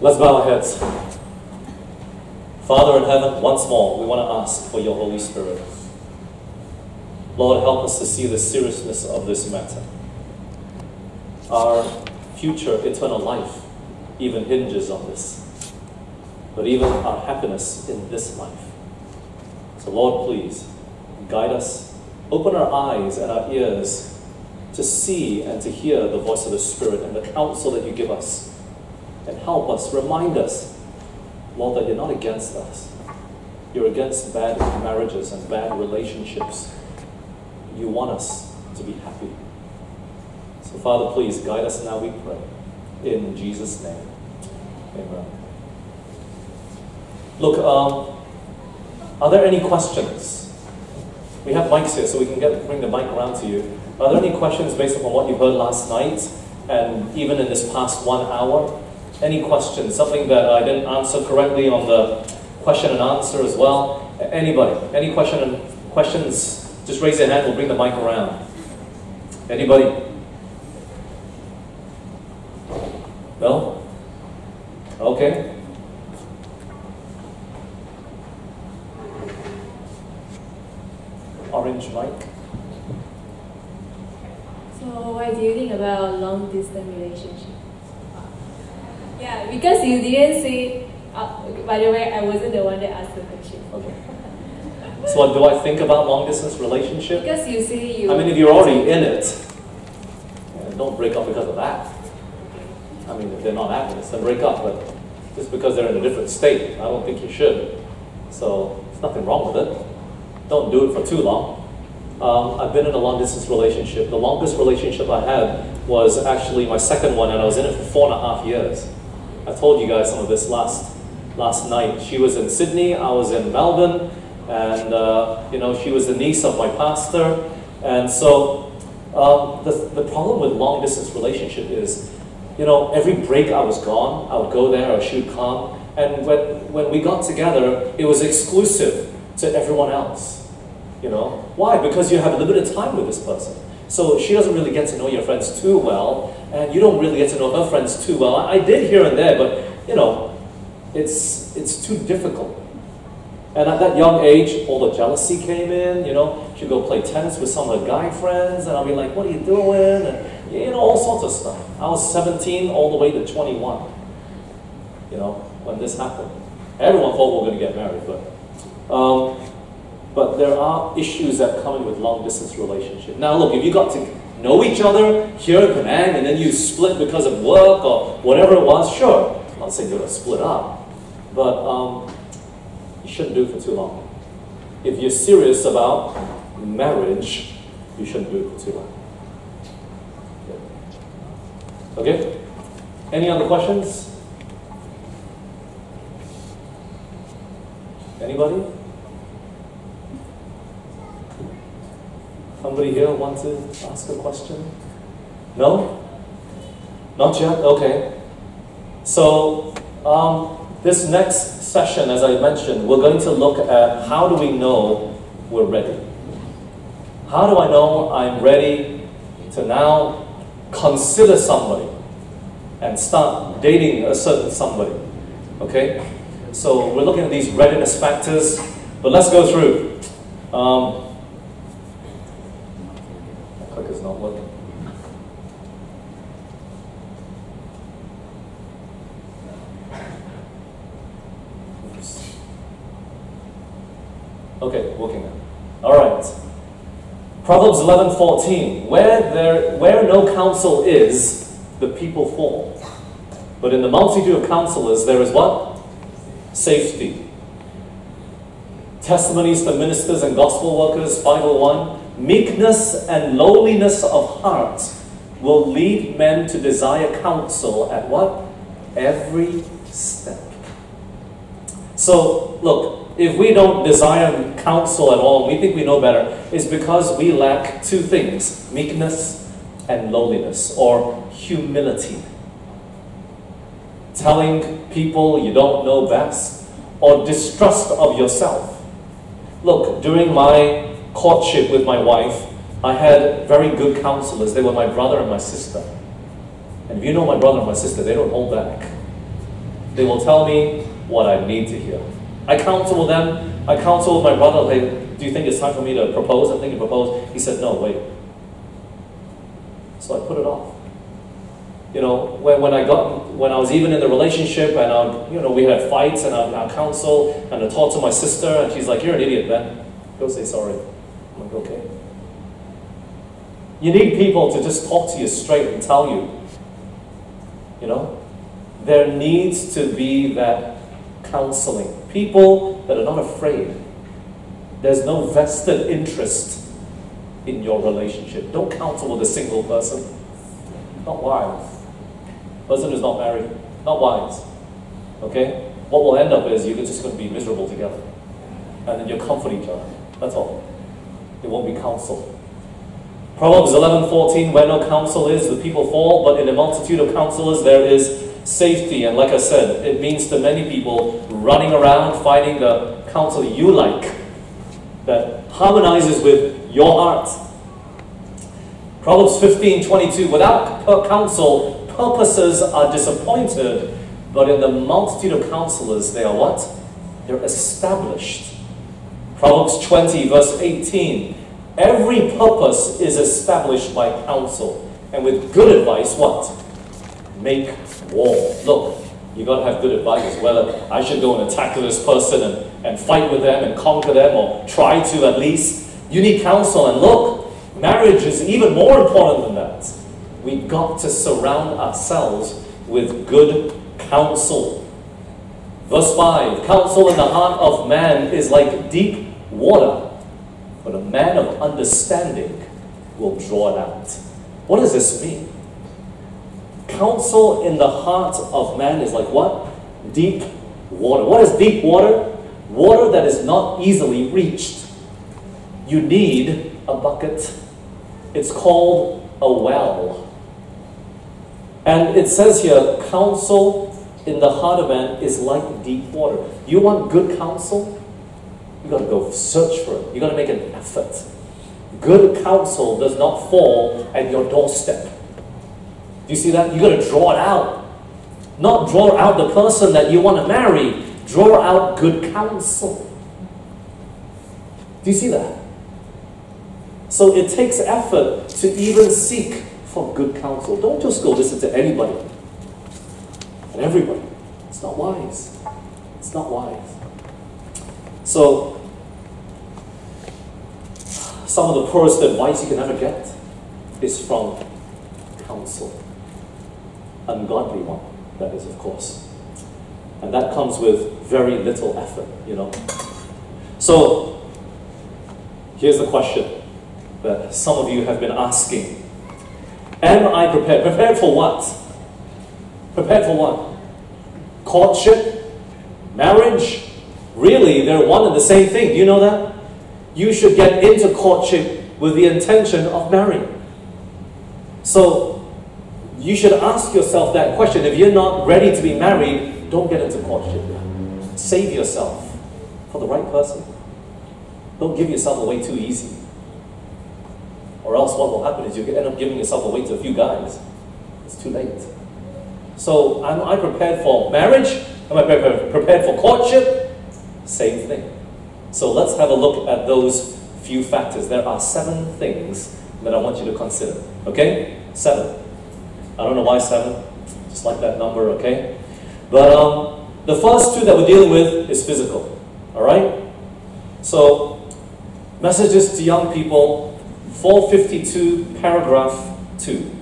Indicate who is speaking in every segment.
Speaker 1: Let's bow our heads. Father in heaven, once more, we want to ask for your Holy Spirit. Lord, help us to see the seriousness of this matter. Our future eternal life even hinges on this. But even our happiness in this life. So Lord, please, guide us. Open our eyes and our ears to see and to hear the voice of the Spirit and the counsel that you give us. And help us, remind us, Lord, that you're not against us. You're against bad marriages and bad relationships. You want us to be happy. So Father, please guide us now, we pray. In Jesus' name. Amen. Look, are there any questions? We have mics here, so we can bring the mic around to you. Are there any questions based upon what you heard last night and even in this past 1 hour? Any questions? Something that I didn't answer correctly on the question and answer as well? Anybody? Any questions? Just raise your hand, we'll bring the mic around. Anybody? No? Okay. Orange mic.
Speaker 2: So what do you think about long distance relationship? Yeah, because you didn't say, by the way, I wasn't the one that asked the question.
Speaker 1: Okay. So what do I think about long distance relationship?
Speaker 2: Because you say you...
Speaker 1: I mean, if you're already in it, don't break up because of that. I mean, if they're not happy, then break up, but just because they're in a different state, I don't think you should. So there's nothing wrong with it. Don't do it for too long. I've been in a long distance relationship. The longest relationship I had was actually my second one, and I was in it for 4.5 years. I told you guys some of this last night. She was in Sydney, I was in Melbourne, and she was the niece of my pastor. And so the problem with long distance relationship is, every break I was gone, I would go there or she would come. And when we got together, it was exclusive to everyone else. Why? Because you have limited time with this person. So she doesn't really get to know your friends too well, and you don't really get to know her friends too well. I did here and there, but it's too difficult. And at that young age, all the jealousy came in. She'd go play tennis with some of her guy friends, and I'll be like, "What are you doing?" And all sorts of stuff. I was 17 all the way to 21. When this happened, everyone thought we were going to get married, but there are issues that come in with long-distance relationship. Now look, if you got to know each other here in Penang and then you split because of work or whatever it was, sure. I'm not saying you're going to split up, but you shouldn't do it for too long. If you're serious about marriage, you shouldn't do it for too long. Okay? Any other questions? Anybody? Somebody here want to ask a question? No? Not yet? Okay. So, this next session, as I mentioned, we're going to look at how do we know we're ready? How do I know I'm ready to now consider somebody and start dating a certain somebody? Okay? So, we're looking at these readiness factors, but let's go through. Is not working. Okay, working now. All right. Proverbs 11:14. Where no counsel is, the people fall. But in the multitude of counselors, there is what? Safety. Testimonies to ministers and gospel workers, 501. Meekness and lowliness of heart will lead men to desire counsel at what? Every step. So, look, if we don't desire counsel at all, we think we know better, it's because we lack two things: meekness and lowliness, or humility. Telling people you don't know best, or distrust of yourself. Look, during my courtship with my wife, I had very good counselors. They were my brother and my sister. And if you know my brother and my sister, they don't hold back. They will tell me what I need to hear. I counsel with them. I counsel with my brother. Like, do you think it's time for me to propose? I'm thinking propose. He said, no, wait. So I put it off. You know, when I was even in the relationship and we had fights and I counsel and I talked to my sister and she's like, you're an idiot, Ben. Go say sorry. I'm like, okay. You need people to just talk to you straight and tell you. You know, there needs to be that counseling. People that are not afraid. There's no vested interest in your relationship. Don't counsel with a single person. Not wise. Person who's not married. Not wise. Okay? What will end up is you're just going to be miserable together. And then you comfort each other. That's all. It won't be counsel. Proverbs 11:14, where no counsel is, the people fall, but in a multitude of counselors there is safety. And like I said, it means to many people running around finding the counsel you like, that harmonizes with your heart. Proverbs 15:22, without counsel, purposes are disappointed, but in the multitude of counselors, they are what? They're established. Proverbs 20, verse 18, every purpose is established by counsel, and with good advice, what? Make war. Look, you got to have good advice, whether I should go and attack this person and fight with them and conquer them, or try to at least. You need counsel, and look, marriage is even more important than that. We got to surround ourselves with good counsel. Verse 5, counsel in the heart of man is like deep water, but a man of understanding will draw it out. What does this mean? Counsel in the heart of man is like what? Deep water. What is deep water? Water that is not easily reached. You need a bucket. It's called a well. And it says here, counsel in the heart of man is like deep water. You want good counsel? You got to go search for it. You got to make an effort. Good counsel does not fall at your doorstep. Do you see that? You got to draw it out. Not draw out the person that you want to marry. Draw out good counsel. Do you see that? So it takes effort to even seek for good counsel. Don't just go listen to anybody and everybody. It's not wise. It's not wise. So, some of the poorest advice you can ever get is from counsel. Ungodly one, that is, of course. And that comes with very little effort, you know. So, here's the question that some of you have been asking. Am I prepared? Prepared for what? Prepared for what? Courtship? Marriage? Really, they're one and the same thing. Do you know that? You should get into courtship with the intention of marrying. So, you should ask yourself that question. If you're not ready to be married, don't get into courtship. Save yourself for the right person. Don't give yourself away too easy. Or else what will happen is you end up giving yourself away to a few guys. It's too late. So, am I prepared for marriage? Am I prepared for courtship? Same thing. So let's have a look at those few factors. There are 7 things that I want you to consider. Okay? 7. I don't know why 7. Just like that number, okay? But the first 2 that we're dealing with is physical. Alright? So, messages to young people, 452, paragraph 2.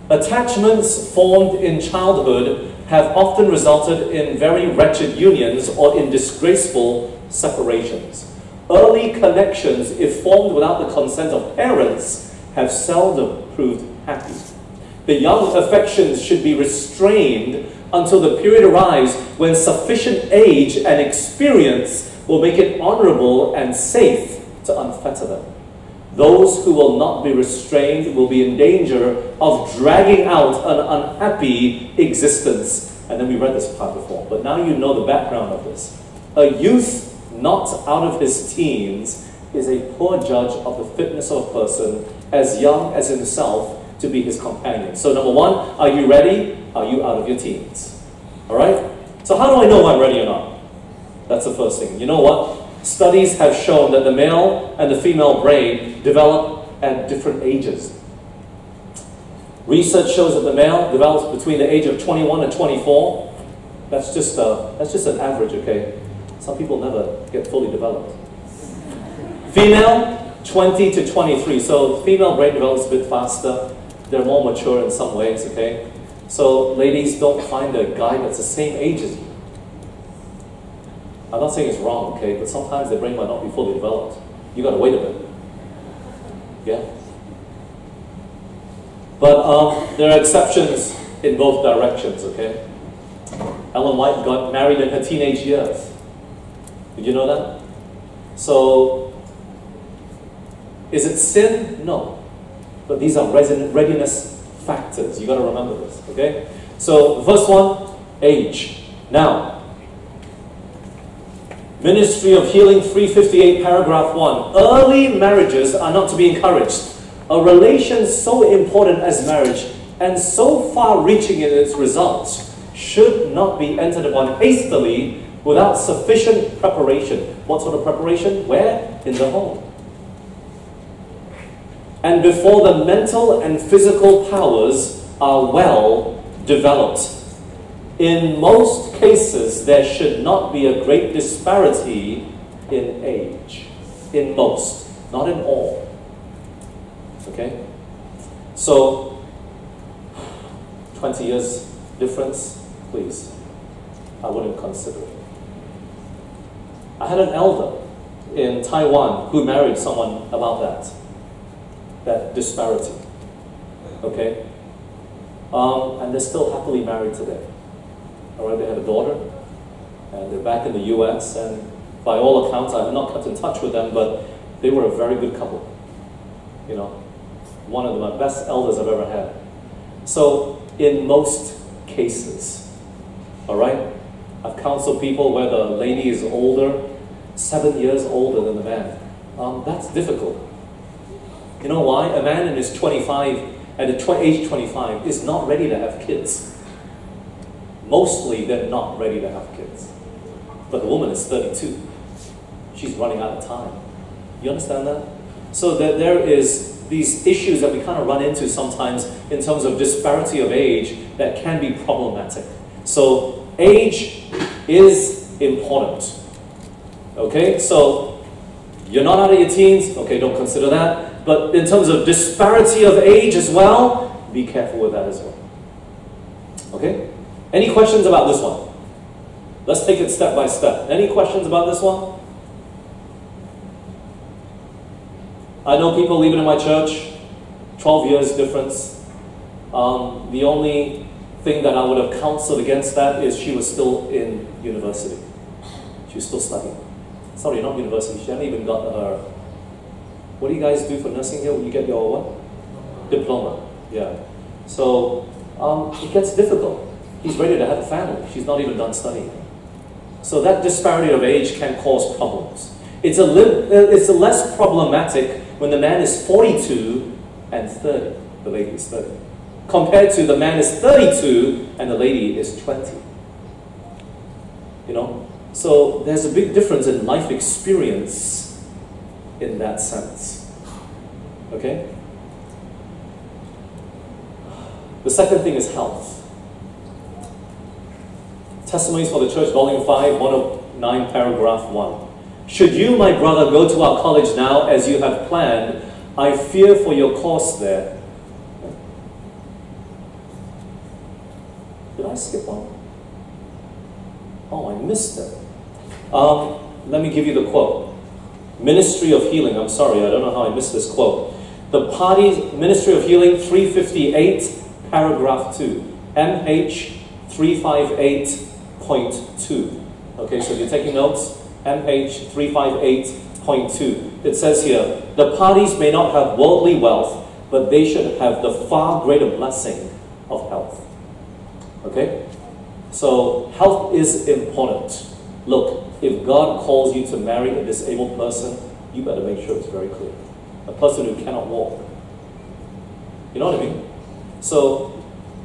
Speaker 1: Attachments formed in childhood have often resulted in very wretched unions or in disgraceful separations. Early connections, if formed without the consent of parents, have seldom proved happy. The young affections should be restrained until the period arrives when sufficient age and experience will make it honorable and safe to unfetter them. Those who will not be restrained will be in danger of dragging out an unhappy existence. And then we read this part before, but now you know the background of this. A youth not out of his teens is a poor judge of the fitness of a person as young as himself to be his companion. So number 1, are you ready? Are you out of your teens? Alright? So how do I know I'm ready or not? That's the first thing. You know what? Studies have shown that the male and the female brain develop at different ages. Research shows that the male develops between the age of 21 and 24. That's just an average, okay? Some people never get fully developed. Female, 20 to 23. So female brain develops a bit faster. They're more mature in some ways, okay? So ladies, don't find a guy that's the same age as you. I'm not saying it's wrong, okay? But sometimes the brain might not be fully developed. You gotta wait a bit. Yeah? But there are exceptions in both directions, okay? Ellen White got married in her teenage years. Did you know that? So, is it sin? No. But these are readiness factors. You got to remember this, okay? So, the first one, age. Now, Ministry of Healing 358, paragraph 1. Early marriages are not to be encouraged. A relation so important as marriage and so far-reaching in its results should not be entered upon hastily without sufficient preparation. What sort of preparation? Where? In the home. And before the mental and physical powers are well developed. In most cases, there should not be a great disparity in age. In most, not in all. Okay? So, 20 years difference, please. I wouldn't consider it. I had an elder in Taiwan who married someone about that disparity. Okay? And they're still happily married today. All right, they had a daughter, and they're back in the US, and by all accounts, I have not kept in touch with them, but they were a very good couple. You know, one of my best elders I've ever had. So, in most cases, all right, I've counseled people where the lady is older, 7 years older than the man. That's difficult. You know why? A man in his 25, at age 25, is not ready to have kids. Mostly, they're not ready to have kids. But the woman is 32. She's running out of time. You understand that? So that there is these issues that we kind of run into sometimes in terms of disparity of age that can be problematic. So age is important. Okay, so you're not out of your teens, okay, don't consider that. But in terms of disparity of age as well, be careful with that as well. Okay? Any questions about this one? Let's take it step by step. Any questions about this one? I know people even in my church, 12 years difference. The only thing that I would have counseled against that is she was still in university. She was still studying. Sorry, not university. She hadn't even got her... What do you guys do for nursing here? You get your what? Diploma. Yeah. So, it gets difficult. He's ready to have a family. She's not even done studying. So that disparity of age can cause problems. It's a less problematic when the man is 42 and 30. The lady is 30. Compared to the man is 32 and the lady is 20. You know? So there's a big difference in life experience in that sense. Okay? The second thing is health. Testimonies for the Church, Volume 5, 109, paragraph 1. Should you, my brother, go to our college now as you have planned, I fear for your course there. Did I skip one? Oh, I missed it. Let me give you the quote. Ministry of Healing, I'm sorry, I don't know how I missed this quote. The parties, Ministry of Healing 358, paragraph 2. MH 358.2. Okay, so if you're taking notes, MH 358.2. It says here, the parties may not have worldly wealth, but they should have the far greater blessing of health. Okay? So, health is important. Look, if God calls you to marry a disabled person, you better make sure it's very clear. A person who cannot walk. You know what I mean? So,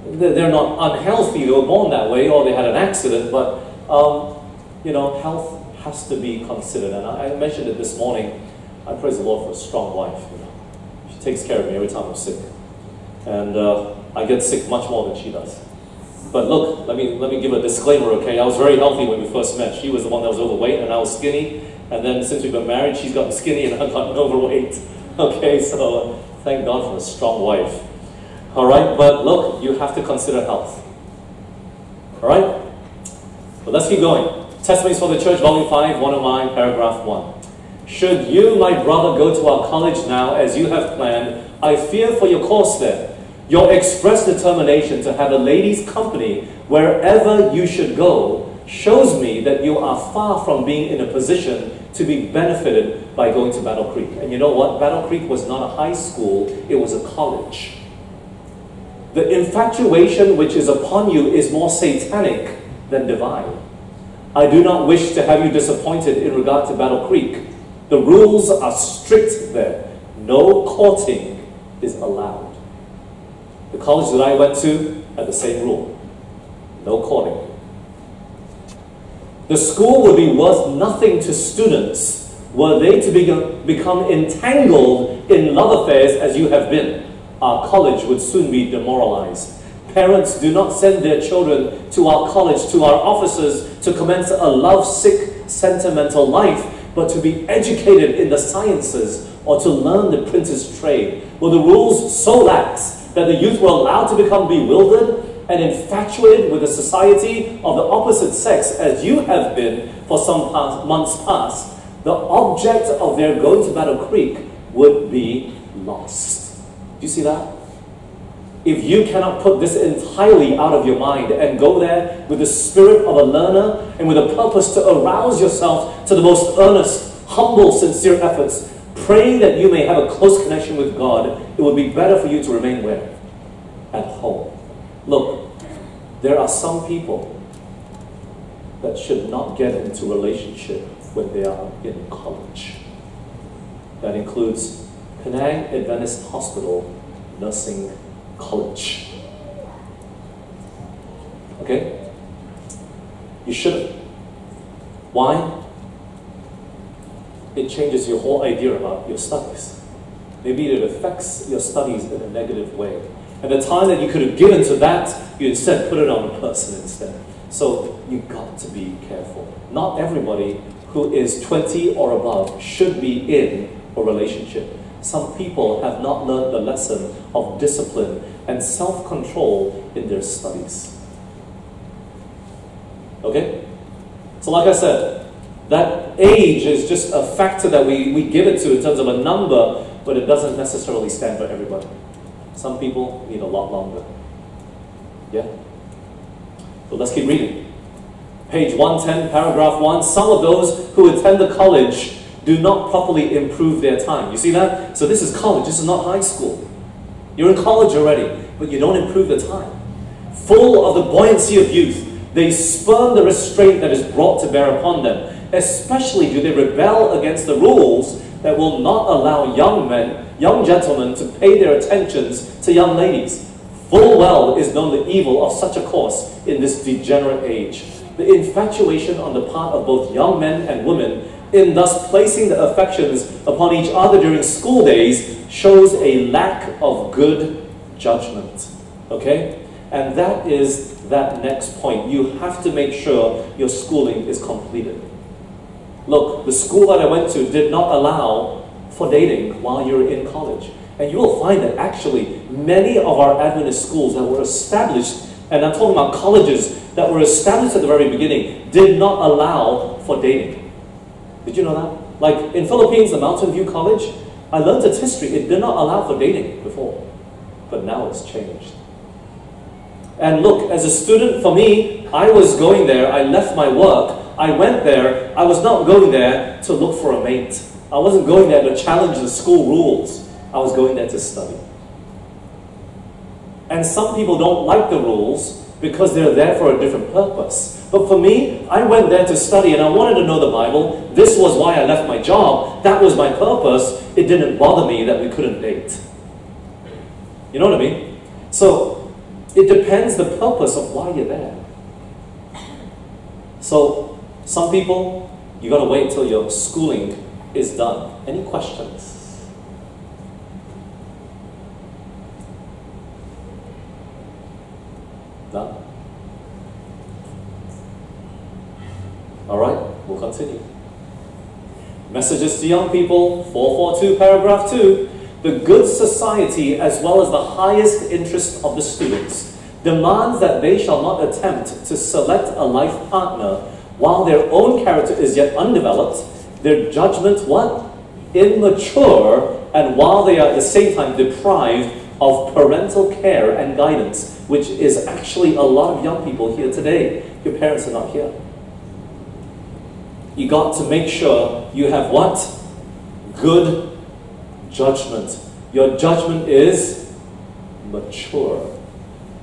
Speaker 1: they're not unhealthy, they were born that way, or they had an accident, but You know, health has to be considered. And I mentioned it this morning. I praise the Lord for a strong wife. You know. She takes care of me every time I'm sick. And I get sick much more than she does. But look, let me give a disclaimer, okay? I was very healthy when we first met. She was the one that was overweight and I was skinny. And then since we've been married, she's gotten skinny and I've gotten overweight. Okay, so thank God for a strong wife. All right, but look, you have to consider health. All right? But let's keep going. Testimonies for the Church, Volume 5, 1 of mine, paragraph 1. Should you, my brother, go to our college now as you have planned, I fear for your course there. Your express determination to have a ladies' company wherever you should go shows me that you are far from being in a position to be benefited by going to Battle Creek. And you know what? Battle Creek was not a high school, it was a college. The infatuation which is upon you is more satanic than divine. I do not wish to have you disappointed in regard to Battle Creek. The rules are strict there. No courting is allowed. The college that I went to had the same rule. No courting. The school would be worth nothing to students were they to become entangled in love affairs as you have been. Our college would soon be demoralized. Parents do not send their children to our college, to our offices, to commence a love-sick, sentimental life, but to be educated in the sciences or to learn the printer's trade. Were the rules so lax that the youth were allowed to become bewildered and infatuated with the society of the opposite sex, as you have been for some months past, the object of their going to Battle Creek would be lost. Do you see that? If you cannot put this entirely out of your mind and go there with the spirit of a learner and with a purpose to arouse yourself to the most earnest, humble, sincere efforts, praying that you may have a close connection with God, it would be better for you to remain where? At home. Look, there are some people that should not get into a relationship when they are in college. That includes Penang Adventist Hospital Nursing College. Okay? You shouldn't. Why? It changes your whole idea about your studies. Maybe it affects your studies in a negative way. And the time that you could have given to that, you instead put it on a person instead. So you've got to be careful. Not everybody who is 20 or above should be in a relationship. Some people have not learned the lesson of discipline and self-control in their studies. Okay? So like I said, that age is just a factor that we give it to in terms of a number, but it doesn't necessarily stand for everybody. Some people need a lot longer. Yeah? So let's keep reading. Page 110, paragraph 1. Some of those who attend the college do not properly improve their time. You see that? So this is college, this is not high school. You're in college already, but you don't improve the time. Full of the buoyancy of youth, they spurn the restraint that is brought to bear upon them. Especially do they rebel against the rules that will not allow young men, young gentlemen to pay their attentions to young ladies. Full well is known the evil of such a course in this degenerate age. The infatuation on the part of both young men and women in thus placing the affections upon each other during school days shows a lack of good judgment. Okay? And that is that next point. You have to make sure your schooling is completed. Look, the school that I went to did not allow for dating while you're in college. And you will find that actually many of our Adventist schools that were established, and I'm talking about colleges that were established at the very beginning, did not allow for dating. Did you know that? Like in Philippines, the Mountain View College, I learned its history. It did not allow for dating before. But now it's changed. And look, as a student, for me, I was going there, I left my work, I went there, I was not going there to look for a mate. I wasn't going there to challenge the school rules. I was going there to study. And some people don't like the rules because they're there for a different purpose. But for me, I went there to study and I wanted to know the Bible. This was why I left my job. That was my purpose. It didn't bother me that we couldn't date. You know what I mean? So, it depends the purpose of why you're there. So, some people, you got to wait till your schooling is done. Any questions? None? All right, we'll continue. Messages to young people, 442, paragraph 2. The good society, as well as the highest interest of the students, demands that they shall not attempt to select a life partner while their own character is yet undeveloped, their judgment, what? Immature, and while they are at the same time deprived of parental care and guidance, which is actually a lot of young people here today. Your parents are not here. You got to make sure you have what? Good judgment. Your judgment is mature.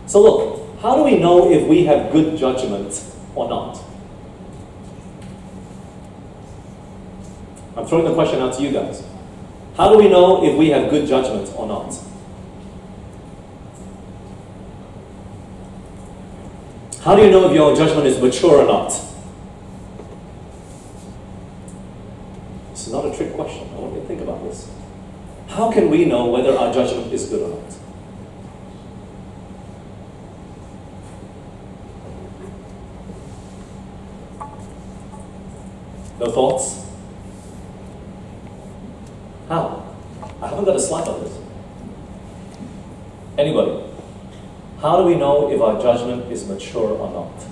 Speaker 1: So look, how do we know if we have good judgment or not? I'm throwing the question out to you guys. How do we know if we have good judgment or not? How do you know if your judgment is mature or not? This is not a trick question. I want you to think about this. How can we know whether our judgment is good or not? No thoughts? How? I haven't got a slide on this. Anybody? How do we know if our judgment is mature or not?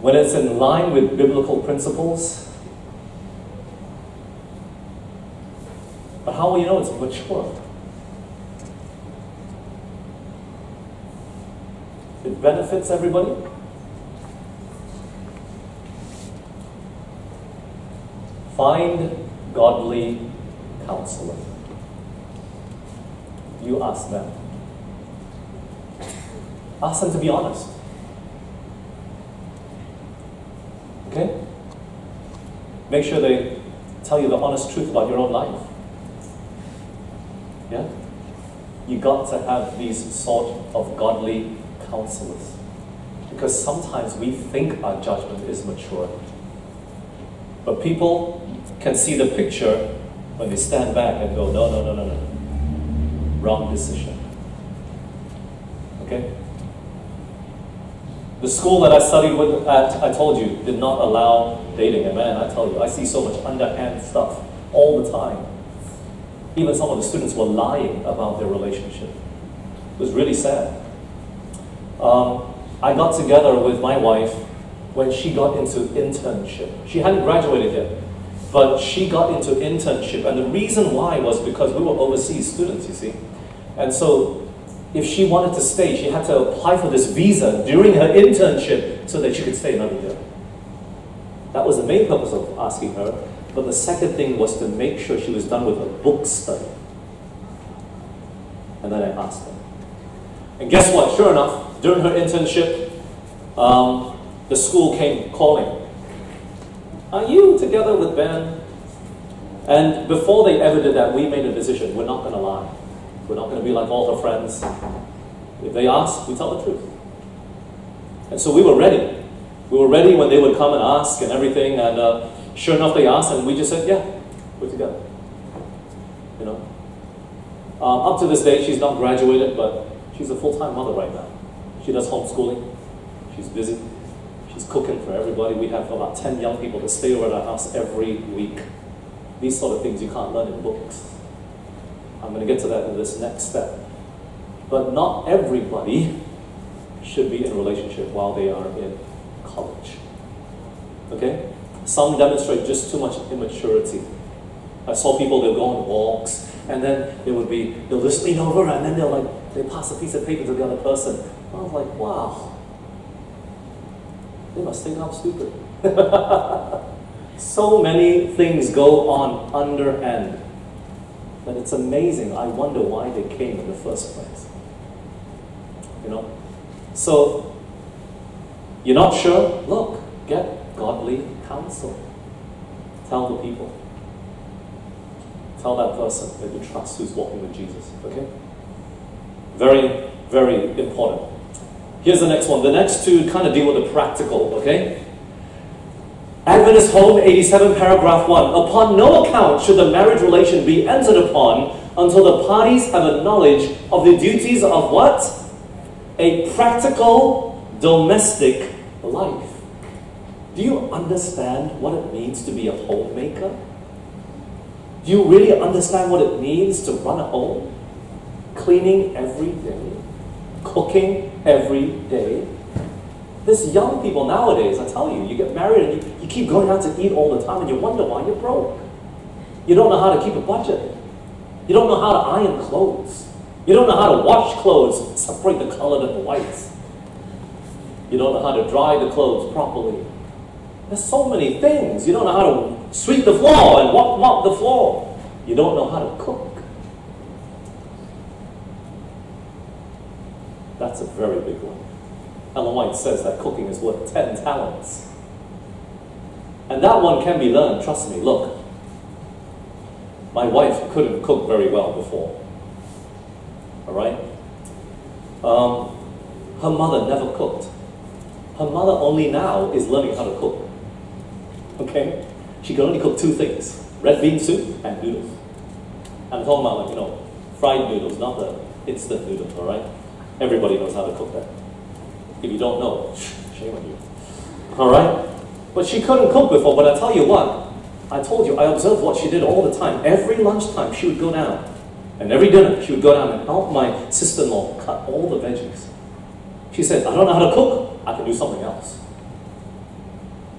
Speaker 1: When it's in line with biblical principles. But how will you know it's mature? It benefits everybody. Find godly counselor. You ask them. Ask them to be honest. Okay? Make sure they tell you the honest truth about your own life. Yeah? You got to have these sort of godly counselors. Because sometimes we think our judgment is mature. But people can see the picture when they stand back and go, no, no, no, no, no. Wrong decision. Okay? The school that I studied with at, I told you, did not allow dating. And man, I tell you, I see so much underhand stuff all the time. Even some of the students were lying about their relationship. It was really sad. I got together with my wife when she got into internship. She hadn't graduated yet, but she got into internship. And the reason why was because we were overseas students, you see. And so if she wanted to stay, she had to apply for this visa during her internship so that she could stay another year. That was the main purpose of asking her. But the second thing was to make sure she was done with her book study. And then I asked her. And guess what? Sure enough, during her internship, the school came calling. Are you together with Ben? And before they ever did that, we made a decision. We're not going to lie. We're not going to be like all her friends. If they ask, we tell the truth. And so we were ready. We were ready when they would come and ask and everything. And sure enough, they asked, and we just said, yeah, we're together. You know? Up to this day, she's not graduated, but she's a full-time mother right now. She does homeschooling. She's busy. She's cooking for everybody. We have about 10 young people that stay over at our house every week. These sort of things you can't learn in books. I'm going to get to that in this next step. But not everybody should be in a relationship while they are in college. Okay? Some demonstrate just too much immaturity. I saw people, they'll go on walks, and then they'll just lean over, and then they pass a piece of paper to the other person. I was like, wow. They must think I'm stupid. So many things go on underhand. But it's amazing. I wonder why they came in the first place. You know? So, you're not sure? Look, get godly counsel. Tell the people. Tell that person that you trust who's walking with Jesus. Okay? Very, Very important. Here's the next one. The next two kind of deal with the practical, okay? Adventist Home 87, paragraph 1. Upon no account should the marriage relation be entered upon until the parties have a knowledge of the duties of what? A practical domestic life. Do you understand what it means to be a homemaker? Do you really understand what it means to run a home? Cleaning every day, cooking every day. There's young people nowadays, I tell you, you get married and you keep going out to eat all the time and you wonder why you're broke. You don't know how to keep a budget. You don't know how to iron clothes. You don't know how to wash clothes, separate the colored and the whites. You don't know how to dry the clothes properly. There's so many things. You don't know how to sweep the floor and mop the floor. You don't know how to cook. That's a very big one. Ellen White says that cooking is worth 10 talents. And that one can be learned, trust me. Look, my wife couldn't cook very well before. All right? Her mother never cooked. Her mother only now is learning how to cook. Okay? She can only cook two things. Red bean soup and noodles. I'm talking about, like, you know, fried noodles, not the instant noodles, all right? Everybody knows how to cook that. If you don't know, shame on you. All right? But she couldn't cook before, but I tell you what, I told you, I observed what she did all the time. Every lunchtime, she would go down. And every dinner, she would go down and help my sister-in-law cut all the veggies. She said, I don't know how to cook, I can do something else.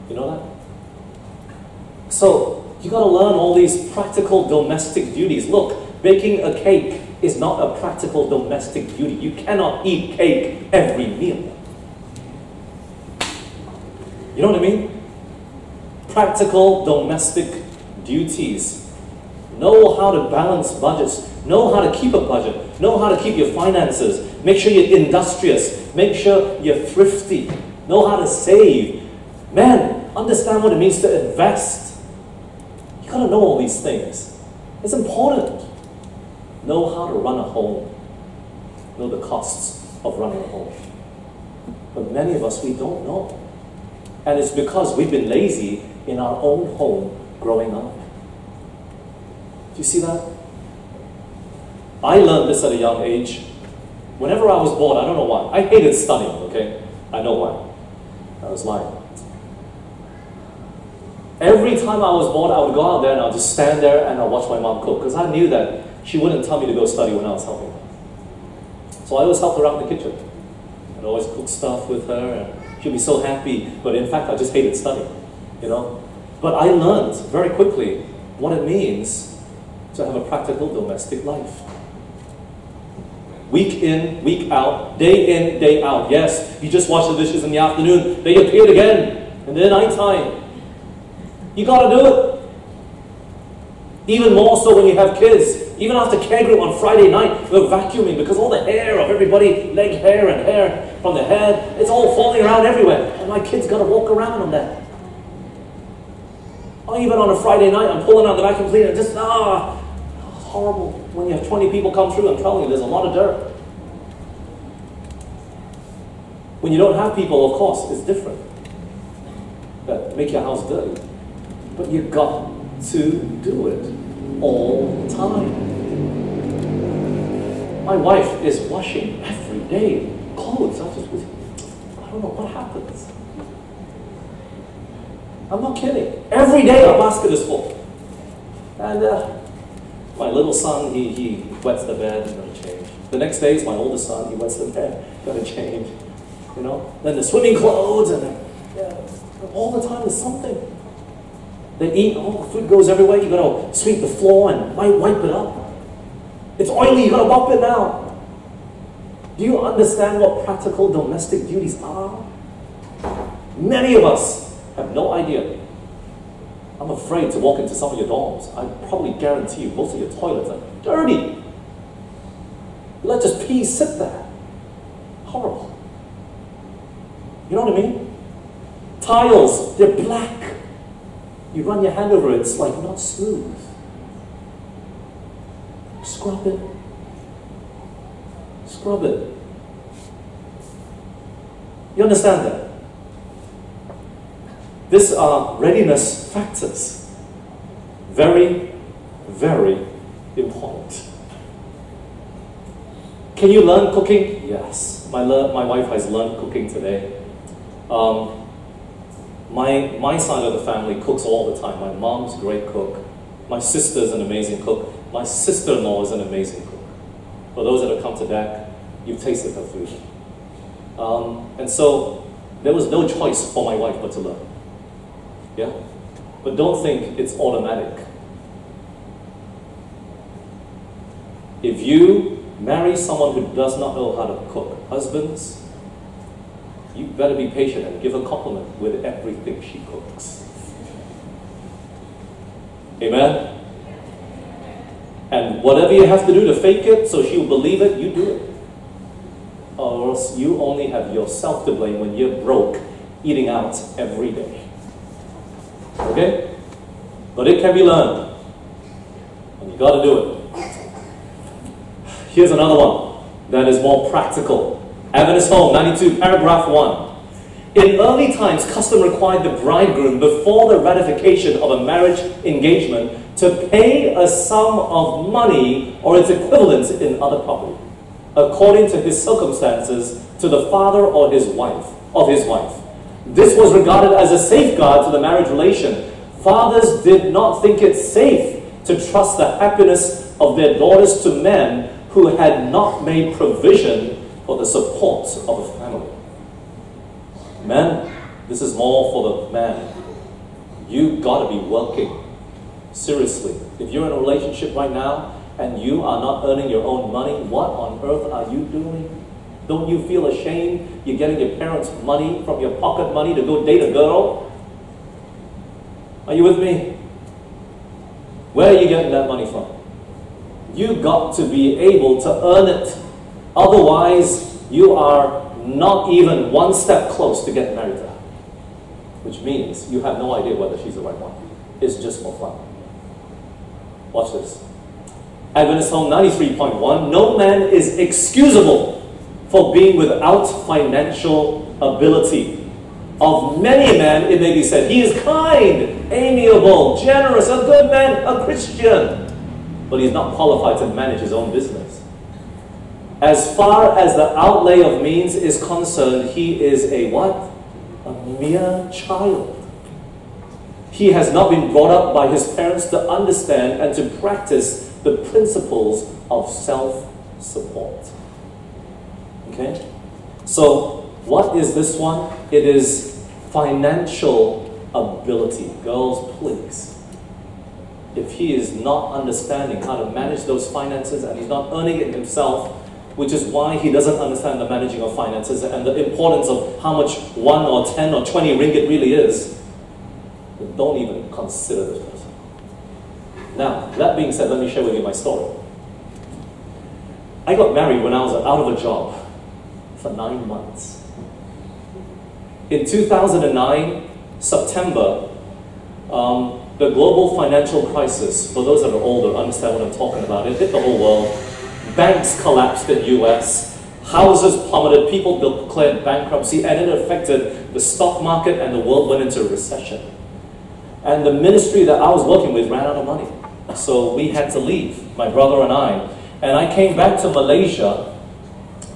Speaker 1: You know that? So, you gotta learn all these practical domestic duties. Look, baking a cake is not a practical domestic duty. You cannot eat cake every meal. You know what I mean? Practical domestic duties. Know how to balance budgets. Know how to keep a budget. Know how to keep your finances. Make sure you're industrious. Make sure you're thrifty. Know how to save. Man, understand what it means to invest. You gotta know all these things. It's important. Know how to run a home. Know the costs of running a home. But many of us, we don't know. And it's because we've been lazy in our own home growing up. Do you see that? I learned this at a young age. Whenever I was bored, I don't know why. I hated studying, okay? I know why. I was lying. Every time I was bored, I would go out there and I'll just stand there and I'll watch my mom cook. Because I knew that she wouldn't tell me to go study when I was helping her. So I always helped her out in the kitchen. I'd always cook stuff with her and she'd be so happy. But in fact, I just hated studying, you know? But I learned very quickly what it means to have a practical domestic life. Week in, week out, day in, day out. Yes, you just wash the dishes in the afternoon. They appeared again in the night time. You gotta do it. Even more so when you have kids. Even after care group on Friday night, we're vacuuming because all the hair of everybody, leg hair and hair from the head, it's all falling around everywhere. And my kids gotta walk around on that. Or even on a Friday night, I'm pulling out the vacuum cleaner and just, it's horrible. When you have 20 people come through, I'm telling you, there's a lot of dirt. When you don't have people, of course, it's different. That make your house dirty. But you got to do it all the time. My wife is washing every day clothes. I don't know what happens. I'm not kidding. Every day a basket is full. And my little son, he wets the bed, got to change. The next day is my oldest son, he wets the bed, got to change. You know? Then the swimming clothes, and all the time there's something. They eat, all the food goes everywhere, you got to sweep the floor and wipe it up. It's oily, you got to mop it now. Do you understand what practical domestic duties are? Many of us have no idea. I'm afraid to walk into some of your dorms. I probably guarantee you most of your toilets are dirty. You let just pee sit there. Horrible. You know what I mean? Tiles, they're black. You run your hand over it, it's like not smooth. Scrub it. Scrub it. You understand that? These are readiness factors. Very, very important. Can you learn cooking? Yes. My wife has learned cooking today. My side of the family cooks all the time. My mom's a great cook. My sister's an amazing cook. My sister-in-law is an amazing cook. For those that have come to DAC, you've tasted her food. And so there was no choice for my wife but to learn. Yeah? But don't think it's automatic. If you marry someone who does not know how to cook, husbands, you better be patient and give a compliment with everything she cooks. Amen? And whatever you have to do to fake it so she'll believe it, you do it. Or else you only have yourself to blame when you're broke eating out every day. Okay? But it can be learned. And you got to do it. Here's another one that is more practical. Adventist Home 92, paragraph 1. In early times, custom required the bridegroom, before the ratification of a marriage engagement, to pay a sum of money or its equivalent in other property, according to his circumstances, to the father or his wife. This was regarded as a safeguard to the marriage relation. Fathers did not think it safe to trust the happiness of their daughters to men who had not made provision for the support of a family. Men, this is more for the man. You got to be working. Seriously. If you're in a relationship right now and you are not earning your own money, what on earth are you doing? Don't you feel ashamed you're getting your parents' money from your pocket money to go date a girl? Are you with me? Where are you getting that money from? You got to be able to earn it. Otherwise, you are not even one step close to getting married to her. Which means you have no idea whether she's the right one. It's just for fun. Watch this. Adventist Home 93.1, no man is excusable for being without financial ability. Of many men, it may be said, he is kind, amiable, generous, a good man, a Christian. But he's not qualified to manage his own business. As far as the outlay of means is concerned, he is a what? A mere child. He has not been brought up by his parents to understand and to practice the principles of self-support. Okay? So, what is this one? It is financial ability. Girls, please. If he is not understanding how to manage those finances and he's not earning it himself, which is why he doesn't understand the managing of finances and the importance of how much 1 or 10 or 20 ringgit really is, then don't even consider this person. Now, that being said, let me share with you my story. I got married when I was out of a job for 9 months. In 2009, September, the global financial crisis, for those that are older, understand what I'm talking about, it hit the whole world. Banks collapsed in the US, houses plummeted, people declared bankruptcy, and it affected the stock market and the world went into recession. And the ministry that I was working with ran out of money. So we had to leave, my brother and I. And I came back to Malaysia,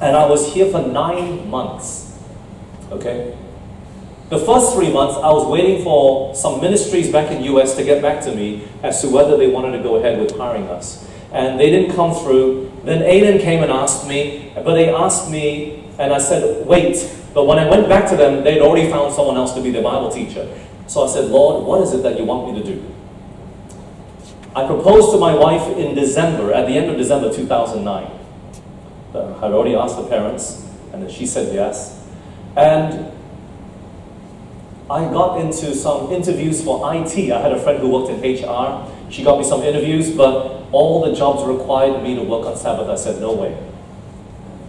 Speaker 1: and I was here for 9 months. Okay? The first 3 months, I was waiting for some ministries back in US to get back to me as to whether they wanted to go ahead with hiring us. And they didn't come through. Then Aiden came and asked me, but they asked me, and I said, wait. But when I went back to them, they'd already found someone else to be their Bible teacher. So I said, Lord, what is it that you want me to do? I proposed to my wife in December, at the end of December 2009. I'd already asked the parents, and then she said yes. And I got into some interviews for IT. I had a friend who worked in HR. She got me some interviews, but all the jobs required me to work on Sabbath. I said, no way.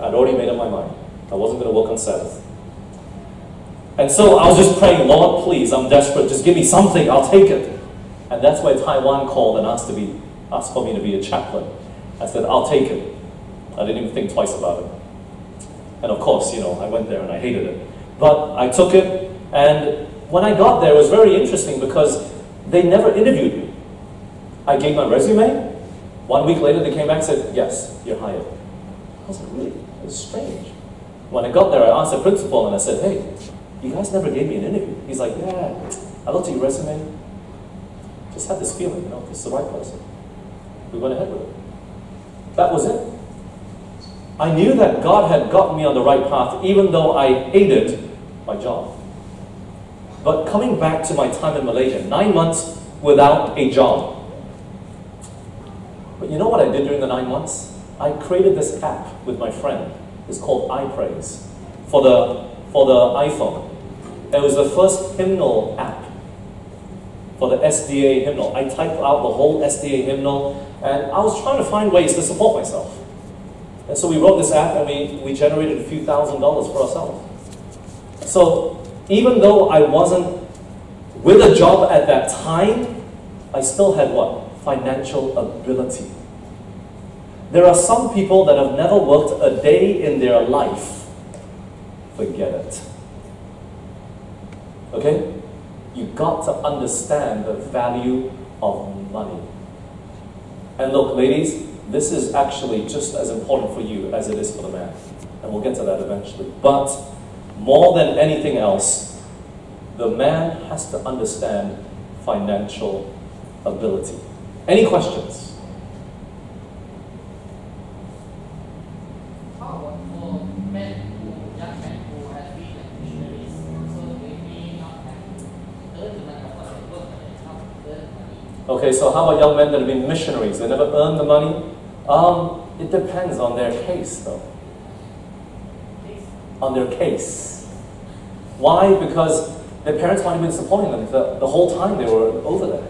Speaker 1: I'd already made up my mind. I wasn't going to work on Sabbath. And so I was just praying, Lord, please, I'm desperate. Just give me something. I'll take it. And that's why Taiwan called and asked for me to be a chaplain. I said, I'll take it. I didn't even think twice about it. And of course, I went there and I hated it. But I took it, and when I got there, it was very interesting because they never interviewed me. I gave my resume. 1 week later, they came back and said, yes, you're hired. I was like, really? It was strange. When I got there, I asked the principal, and I said, hey, you guys never gave me an interview. He's like, yeah, I looked at your resume. Just had this feeling, this is the right person. We went ahead with it. That was it. I knew that God had gotten me on the right path, even though I hated my job. But coming back to my time in Malaysia, 9 months without a job. But you know what I did during the 9 months? I created this app with my friend. It's called iPraise for the iPhone. It was the first hymnal app for the SDA hymnal. I typed out the whole SDA hymnal, and I was trying to find ways to support myself. And so we wrote this app, and we generated a few $1,000s for ourselves. So even though I wasn't with a job at that time, I still had what? Financial ability. There are some people that have never worked a day in their life. Forget it. Okay? You've got to understand the value of money. And look, ladies, this is actually just as important for you as it is for the man. And we'll get to that eventually. But more than anything else, the man has to understand financial ability. Any questions?
Speaker 3: How about for men young men who have been like missionaries, so they may not have earned money, of course they work, but they not earn money.
Speaker 1: Okay, so how about young men that have been missionaries? They never earned the money? It depends on their case, though. On their case. Why? Because their parents might have been supporting them the whole time they were over there.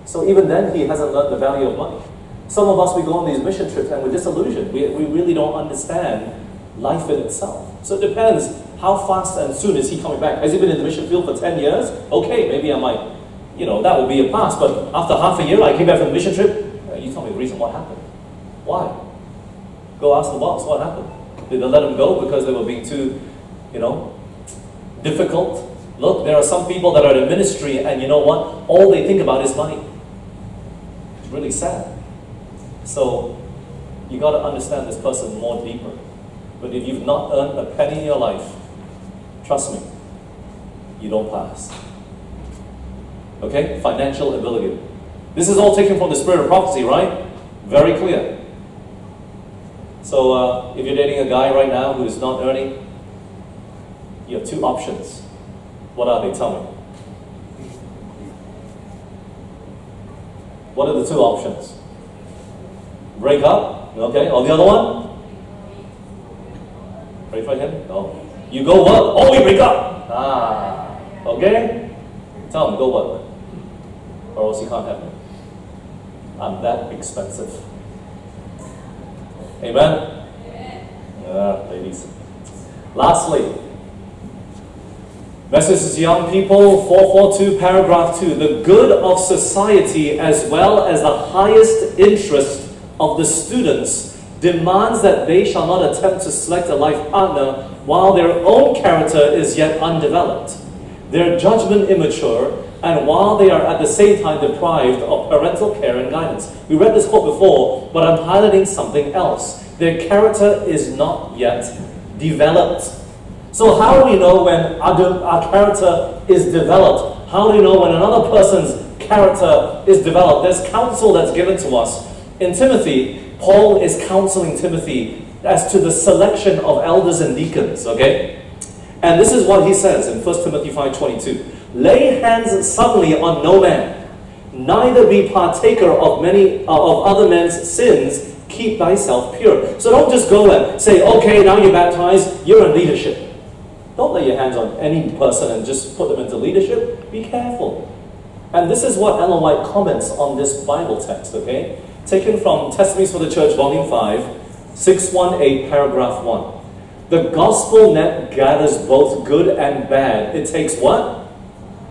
Speaker 1: So even then, he hasn't learned the value of money. Some of us, we go on these mission trips and we're disillusioned. We really don't understand life in itself. So it depends how fast and soon is he coming back. Has he been in the mission field for 10 years? Okay, maybe I might, that would be a pass. But after half a year, I came back from the mission trip. You tell me the reason what happened. Why? Go ask the boss what happened. Did they let him go because they were being too, difficult? Look, there are some people that are in ministry and you know what? All they think about is money. It's really sad. So, you got to understand this person more deeper. But if you've not earned a penny in your life, trust me, you don't pass. Okay? Financial ability. This is all taken from the spirit of prophecy, right? Very clear. So, if you're dating a guy right now who is not earning, you have two options. What are they? Tell me. What are the two options? Break up? Okay. Or the other one? Pray for him? No. You go work. Oh, we break up. Okay? Tell him, go work. Or else you can't have me. I'm that expensive. Amen? Ladies. Lastly, message is young people, 442 paragraph 2. The good of society as well as the highest interest of the students demands that they shall not attempt to select a life partner while their own character is yet undeveloped, their judgment immature, and while they are at the same time deprived of parental care and guidance. We read this quote before, but I'm highlighting something else. Their character is not yet developed. So how do we know when our character is developed? How do we know when another person's character is developed? There's counsel that's given to us. In Timothy, Paul is counseling Timothy as to the selection of elders and deacons, okay? And this is what he says in 1 Timothy 5:22. Lay hands suddenly on no man, neither be partaker of other men's sins, keep thyself pure. So don't just go and say, okay, now you're baptized, you're in leadership. Don't lay your hands on any person and just put them into leadership. Be careful. And this is what Ellen White comments on this Bible text, okay? Taken from Testimonies for the Church, Volume 5, 618, paragraph 1. The gospel net gathers both good and bad. It takes what?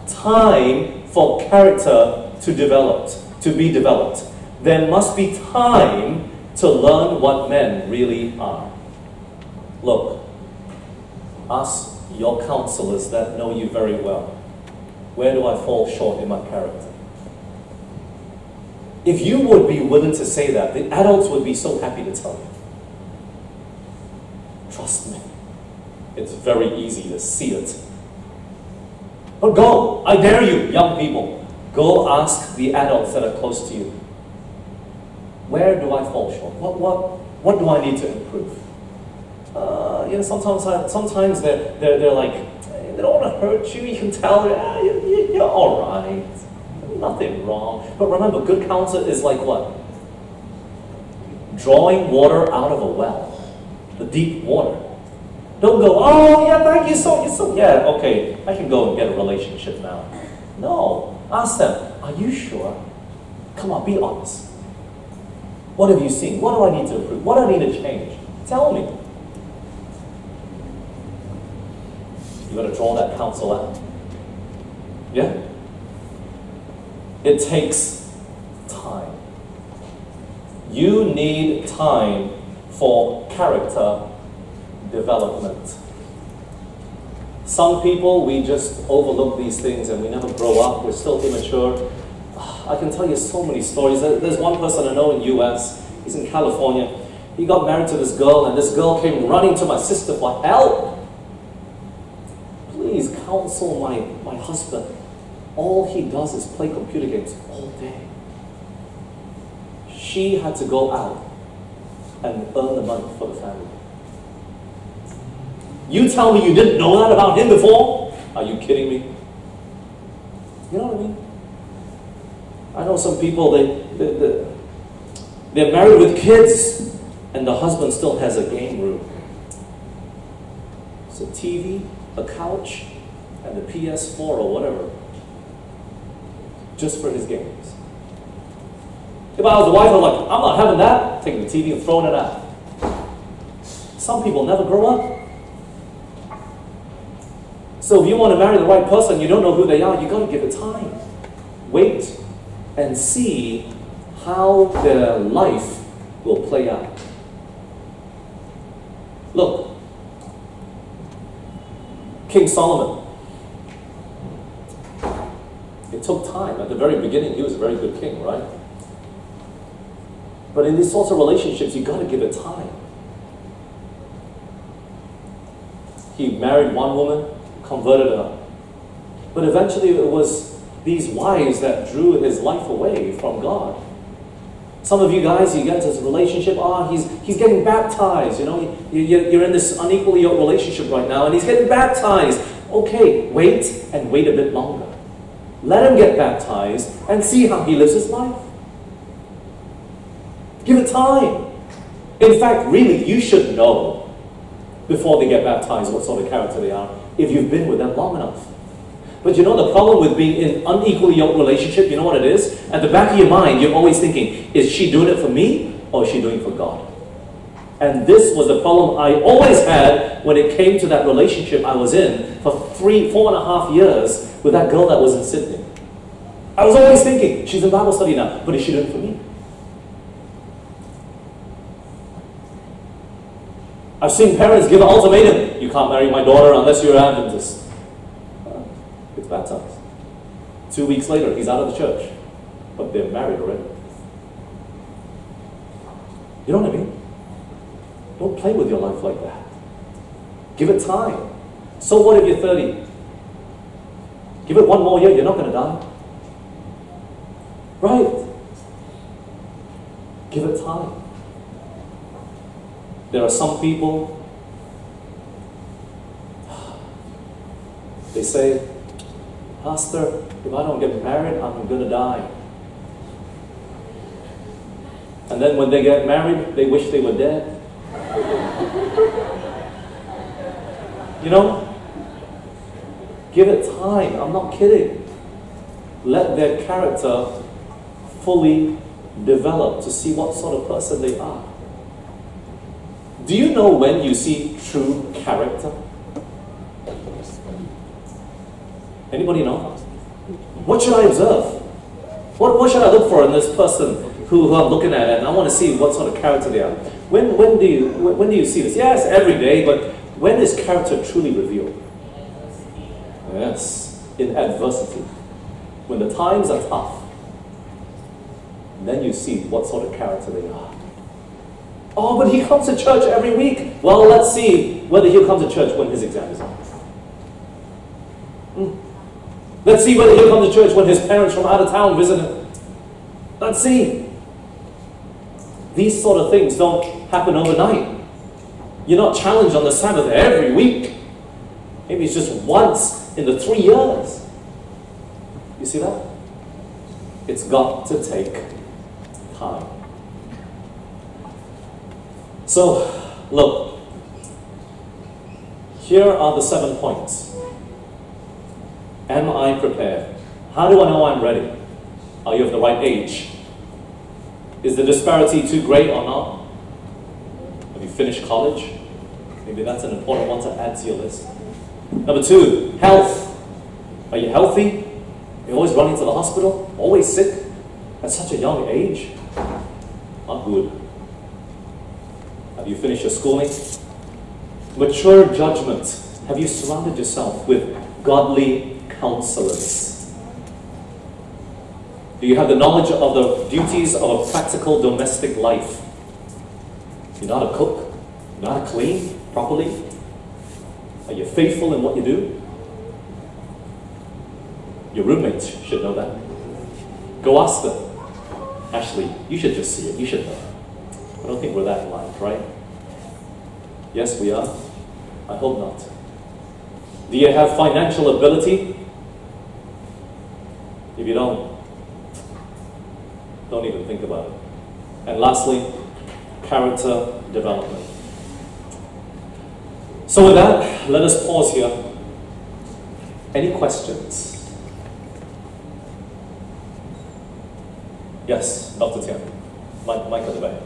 Speaker 1: Time for character to be developed. There must be time to learn what men really are. Look, Ask your counselors that know you very well. Where do I fall short in my character? If you would be willing to say that, the adults would be so happy to tell you. Trust me, it's very easy to see it. But go, I dare you, young people, go ask the adults that are close to you. Where do I fall short? What do I need to improve? Sometimes they're like, they don't want to hurt you. You can tell, yeah, you're all right. Nothing wrong. But remember, good counsel is like what? Drawing water out of a well. The deep water. Don't go, oh yeah, thank you, yeah, okay, I can go and get a relationship now. No. Ask them, are you sure? Come on, be honest. What have you seen? What do I need to improve? What do I need to change? Tell me. You got to draw that counsel out. Yeah? It takes time. You need time for character development. Some people, we just overlook these things and we never grow up. We're still immature. I can tell you so many stories. There's one person I know in the US. He's in California. He got married to this girl, and this girl came running to my sister for help. Please counsel my husband. All he does is play computer games all day. She had to go out and earn the money for the family. You tell me you didn't know that about him before? Are you kidding me? You know what I mean? I know some people, they're married with kids, and the husband still has a game room. It's a TV, a couch, and the PS4 or whatever, just for his games. If I was the wife, I'm like, I'm not having that. Taking the TV and throwing it out. Some people never grow up. So if you want to marry the right person, you don't know who they are, you got to give it time. Wait and see how their life will play out. Look, King Solomon. It took time. At the very beginning, he was a very good king, right? But in these sorts of relationships, you've got to give it time. He married one woman, converted her. But eventually it was these wives that drew his life away from God. Some of you guys, you get into this relationship, he's getting baptized, you know, you're in this unequally yoked relationship right now, and he's getting baptized. Okay, wait and wait a bit longer. Let him get baptized and see how he lives his life. Give it time. In fact, really, you should know before they get baptized what sort of character they are, if you've been with them long enough. But you know the problem with being in an unequally yoked relationship, you know what it is? At the back of your mind, you're always thinking, is she doing it for me or is she doing it for God? And this was the problem I always had when it came to that relationship I was in for 4.5 years with that girl that was in Sydney. I was always thinking, she's in Bible study now, but is she doing it for me? I've seen parents give an ultimatum, you can't marry my daughter unless you're an Adventist. It's baptized. 2 weeks later, he's out of the church. But they're married already. You know what I mean? Don't play with your life like that. Give it time. So what if you're 30? Give it one more year, you're not going to die. Right? Give it time. There are some people, they say, Pastor, if I don't get married, I'm going to die. And then when they get married, they wish they were dead. You know? Give it time. I'm not kidding. Let their character fully develop to see what sort of person they are. Do you know when you see true character? Anybody know? What should I observe? What should I look for in this person who I'm looking at, and I want to see what sort of character they are? When do you see this? Yes, every day, but When is character truly revealed? Yes, in adversity. When the times are tough, then you see what sort of character they are. Oh, but he comes to church every week. Well, let's see whether he'll come to church when his exam is on. Let's see whether he'll come to church when his parents from out of town visit him. Let's see. These sort of things don't happen overnight. You're not challenged on the Sabbath every week. Maybe it's just once in the 3 years. You see that? It's got to take time. So, look. Here are the 7 points. Am I prepared? How do I know I'm ready? Are you of the right age? Is the disparity too great or not? Have you finished college? Maybe that's an important one to add to your list. Number 2, health. Are you healthy? You're always running to the hospital? Always sick? At such a young age? Not good. Have you finished your schooling? Mature judgment. Have you surrounded yourself with godly counselors? Do you have the knowledge of the duties of a practical domestic life? You know how to cook? You know how to clean properly? Are you faithful in what you do? Your roommates should know that. Go ask them. Ashley, you should just see it. You should know. I don't think we're that alike, right? Yes, we are. I hope not. Do you have financial ability? If you don't even think about it. And lastly, character development. So with that, let us pause here. Any questions? Yes, Dr. Tian. Mike at the back.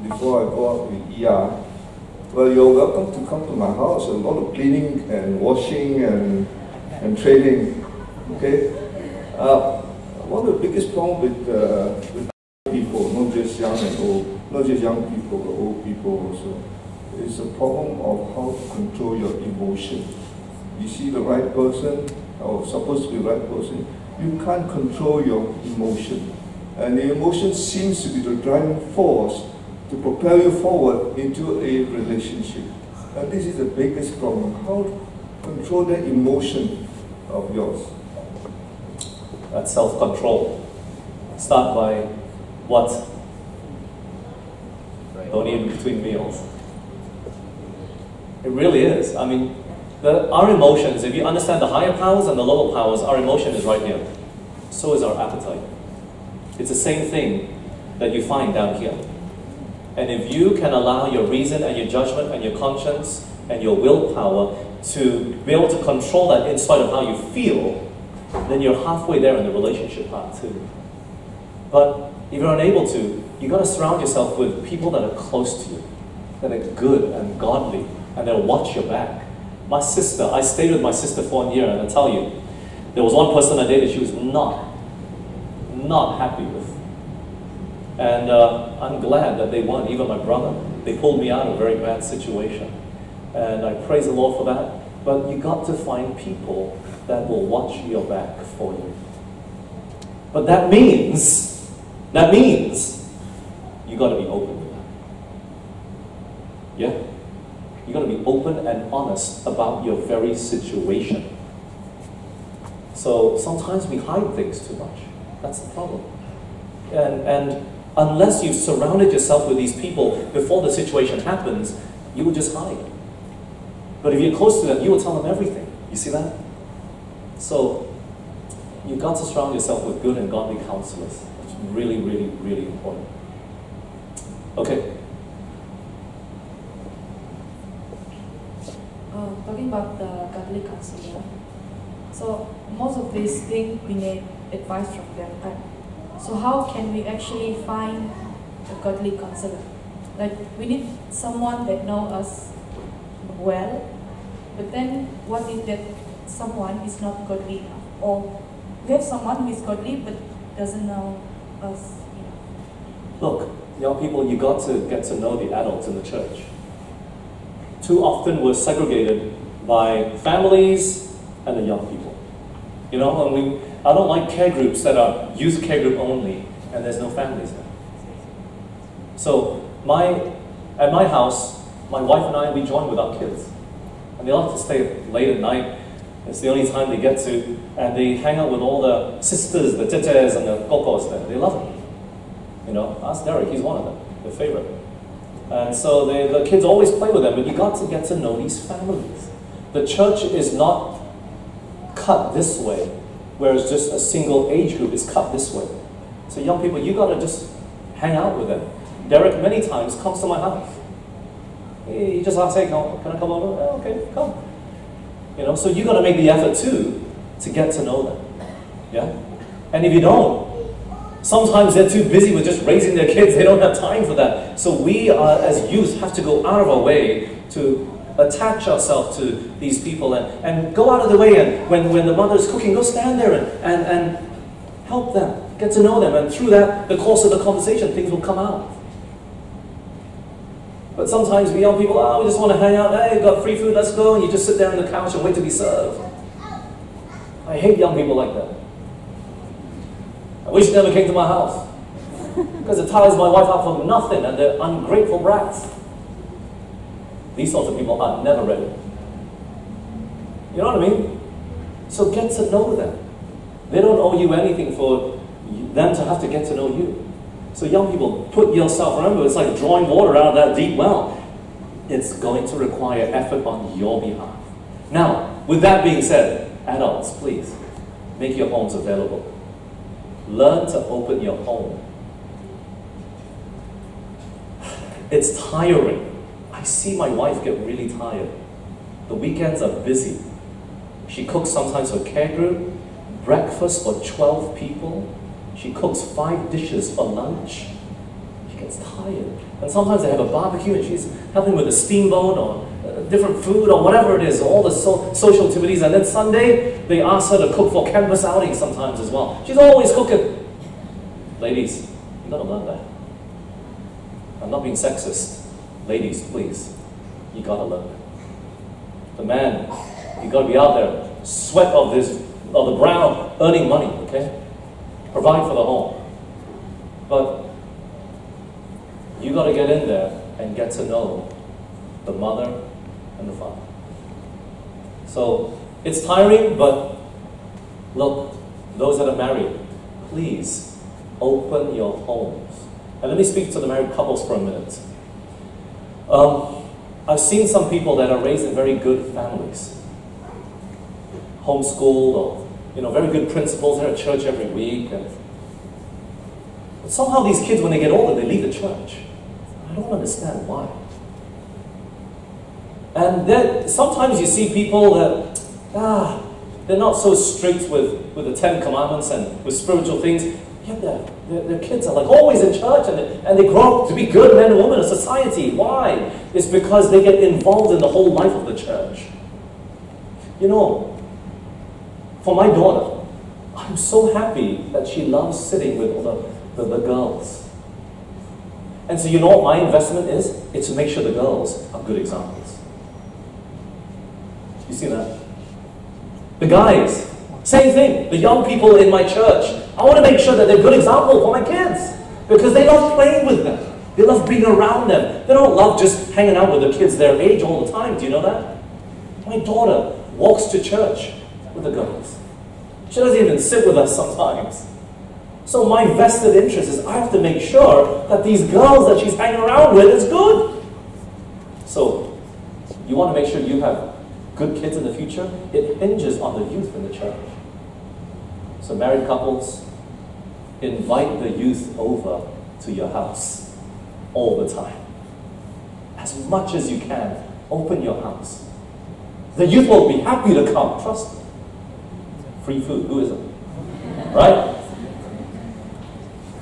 Speaker 4: Before I go out with ER, well, you're welcome to come to my house. A lot of cleaning and washing and training. Okay? One of the biggest problems with people, not just young and old, not just young people, but old people also, is the problem of how to control your emotion. You see the right person, or supposed to be the right person, you can't control your emotion. And the emotion seems to be the driving force to propel you forward into a relationship. And this is the biggest problem. How to control that emotion of yours.
Speaker 1: That's self-control. Start by what? Don't eat between meals. It really is. I mean, our emotions, if you understand the higher powers and the lower powers, our emotion is right here. So is our appetite. It's the same thing that you find down here. And if you can allow your reason and your judgment and your conscience and your willpower to be able to control that in spite of how you feel, then you're halfway there in the relationship part too. But if you're unable to, you've got to surround yourself with people that are close to you, that are good and godly, and they'll watch your back. My sister, I stayed with my sister for 1 year, and I tell you, there was one person I dated she was not happy with. And I'm glad that they weren't, even my brother. They pulled me out of a very bad situation. And I praise the Lord for that. But you got to find people that will watch your back for you. But that means you got to be open to that. Yeah? You got to be open and honest about your very situation. So sometimes we hide things too much. That's the problem. And unless you've surrounded yourself with these people before the situation happens, you will just hide. But if you're close to them, you will tell them everything. You see that? So you've got to surround yourself with good and godly counselors. It's really, really, really important. Okay.
Speaker 5: Talking about the godly counselor. So most of these things we need advice from them. So how can we actually find a godly counselor? Like we need someone that knows us well, but then what if that someone is not godly enough, or we have someone who is godly but doesn't know us.
Speaker 1: Look, young people, you got to get to know the adults in the church. Too often we're segregated by families and the young people. You know, and I don't like care groups that are youth care group only and there's no families there. So at my house, my wife and I, we join with our kids. And they like to stay late at night. It's the only time they get to. And they hang out with all the sisters, the tetes and the kokos there. They love it. You know, ask Derek, he's one of them, their favorite. And so the kids always play with them, but you got to get to know these families. The church is not cut this way, whereas just a single age group is cut this way. So young people, you got to just hang out with them. Derek many times comes to my house. He just asks, hey, can I come over? Oh, okay, come. You know, so you got to make the effort too to get to know them. Yeah? And if you don't, sometimes they're too busy with just raising their kids, they don't have time for that. So we as youth have to go out of our way to attach ourselves to these people and go out of the way, and when the mother is cooking, go stand there and help them, get to know them, and through that, the course of the conversation, things will come out. But sometimes we young people, we just want to hang out, hey, got free food, let's go, and you just sit there on the couch and wait to be served. I hate young people like that. I wish they never came to my house, because it tires my wife out for nothing, and they're ungrateful brats. These sorts of people are never ready. You know what I mean? So get to know them. They don't owe you anything for them to have to get to know you. So young people, put yourself, remember, it's like drawing water out of that deep well. It's going to require effort on your behalf. Now, with that being said, adults, please, make your homes available. Learn to open your home. It's tiring. I see my wife get really tired. The weekends are busy. She cooks sometimes for care group, breakfast for 12 people. She cooks 5 dishes for lunch. She gets tired. And sometimes they have a barbecue and she's helping with a steamboat or different food or whatever it is, all the social activities. And then Sunday, they ask her to cook for campus outings sometimes as well. She's always cooking. Ladies, you gotta learn that. I'm not being sexist. Ladies, please, you gotta learn. The man, you gotta be out there, sweat of the brow, earning money, okay? Provide for the home. But you gotta get in there and get to know the mother and the father. So it's tiring, but look, those that are married, please open your homes. And let me speak to the married couples for a minute. I've seen some people that are raised in very good families, homeschooled, or very good principals. They're at church every week, but somehow these kids, when they get older, they leave the church. I don't understand why. And then sometimes you see people that they're not so strict with the 10 Commandments and with spiritual things. Yet their kids are like always in church, and they grow up to be good men and women in society. Why? It's because they get involved in the whole life of the church. For my daughter, I'm so happy that she loves sitting with all the girls. And so you know what my investment is? It's to make sure the girls are good examples. You see that? The guys, same thing. The young people in my church, I want to make sure that they're a good example for my kids, because they love playing with them. They love being around them. They don't love just hanging out with the kids their age all the time. Do you know that? My daughter walks to church with the girls. She doesn't even sit with us sometimes. So my vested interest is I have to make sure that these girls that she's hanging around with is good. So you want to make sure you have good kids in the future? It hinges on the youth in the church. So married couples, invite the youth over to your house all the time. As much as you can, open your house. The youth will be happy to come, trust me. Free food, who isn't? Right?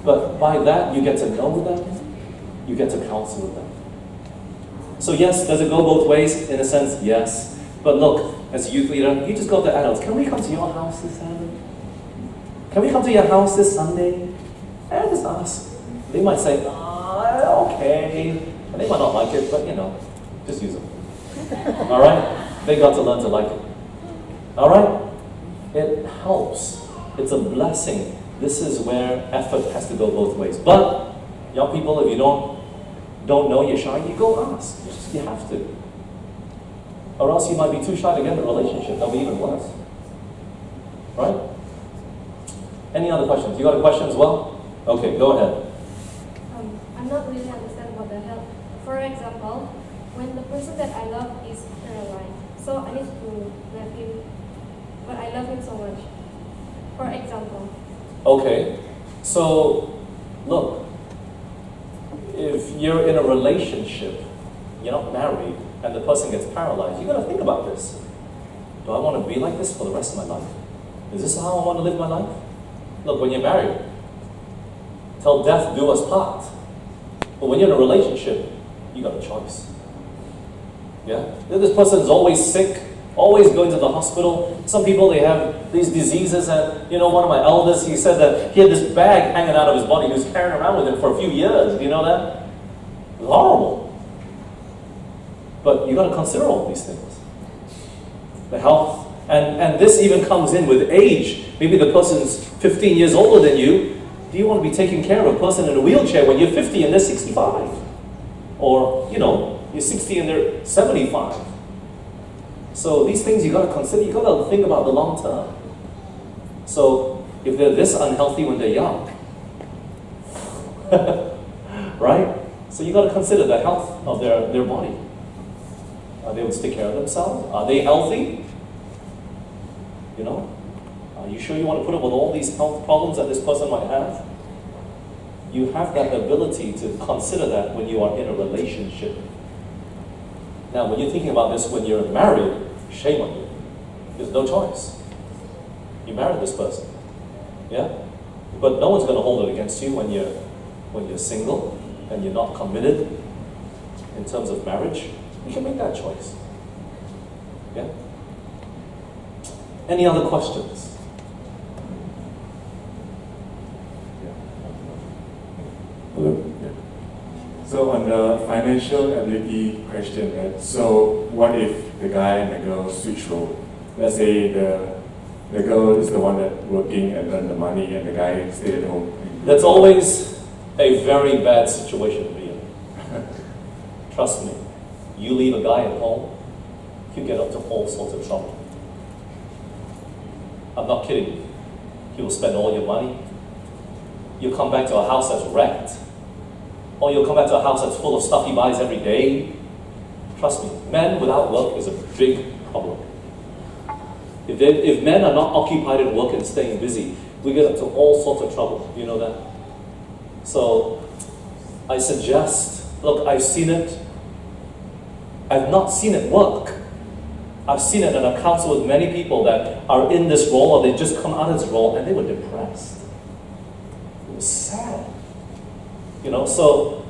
Speaker 1: But by that, you get to know them, you get to counsel with them. So yes, does it go both ways? In a sense, yes. But look, as a youth leader, you just go to adults. Can we come to your house this Saturday? can we come to your house this Sunday? And just ask. They might say, okay. And they might not like it, but you know, just use them. All right? They got to learn to like it. All right? It helps. It's a blessing. This is where effort has to go both ways. But, young people, if you don't know you're shy, you go ask. You have to. Or else you might be too shy to get in a relationship. That'll be even worse. Right? Any other questions? You got a question as well? Okay, go ahead.
Speaker 6: I'm not really understand about the help. For example, when the person that I love is paralyzed, so I need to love him, but I love him so much. For example.
Speaker 1: Okay, so look, if you're in a relationship, you're not married, and the person gets paralyzed, you got to think about this. Do I want to be like this for the rest of my life? Is this how I want to live my life? Look, when you're married, till death do us part. But when you're in a relationship, you got a choice. Yeah? This person's always sick, always going to the hospital. Some people, they have these diseases, and you know, one of my elders, he said that he had this bag hanging out of his body. He was carrying around with him for a few years. Do you know that? It's horrible. But you got to consider all these things. The health. And this even comes in with age. Maybe the person's 15 years older than you. Do you want to be taking care of a person in a wheelchair when you're 50 and they're 65? Or, you know, you're 60 and they're 75. So these things you got to consider. You got to think about the long term. So if they're this unhealthy when they're young, right? So you got to consider the health of their body. Are they able to take care of themselves? Are they healthy? You know? Are you sure you want to put up with all these health problems that this person might have? You have that ability to consider that when you are in a relationship. Now, when you're thinking about this when you're married, shame on you. There's no choice. You married this person. Yeah? But no one's going to hold it against you when you're single and you're not committed in terms of marriage. You can make that choice. Yeah? Any other questions?
Speaker 7: Hello. Yeah. So on the financial ability question, right? So what if the guy and the girl switch role? Let's say the girl is the one that working and earn the money, and the guy stay at home.
Speaker 1: That's always a very bad situation to be in. Trust me. You leave a guy at home, you get up to all sorts of trouble. I'm not kidding you. He will spend all your money. You'll come back to a house that's wrecked. Or you'll come back to a house that's full of stuff he buys every day. Trust me, men without work is a big problem. If men are not occupied at work and staying busy, we get up to all sorts of trouble. Do you know that? So, I suggest, look, I've seen it. I've not seen it work. I've seen it, and I've counseled with many people that are in this role, or they just come out of this role, and they were depressed. It was sad. You know, so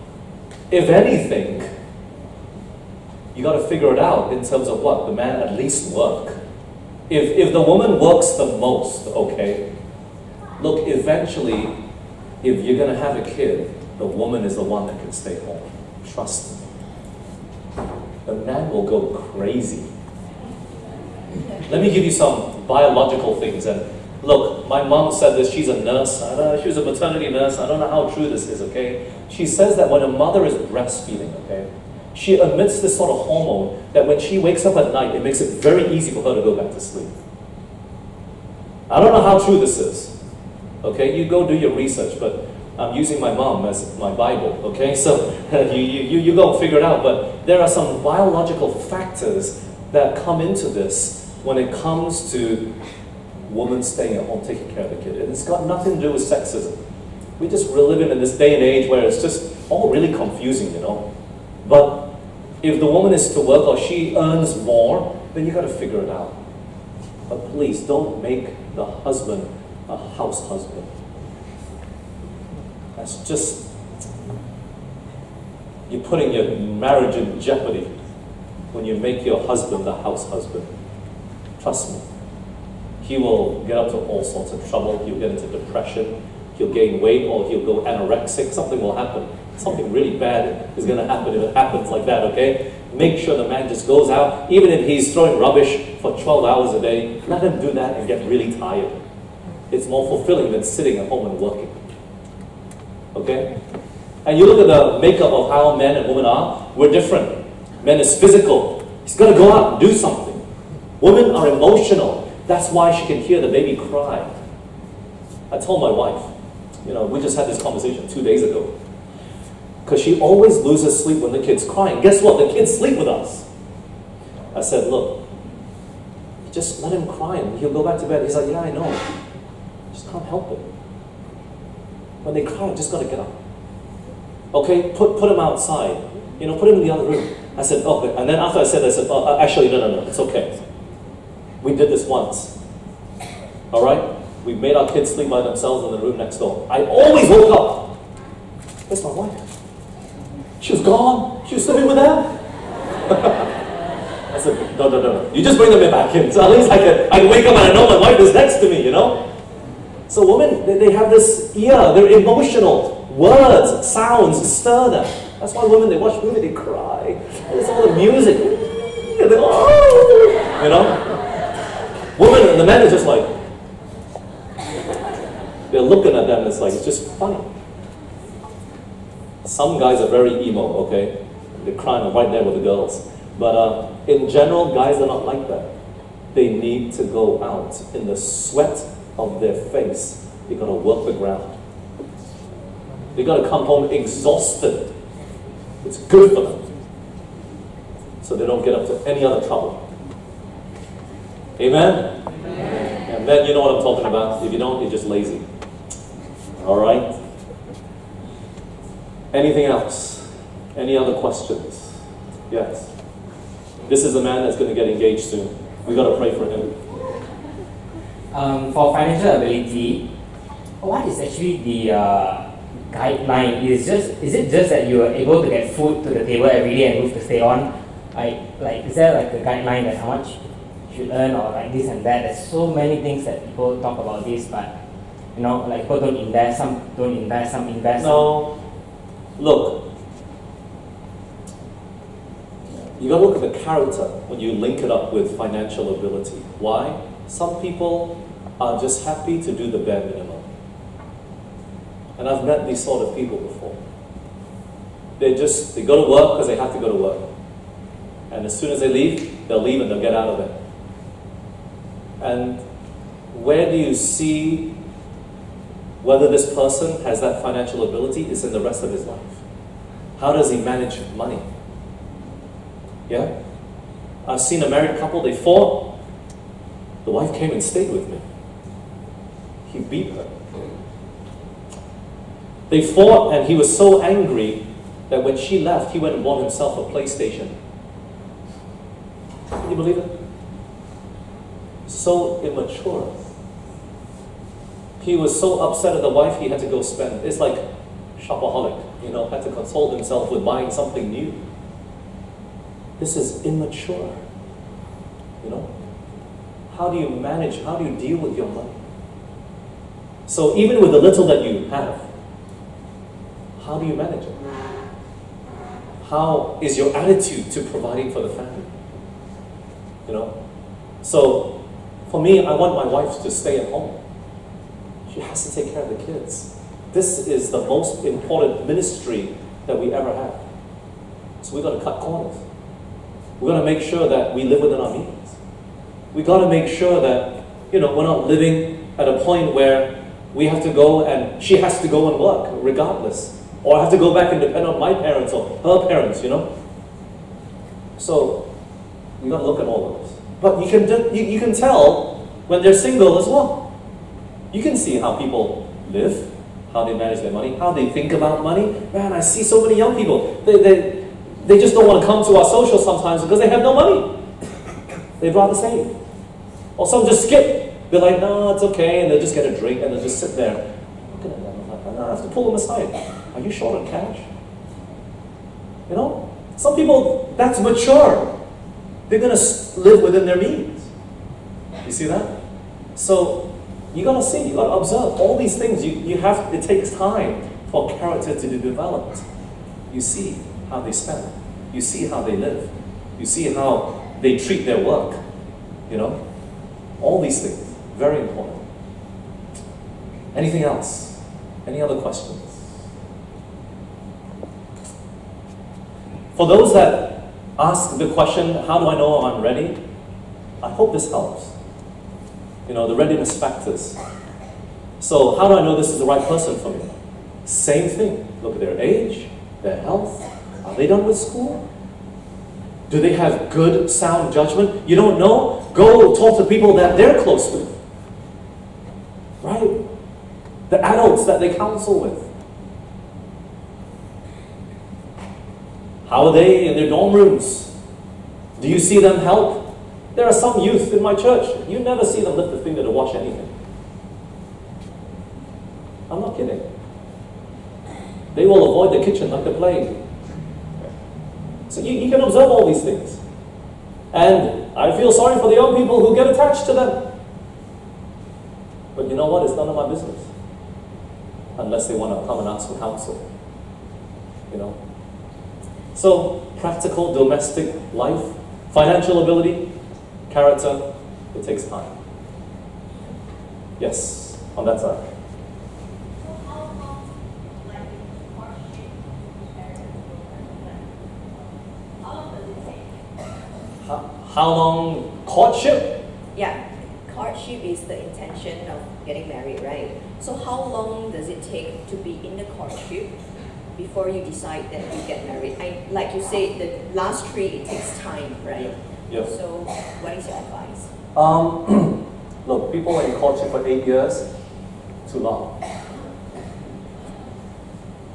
Speaker 1: if anything, you got to figure it out in terms of what? The man at least work. If the woman works the most, okay, look, eventually, if you're going to have a kid, the woman is the one that can stay home. Trust me. The man will go crazy. Let me give you some biological things. And look, my mom said this. She's a nurse. She was a maternity nurse. I don't know how true this is, okay? She says that when a mother is breastfeeding, okay, she emits this sort of hormone that when she wakes up at night, it makes it very easy for her to go back to sleep. I don't know how true this is. Okay, you go do your research, but I'm using my mom as my Bible, okay? So you go figure it out. But there are some biological factors that come into this when it comes to women staying at home taking care of the kid. And it's got nothing to do with sexism. We just live in this day and age where it's just all really confusing, you know? But if the woman is to work or she earns more, then you got to figure it out. But please don't make the husband a house husband. That's just, you're putting your marriage in jeopardy when you make your husband the house husband. Trust me. he will get up to all sorts of trouble. He'll get into depression. He'll gain weight, or he'll go anorexic. Something will happen. Something really bad is going to happen if it happens like that, okay? Make sure the man just goes out, even if he's throwing rubbish for 12 hours a day, let him do that and get really tired. It's more fulfilling than sitting at home and working. Okay? And you look at the makeup of how men and women are, we're different. Men is physical. He's got to go out and do something. Women are emotional. That's why she can hear the baby cry. I told my wife, we just had this conversation 2 days ago. Because she always loses sleep when the kid's crying. Guess what? The kids sleep with us. I said, look, just let him cry and he'll go back to bed. He's like, yeah, I know. Just can't help it. When they cry, I just got to get up. Okay, put him outside. Put him in the other room. I said, okay. And then after I said, actually, no, it's okay. We did this once. All right? We made our kids sleep by themselves in the room next door. I always woke up. That's my wife. She was gone. She was sleeping with them. I said, no. You just bring them back in. So at least I can wake up and I know my wife is next to me, So women, they have this ear. They're emotional. Words, sounds stir them. That's why women, they watch movies, they cry. And it's all the music. And they, Women, and the men are just like, they're looking at them, it's like, it's just funny. Some guys are very emo, okay? They're crying right there with the girls. But in general, guys are not like that. They need to go out in the sweat of their face. They got to work the ground. They got to come home exhausted. It's good for them. So they don't get up to any other trouble. Amen? And then you know what I'm talking about. If you don't, you're just lazy. Alright? Anything else? Any other questions? Yes. This is a man that's going to get engaged soon. We got to pray for him.
Speaker 8: For financial ability, what is actually the guideline? Is it just that you are able to get food to the table every day and roof to stay on? Like is there like a guideline that how much you should earn or like this and that? There's so many things that people talk about this, but like people don't invest, some don't invest, some invest.
Speaker 1: No. Look, you got to look at the character when you link it up with financial ability. Why? Some people are just happy to do the bare minimum. And I've met these sort of people before. They go to work because they have to go to work. And as soon as they leave, they'll leave and they'll get out of it. And where do you see whether this person has that financial ability is in the rest of his life. How does he manage money? Yeah? I've seen a married couple, they fought. The wife came and stayed with me. He beat her. They fought and he was so angry that when she left, he went and bought himself a PlayStation. Can you believe it? So immature. He was so upset at the wife, he had to go spend. It's like shopaholic, had to console himself with buying something new. This is immature. How do you manage, how do you deal with your money? So even with the little that you have, how do you manage it? How is your attitude to providing for the family? So for me, I want my wife to stay at home. She has to take care of the kids. This is the most important ministry that we ever have. So we've got to cut corners. We've got to make sure that we live within our means. We've got to make sure that, we're not living at a point where we have to go and she has to go and work regardless. Or I have to go back and depend on my parents or her parents, So we've got to look at all of this. But you can tell when they're single as well. You can see how people live, how they manage their money, how they think about money. Man, I see so many young people. They just don't want to come to our social sometimes because they have no money. They'd rather save. Or some just skip. They're like, no, it's okay, and they'll just get a drink and they'll just sit there. Looking at them, I have to pull them aside. Are you short on cash? Some people, that's mature. They're going to live within their means. You see that? So you gotta see, you gotta observe all these things. It takes time for character to be developed. You see how they spend. You see how they live. You see how they treat their work. You know? All these things. Very important. Anything else? Any other questions? For those that ask the question, how do I know I'm ready? I hope this helps. You know, the readiness factors. So how do I know this is the right person for me? Same thing. Look at their age, their health. Are they done with school? Do they have good, sound judgment? You don't know? Go talk to people that they're close with. Right? The adults that they counsel with. How are they in their dorm rooms? Do you see them help? There are some youth in my church, you never see them lift a finger to wash anything. I'm not kidding. They will avoid the kitchen like the plague. So you can observe all these things. And I feel sorry for the young people who get attached to them. But you know what? It's none of my business. Unless they want to come and ask for counsel. You know? So, practical domestic life, financial ability, character, it takes time. Yes, on that side. How long courtship?
Speaker 9: Yeah, courtship is the intention of getting married, right? So how long does it take to be in the courtship before you decide that you get married? Like you said, the last three, it takes time, right?
Speaker 1: Yeah.
Speaker 9: So what is your advice?
Speaker 1: Look, people are in courtship for 8 years, too long.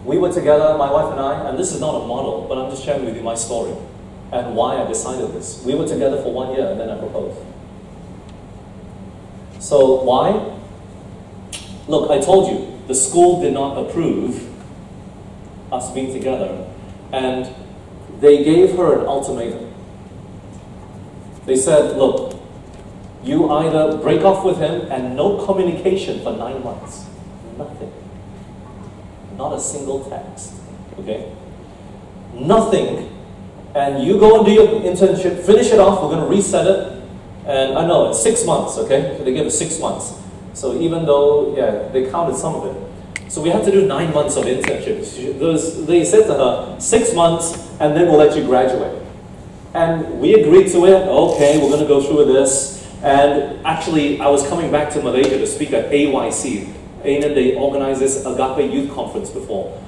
Speaker 1: We were together, my wife and I, and this is not a model, but I'm just sharing with you my story and why I decided this. We were together for 1 year and then I proposed. So why? Look, I told you, the school did not approve us being together, and they gave her an ultimatum. They said, look, you either break off with him and no communication for 9 months. Nothing. Not a single text. Okay? Nothing. And you go and do your internship, finish it off, we're going to reset it. And I know, it's 6 months, okay? So they gave us 6 months. So even though, yeah, they counted some of it. So we had to do 9 months of internship. They said to her, 6 months, and then we'll let you graduate. And we agreed to it. Okay, we're going to go through with this. And actually, I was coming back to Malaysia to speak at AYC. ANN, they organized this Agape Youth Conference before.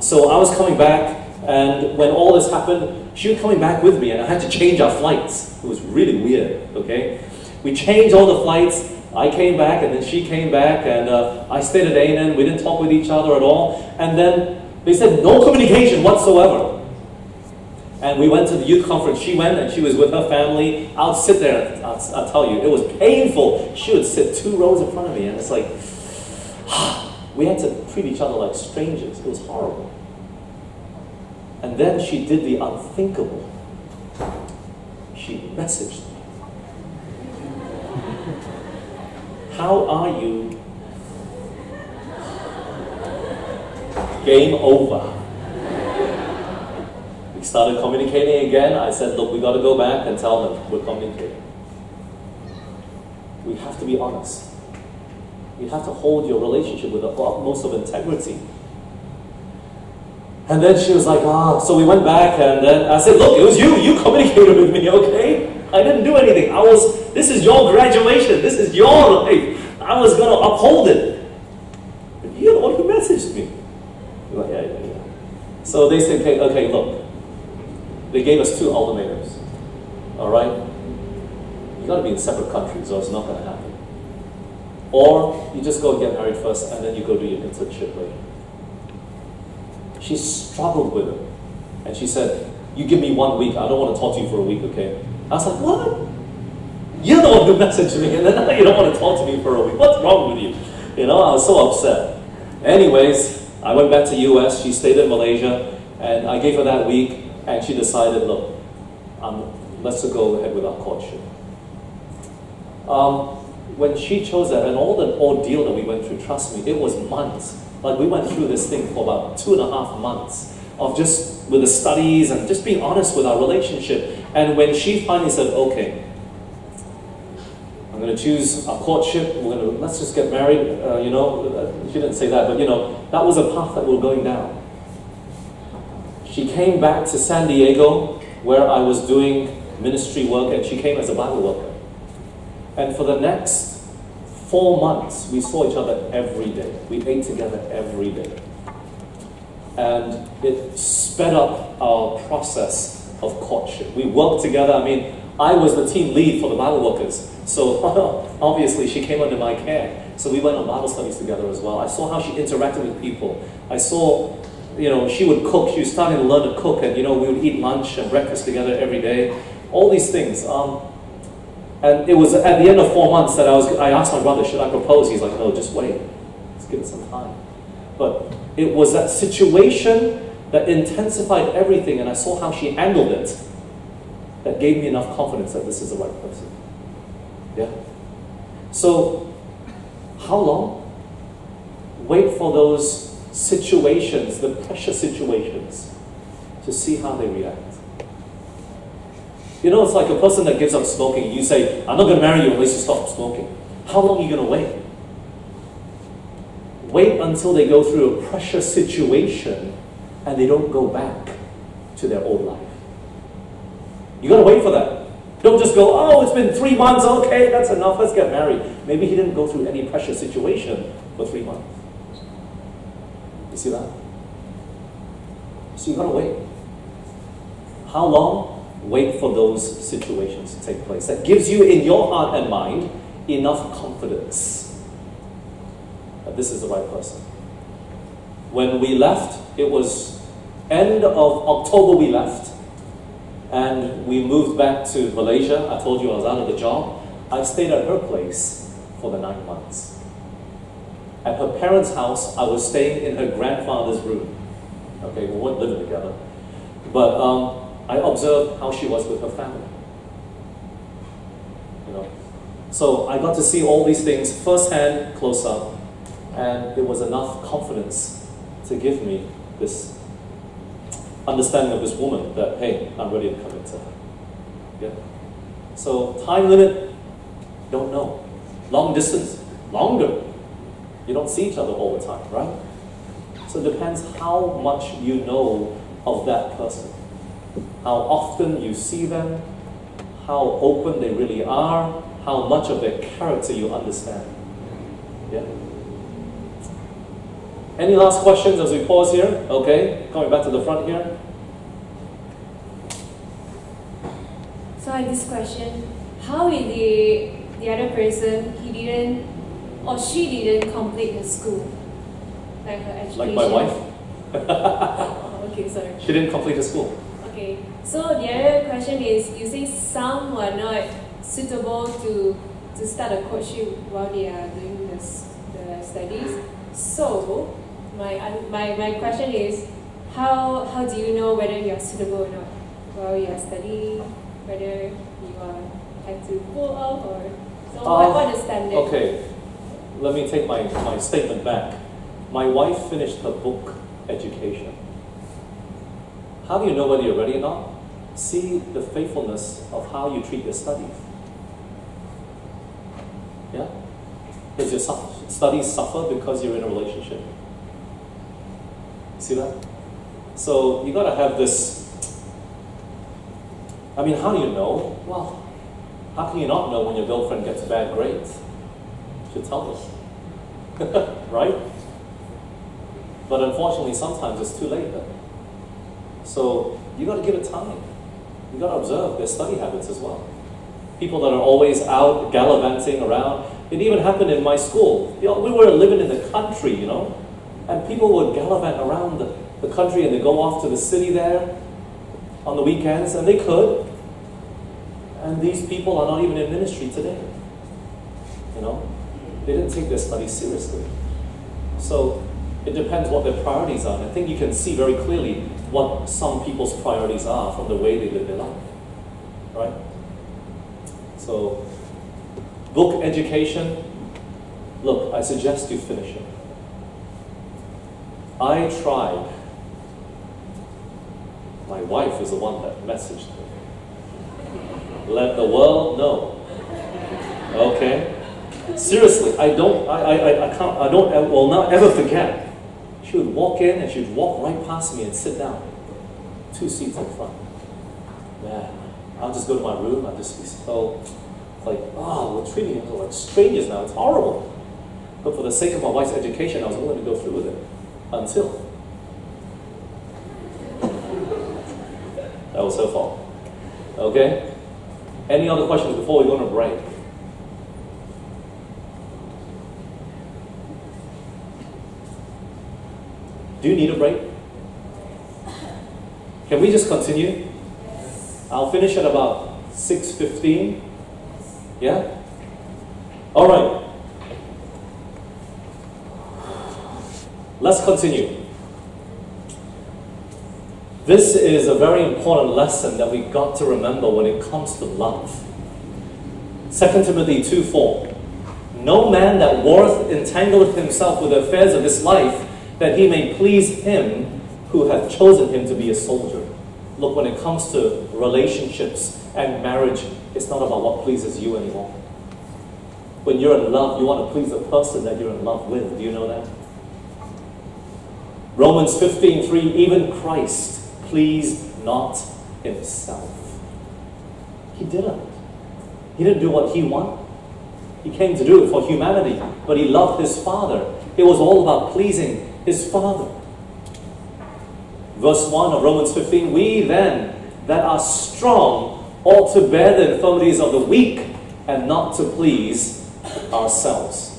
Speaker 1: So I was coming back, and when all this happened, she was coming back with me, and I had to change our flights. It was really weird, okay? We changed all the flights. I came back, and then she came back, and I stayed at ANN. We didn't talk with each other at all. And then they said no communication whatsoever. And we went to the youth conference. She went, and she was with her family. I'll sit there, I'll tell you, it was painful. She would sit 2 rows in front of me, and it's like, we had to treat each other like strangers. It was horrible. And then she did the unthinkable. She messaged me. How are you? Game over. We started communicating again. I said, look, we got to go back and tell them we're communicating. We have to be honest. You have to hold your relationship with the utmost of integrity. And then she was like, so we went back, and then I said, look, it was you. You communicated with me, okay? I didn't do anything. This is your graduation. This is your life. I was going to uphold it. But you're the one who messaged me. Like, yeah. So they said, okay, look. They gave us 2 ultimatums. All right? You got to be in separate countries, or it's not going to happen. Or you just go and get married first, and then you go do your internship later. She struggled with it. And she said, you give me 1 week, I don't want to talk to you for a week, okay? I was like, what? You're the one who messaged me, and then now you don't want to talk to me for a week. What's wrong with you? You know, I was so upset. Anyways, I went back to US, she stayed in Malaysia, and I gave her that week, and she decided, look, let's go ahead with our courtship. when she chose that, and all the ordeal that we went through, trust me, it was months. Like we went through this thing for about 2.5 months of just with the studies and just being honest with our relationship. And when she finally said, okay, I'm going to choose our courtship, let's just get married, you know, she didn't say that, but you know, that was a path that we were going down. She came back to San Diego where I was doing ministry work, and she came as a Bible worker. And for the next 4 months, we saw each other every day. We ate together every day. And it sped up our process of courtship. We worked together. I mean, I was the team lead for the Bible workers. So obviously she came under my care. So we went on Bible studies together as well. I saw how she interacted with people. I saw, you know, she would cook. She was starting to learn to cook, and you know, we would eat lunch and breakfast together every day. All these things. And it was at the end of 4 months that I asked my brother, should I propose? He's like, no, just wait. Let's give it some time. But it was that situation that intensified everything, and I saw how she handled it, that gave me enough confidence that this is the right person. Yeah? So, how long? Wait for those situations, the pressure situations, to see how they react. You know, it's like a person that gives up smoking. You say, I'm not going to marry you unless you stop smoking. How long are you going to wait? Wait until they go through a pressure situation and they don't go back to their old life. You got to wait for that. Don't just go, oh, it's been 3 months, okay, that's enough, let's get married. Maybe he didn't go through any pressure situation for 3 months. You see that? So you got to wait. How long? Wait for those situations to take place. That gives you in your heart and mind enough confidence that this is the right person. When we left, it was end of October we left, and we moved back to Malaysia. I told you I was out of the job. I stayed at her place for the 9 months. At her parents' house, I was staying in her grandfather's room. Okay, we weren't living together. But I observed how she was with her family. You know, so I got to see all these things firsthand, close up, and it was enough confidence to give me this understanding of this woman that, hey, I'm ready to commit to her. Yeah. So time limit, don't know. Long distance, longer. You don't see each other all the time, right? So it depends how much you know of that person. How often you see them, how open they really are, how much of their character you understand. Yeah? Any last questions as we pause here? Okay, coming back to the front here.
Speaker 2: So I have this question. How is the other person, he didn't or she didn't complete her school? Like her education?
Speaker 1: Like my wife?
Speaker 2: Oh, okay, sorry.
Speaker 1: She didn't complete her school.
Speaker 2: Okay, so the other question is, you say some were not suitable to start a courtship while they are doing the studies. So, my question is, how do you know whether you are suitable or not while you are studying, whether you have to pull off or, so what is the standard?
Speaker 1: Okay, let me take my statement back. My wife finished her book education. How do you know whether you're ready or not? See the faithfulness of how you treat your studies. Yeah? Does your studies suffer because you're in a relationship? See that? So you gotta have this. I mean, how do you know? Well, how can you not know when your girlfriend gets bad grades? You should tell us. Right? But unfortunately, sometimes it's too late then. So you got to give it time. You got to observe their study habits as well. People that are always out gallivanting around. It even happened in my school. You know, we were living in the country, you know, and people would gallivant around the country and they go off to the city there on the weekends, and they could. And these people are not even in ministry today. You know, they didn't take their studies seriously. So it depends what their priorities are. And I think you can see very clearly what some people's priorities are from the way they live their life, right? So book education, look, I suggest you finish it. I tried. My wife is the one that messaged me. Let the world know. Okay? Seriously, I will not ever forget. She would walk in and she would walk right past me and sit down. 2 seats in front. Man, I'll just go to my room, I'll just be so, like, oh, we're treating each other like strangers now, it's horrible. But for the sake of my wife's education, I was willing to go through with it. Until. That was her fault. Okay? Any other questions before we go on a break? Do you need a break? Can we just continue? I'll finish at about 6:15. Yeah? All right. Let's continue. This is a very important lesson that we got to remember when it comes to love. 2 Timothy 2:4. No man that warreth entangleth himself with the affairs of this life, that he may please him who hath chosen him to be a soldier. Look, when it comes to relationships and marriage, it's not about what pleases you anymore. When you're in love, you want to please the person that you're in love with. Do you know that? Romans 15:3, even Christ pleased not himself. He didn't. He didn't do what he wanted. He came to do it for humanity, but he loved his Father. It was all about pleasing his Father. Verse 1 of Romans 15, we then that are strong ought to bear the infirmities of the weak and not to please ourselves.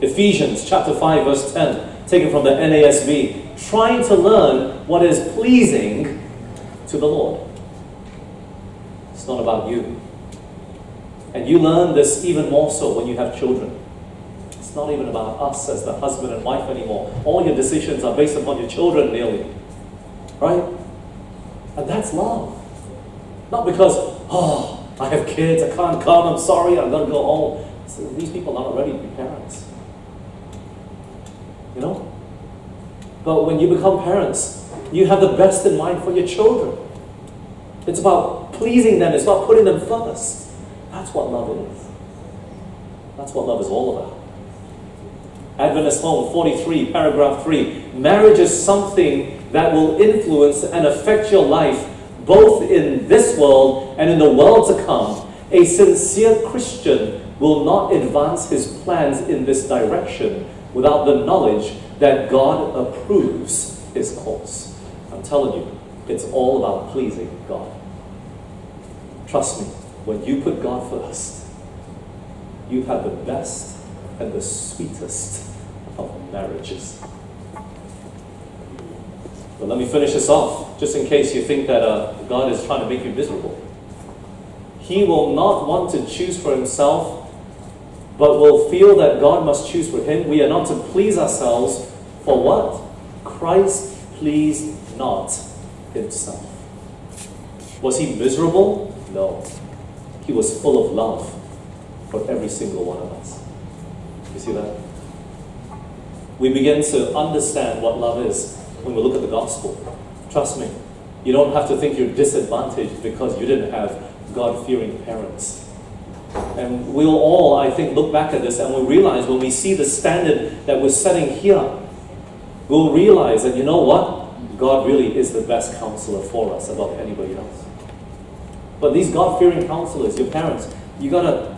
Speaker 1: Ephesians chapter 5 verse 10, taken from the NASB, trying to learn what is pleasing to the Lord. It's not about you. And you learn this even more so when you have children. It's not even about us as the husband and wife anymore. All your decisions are based upon your children nearly. Right? And that's love. Not because, oh, I have kids, I can't come, I'm sorry, I'm going to go home. So these people aren't ready to be parents. You know? But when you become parents, you have the best in mind for your children. It's about pleasing them, it's about putting them first. That's what love is. That's what love is all about. Adventist Home 43, paragraph 3. Marriage is something that will influence and affect your life both in this world and in the world to come. A sincere Christian will not advance his plans in this direction without the knowledge that God approves his course. I'm telling you, it's all about pleasing God. Trust me, when you put God first, you have the best and the sweetest of marriages. But let me finish this off, just in case you think that God is trying to make you miserable. He will not want to choose for himself, but will feel that God must choose for him. We are not to please ourselves for what? Christ pleased not himself. Was he miserable? No. He was full of love for every single one of us. You see that? We begin to understand what love is when we look at the gospel. Trust me, you don't have to think you're disadvantaged because you didn't have God-fearing parents. And we'll all, I think, look back at this and we'll realize when we see the standard that we're setting here, we'll realize that, you know what? God really is the best counselor for us above anybody else. But these God-fearing counselors, your parents, you gotta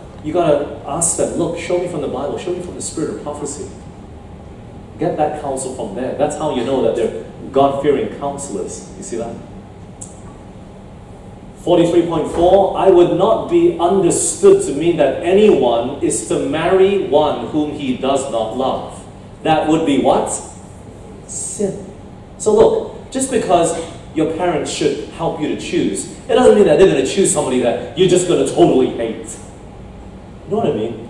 Speaker 1: ask them, look, show me from the Bible, show me from the spirit of prophecy. Get that counsel from there. That's how you know that they're God-fearing counselors. You see that? 43.4, I would not be understood to mean that anyone is to marry one whom he does not love. That would be what? Sin. So look, just because your parents should help you to choose, it doesn't mean that they're going to choose somebody that you're just going to totally hate. You know what I mean?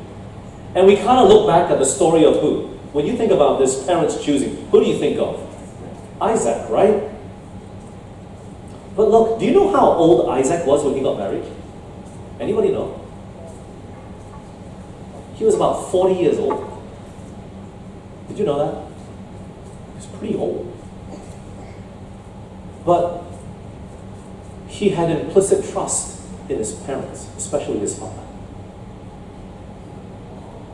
Speaker 1: And we kind of look back at the story of who? When you think about this parents choosing, who do you think of? Isaac, right? But look, do you know how old Isaac was when he got married? Anybody know? He was about 40 years old. Did you know that? He was pretty old. But he had implicit trust in his parents, especially his father.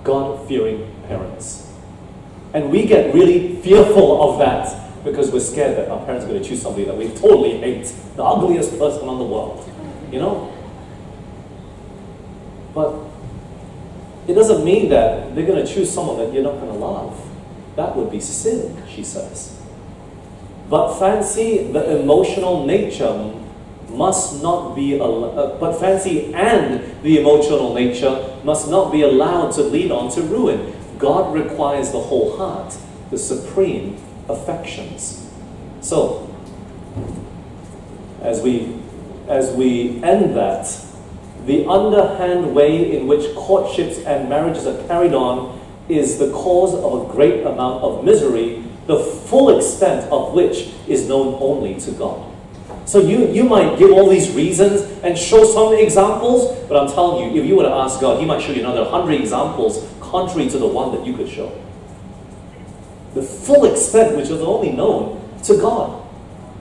Speaker 1: God-fearing parents. And we get really fearful of that because we're scared that our parents are going to choose somebody that we totally hate, the ugliest person in the world, you know? But it doesn't mean that they're going to choose someone that you're not going to love. That would be sin, she says. But fancy the emotional nature must not be, but fancy and the emotional nature must not be allowed to lead on to ruin. God requires the whole heart, the supreme affections. So, as we end that, the underhand way in which courtships and marriages are carried on is the cause of a great amount of misery, the full extent of which is known only to God. So you might give all these reasons and show some examples, but I'm telling you, if you were to ask God, He might show you another 100 examples contrary to the one that you could show. The full extent which is only known to God.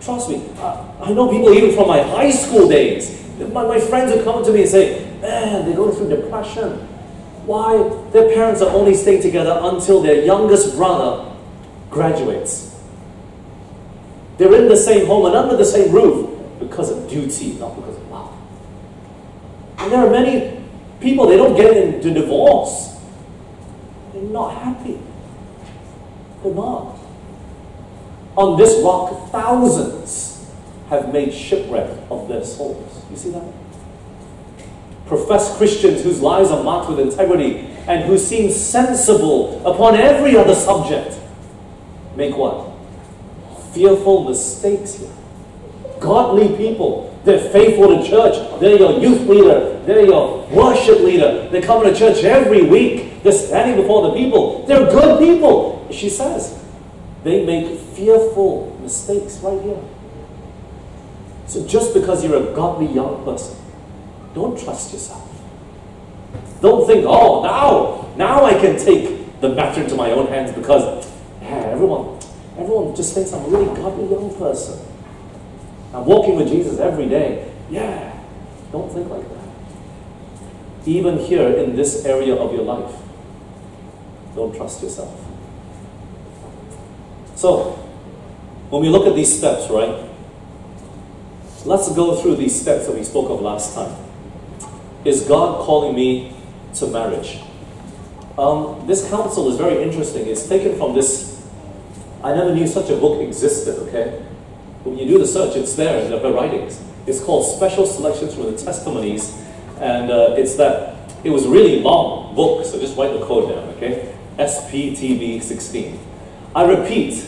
Speaker 1: Trust me, I know people even from my high school days. My friends would come to me and say, man, they're going through depression. Why? Their parents are only staying together until their youngest brother graduates. They're in the same home and under the same roof because of duty, not because of love. And there are many people, they don't get into divorce. They're not happy. They're not. On this rock, thousands have made shipwreck of their souls. You see that? Professed Christians whose lives are marked with integrity and who seem sensible upon every other subject make what? Fearful mistakes here. Godly people, they're faithful to church. They're your youth leader. They're your worship leader. They come to church every week. They're standing before the people. They're good people. She says, they make fearful mistakes right here. So just because you're a godly young person, don't trust yourself. Don't think, oh, now I can take the matter into my own hands because everyone just thinks I'm a really godly young person. I'm walking with Jesus every day. Yeah, don't think like that. Even here in this area of your life, don't trust yourself. So, when we look at these steps, right? Let's go through these steps that we spoke of last time. Is God calling me to marriage? This counsel is very interesting. It's taken from this. I never knew such a book existed, okay? When you do the search, it's there in her writings. It's called Special Selections from the Testimonies, and it was a really long book, so just write the code down, okay? SPTV 16. I repeat,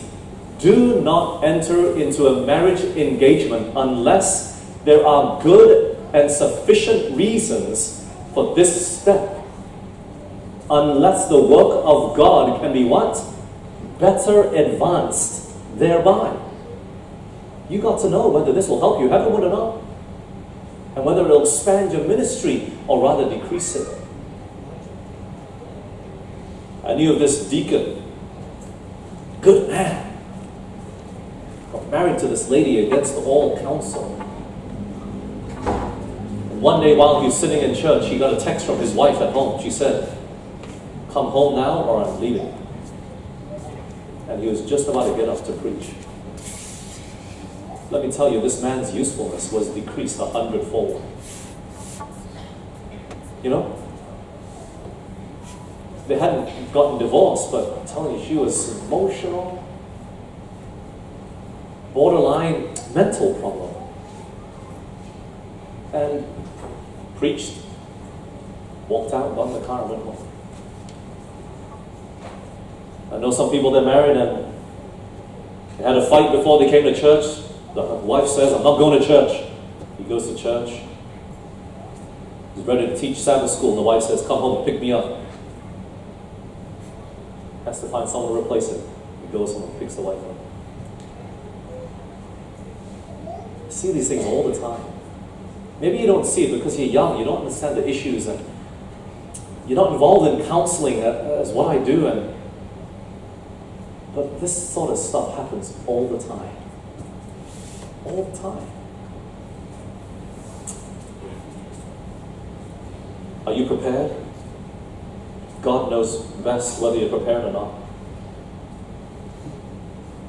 Speaker 1: do not enter into a marriage engagement unless there are good and sufficient reasons for this step. Unless the work of God can be what? Better advanced thereby. You got to know whether this will help you heavenward or not, and whether it will expand your ministry or rather decrease it. I knew of this deacon, good man, got married to this lady against all counsel. And one day while he was sitting in church, he got a text from his wife at home. She said, "Come home now or I'm leaving." And he was just about to get up to preach. Let me tell you, this man's usefulness was decreased 100-fold. You know? They hadn't gotten divorced, but I'm telling you, she was emotional, borderline mental problem. And preached, walked out, got in the car, and went home. I know some people that married and they had a fight before they came to church. The wife says, "I'm not going to church." He goes to church. He's ready to teach Sabbath school, and the wife says, "Come home and pick me up." Has to find someone to replace him. He goes home and picks the wife up. I see these things all the time. Maybe you don't see it because you're young, you don't understand the issues. And You're not involved in counseling as what I do, but this sort of stuff happens all the time. All the time. Are you prepared? God knows best whether you're prepared or not.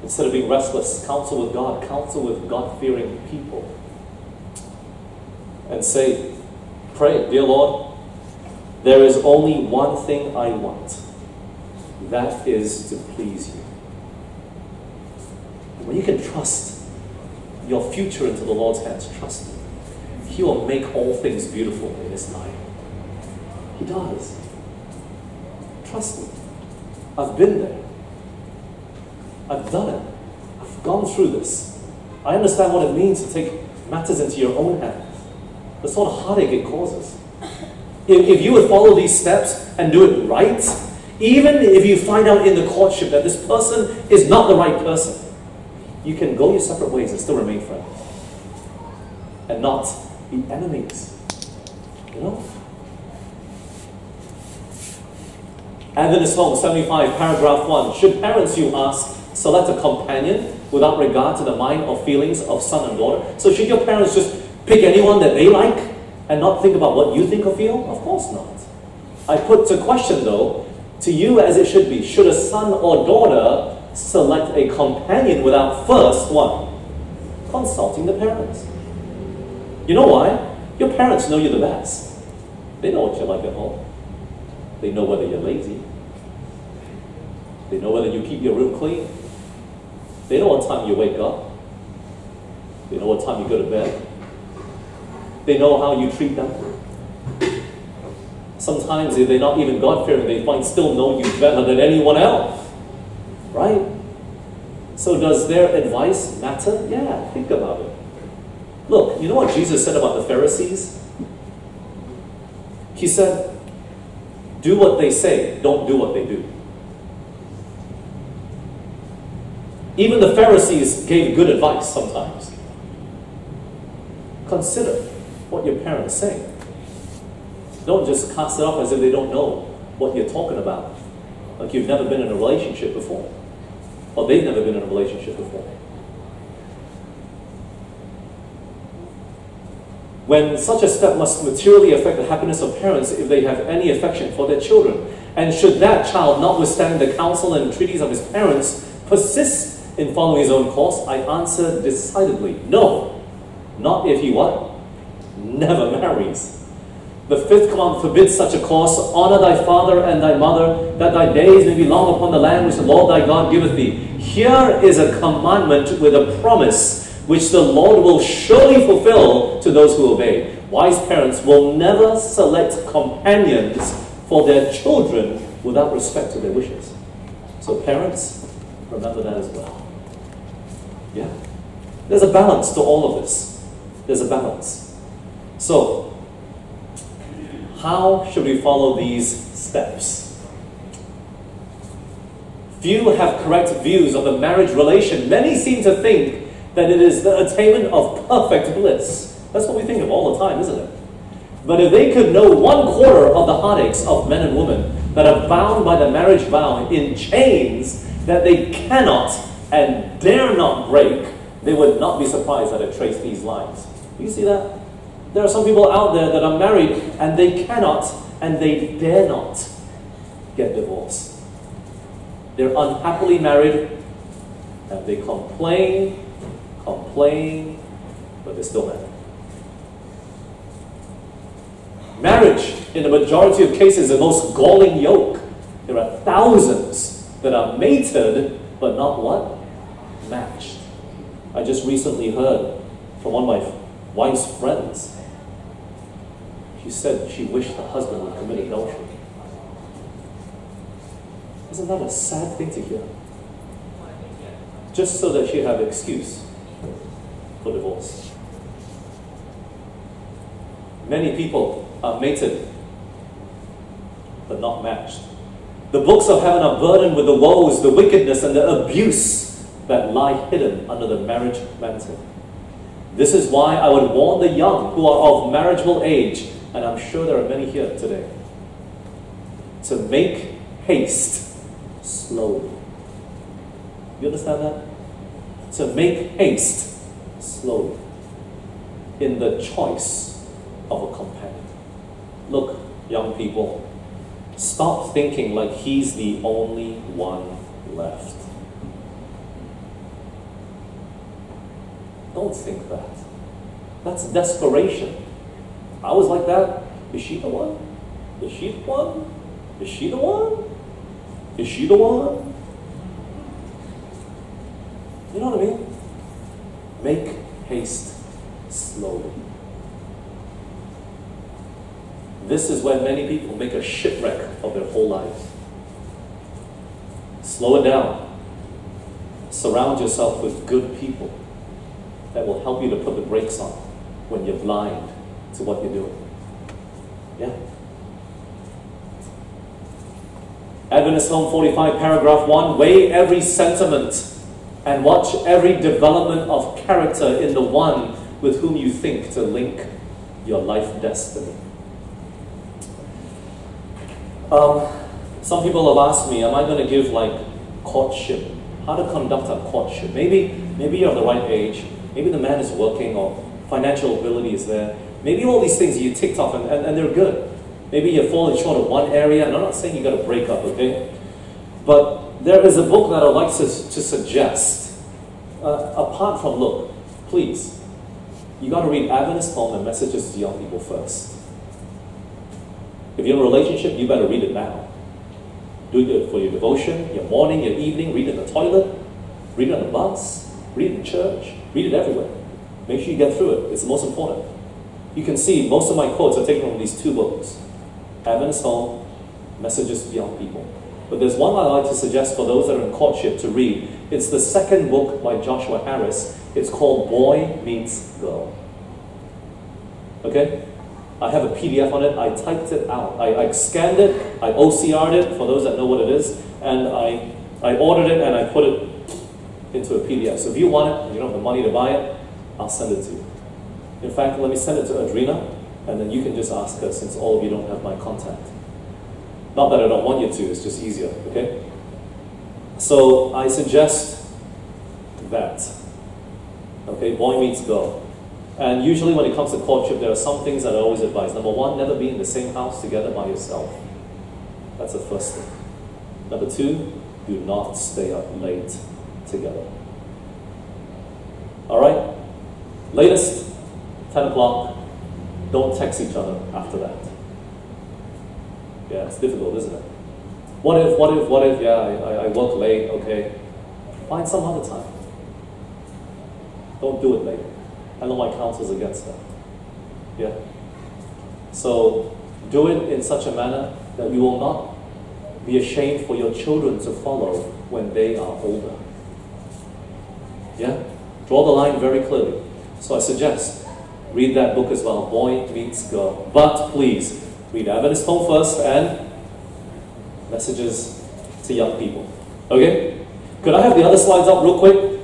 Speaker 1: Instead of being restless, counsel with God, counsel with God-fearing people. And say, pray, dear Lord, there is only one thing I want. That is to please you. When you can trust your future into the Lord's hands, trust me. He will make all things beautiful in His time. He does. Trust me. I've been there. I've done it. I've gone through this. I understand what it means to take matters into your own hands. The sort of heartache it causes. If you would follow these steps and do it right, even if you find out in the courtship that this person is not the right person, you can go your separate ways and still remain friends. And not be enemies. You know? Adventist Home 75, paragraph 1. Should parents, you ask, select a companion without regard to the mind or feelings of son and daughter? So should your parents just pick anyone that they like and not think about what you think or feel? Of course not. I put the question, though, to you as it should be. Should a son or daughter select a companion without first, what? Consulting the parents. You know why? Your parents know you the best. They know what you're like at home. They know whether you're lazy. They know whether you keep your room clean. They know what time you wake up. They know what time you go to bed. They know how you treat them. Sometimes if they're not even God-fearing, they might still know you better than anyone else. Right? So does their advice matter? Yeah, think about it. Look, you know what Jesus said about the Pharisees? He said, do what they say, don't do what they do. Even the Pharisees gave good advice sometimes. Consider what your parents say. Don't just cast it off as if they don't know what you're talking about. Like you've never been in a relationship before. Or they've never been in a relationship before. When such a step must materially affect the happiness of parents if they have any affection for their children. And should that child, notwithstanding the counsel and entreaties of his parents, persist in following his own course, I answer decidedly, no. Not if he what? Never marries. The fifth commandment forbids such a course. Honor thy father and thy mother, that thy days may be long upon the land which the Lord thy God giveth thee. Here is a commandment with a promise, which the Lord will surely fulfill to those who obey. Wise parents will never select companions for their children without respect to their wishes. So parents, remember that as well. Yeah? There's a balance to all of this. There's a balance. So, how should we follow these steps? Few have correct views of the marriage relation. Many seem to think that it is the attainment of perfect bliss. That's what we think of all the time, isn't it? But if they could know 1/4 of the heartaches of men and women that are bound by the marriage vow in chains that they cannot and dare not break, they would not be surprised that I trace these lines. You see that? There are some people out there that are married and they cannot and they dare not get divorced. They're unhappily married and they complain, but they're still married. Marriage, in the majority of cases, is the most galling yoke. There are thousands that are mated, but not what? Matched. I just recently heard from one of my wife's friends. She said she wished her husband would commit adultery. Isn't that a sad thing to hear? Just so that she'd have an excuse for divorce. Many people are mated, but not matched. The books of heaven are burdened with the woes, the wickedness, and the abuse that lie hidden under the marriage mantle. This is why I would warn the young who are of marriageable age, and I'm sure there are many here today. to make haste slowly. You understand that? To make haste slowly in the choice of a companion. Look, young people, stop thinking like he's the only one left. Don't think that. That's desperation. I was like that. Is she the one? Is she the one? Is she the one? Is she the one? You know what I mean? Make haste slowly. This is when many people make a shipwreck of their whole life. Slow it down. Surround yourself with good people that will help you to put the brakes on when you're blind to what you're doing. Yeah. Adventist Home 45, paragraph 1. Weigh every sentiment and watch every development of character in the one with whom you think to link your life destiny. Some people have asked me, am I going to give like courtship? How to conduct a courtship? Maybe you're of the right age. Maybe the man is working or financial ability is there. Maybe all these things you ticked off and they're good. Maybe you're falling short of one area, and I'm not saying you got to break up, okay? But there is a book that I'd like to suggest. Apart from, look, please, you got to read Adventist Home and Messages to Young People first. If you're in a relationship, you better read it now. Do it for your devotion, your morning, your evening. Read it in the toilet, read it on the bus, read it in church, read it everywhere. Make sure you get through it. It's the most important. You can see most of my quotes are taken from these two books. Adventist Home, Messages to Young People. But there's one I'd like to suggest for those that are in courtship to read. It's the second book by Joshua Harris. It's called Boy Meets Girl. Okay? I have a PDF on it. I typed it out. I scanned it. I OCR'd it, for those that know what it is. And I ordered it and I put it into a PDF. So if you want it and you don't have the money to buy it, I'll send it to you. In fact, let me send it to Adrena, and then you can just ask her, since all of you don't have my contact. Not that I don't want you to, it's just easier, okay? So I suggest that. Okay, boy meets girl. And usually when it comes to courtship, there are some things that I always advise. Number one, never be in the same house together by yourself. That's the first thing. Number two, do not stay up late together. All right? Latest, 10 o'clock. Don't text each other after that. Yeah, it's difficult, isn't it? What if, yeah, I work late, okay. Find some other time. Don't do it late. I know my counsel's against that. Yeah. So, do it in such a manner that you will not be ashamed for your children to follow when they are older. Yeah? Draw the line very clearly. So I suggest, read that book as well, Boy Meets Girl. But please, read Adventist Home first and Messages to Young People. Okay? Could I have the other slides up real quick?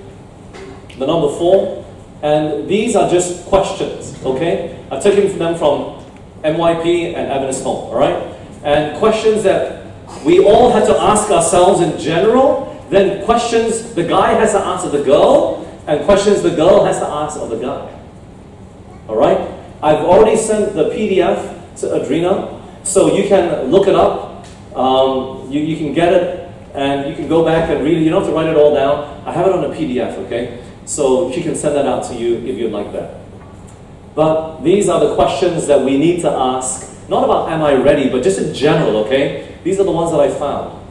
Speaker 1: The number 4. And these are just questions, okay? I've taken them from MYP and Adventist Home, alright? And questions that we all had to ask ourselves in general, then questions the guy has to answer the girl, and questions the girl has to ask of the guy. Alright? I've already sent the PDF to Adrena, so you can look it up. You can get it, and you can go back and read it. You don't have to write it all down. I have it on a PDF, okay? So she can send that out to you if you'd like that. But these are the questions that we need to ask, not about am I ready, but just in general, okay? These are the ones that I found.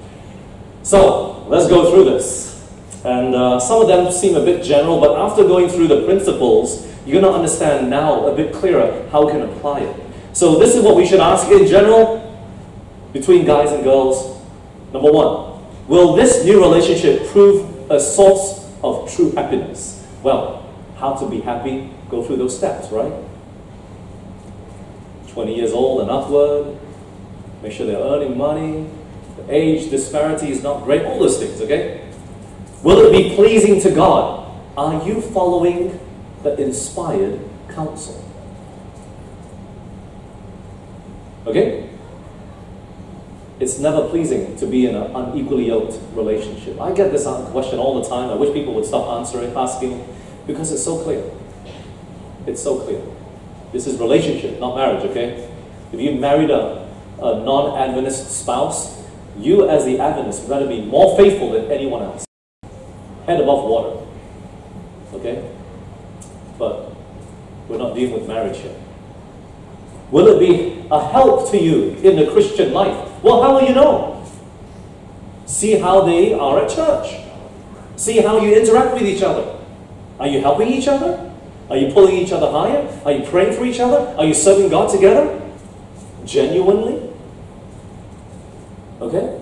Speaker 1: So, let's go through this. And some of them seem a bit general, but after going through the principles, you're going to understand now a bit clearer how we can apply it. So this is what we should ask in general between guys and girls. Number 1, will this new relationship prove a source of true happiness? Well, how to be happy, go through those steps, right? 20 years old and upward, make sure they're earning money, the age disparity is not great, all those things, okay? Will it be pleasing to God? Are you following the inspired counsel? It's never pleasing to be in an unequally yoked relationship. I get this question all the time. I wish people would stop asking, because it's so clear. It's so clear. This is relationship, not marriage, okay? If you married a non-Adventist spouse, you as the Adventist better be more faithful than anyone else. Head above water. Okay? But we're not dealing with marriage here. Will it be a help to you in the Christian life? Well, how will you know? See how they are at church. See how you interact with each other. Are you helping each other? Are you pulling each other higher? Are you praying for each other? Are you serving God together? Genuinely? Okay?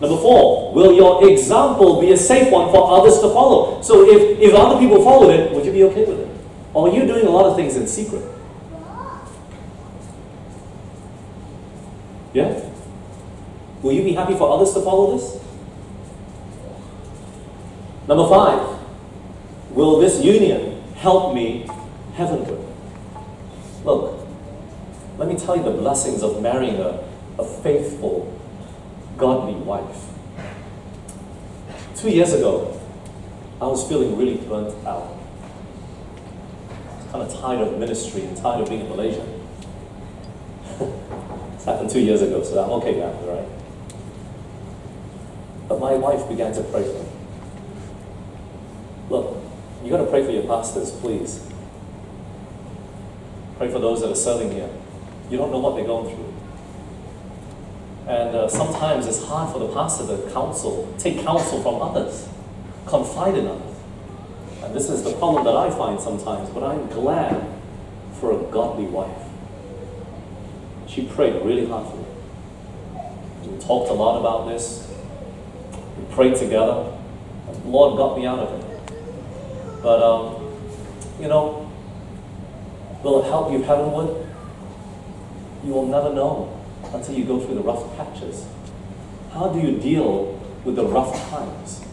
Speaker 1: Number 4, will your example be a safe one for others to follow? So if other people followed it, would you be okay with it? Or are you doing a lot of things in secret? Yeah? Will you be happy for others to follow this? Number 5, will this union help me heavenward? Look, let me tell you the blessings of marrying a faithful, godly wife. 2 years ago, I was feeling really burnt out. I was kind of tired of ministry and tired of being in Malaysia. This happened 2 years ago, so I'm okay now, right? But my wife began to pray for me. Look, you got to pray for your pastors, please. Pray for those that are serving here. You don't know what they're going through. And sometimes it's hard for the pastor to take counsel from others, confide in others. And this is the problem that I find sometimes, but I'm glad for a godly wife. She prayed really hard for me. We talked a lot about this. We prayed together. And the Lord got me out of it. But, you know, will it help you heavenward? You will never know until you go through the rough patches. How do you deal with the rough times?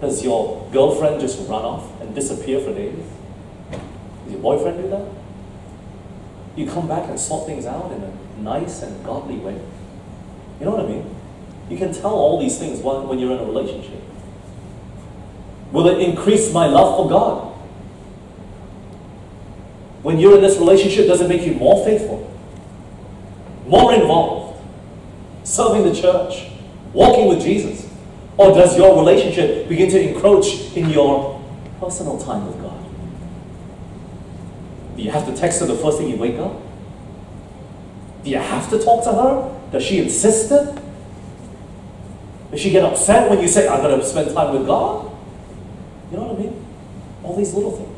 Speaker 1: Does your girlfriend just run off and disappear for days? Does your boyfriend do that? You come back and sort things out in a nice and godly way. You know what I mean? You can tell all these things when you're in a relationship. Will it increase my love for God? When you're in this relationship, does it make you more faithful? More involved? Serving the church? Walking with Jesus? Or does your relationship begin to encroach in your personal time with God? Do you have to text her the first thing you wake up? Do you have to talk to her? Does she insist it? Does she get upset when you say, I've got to spend time with God? You know what I mean? All these little things.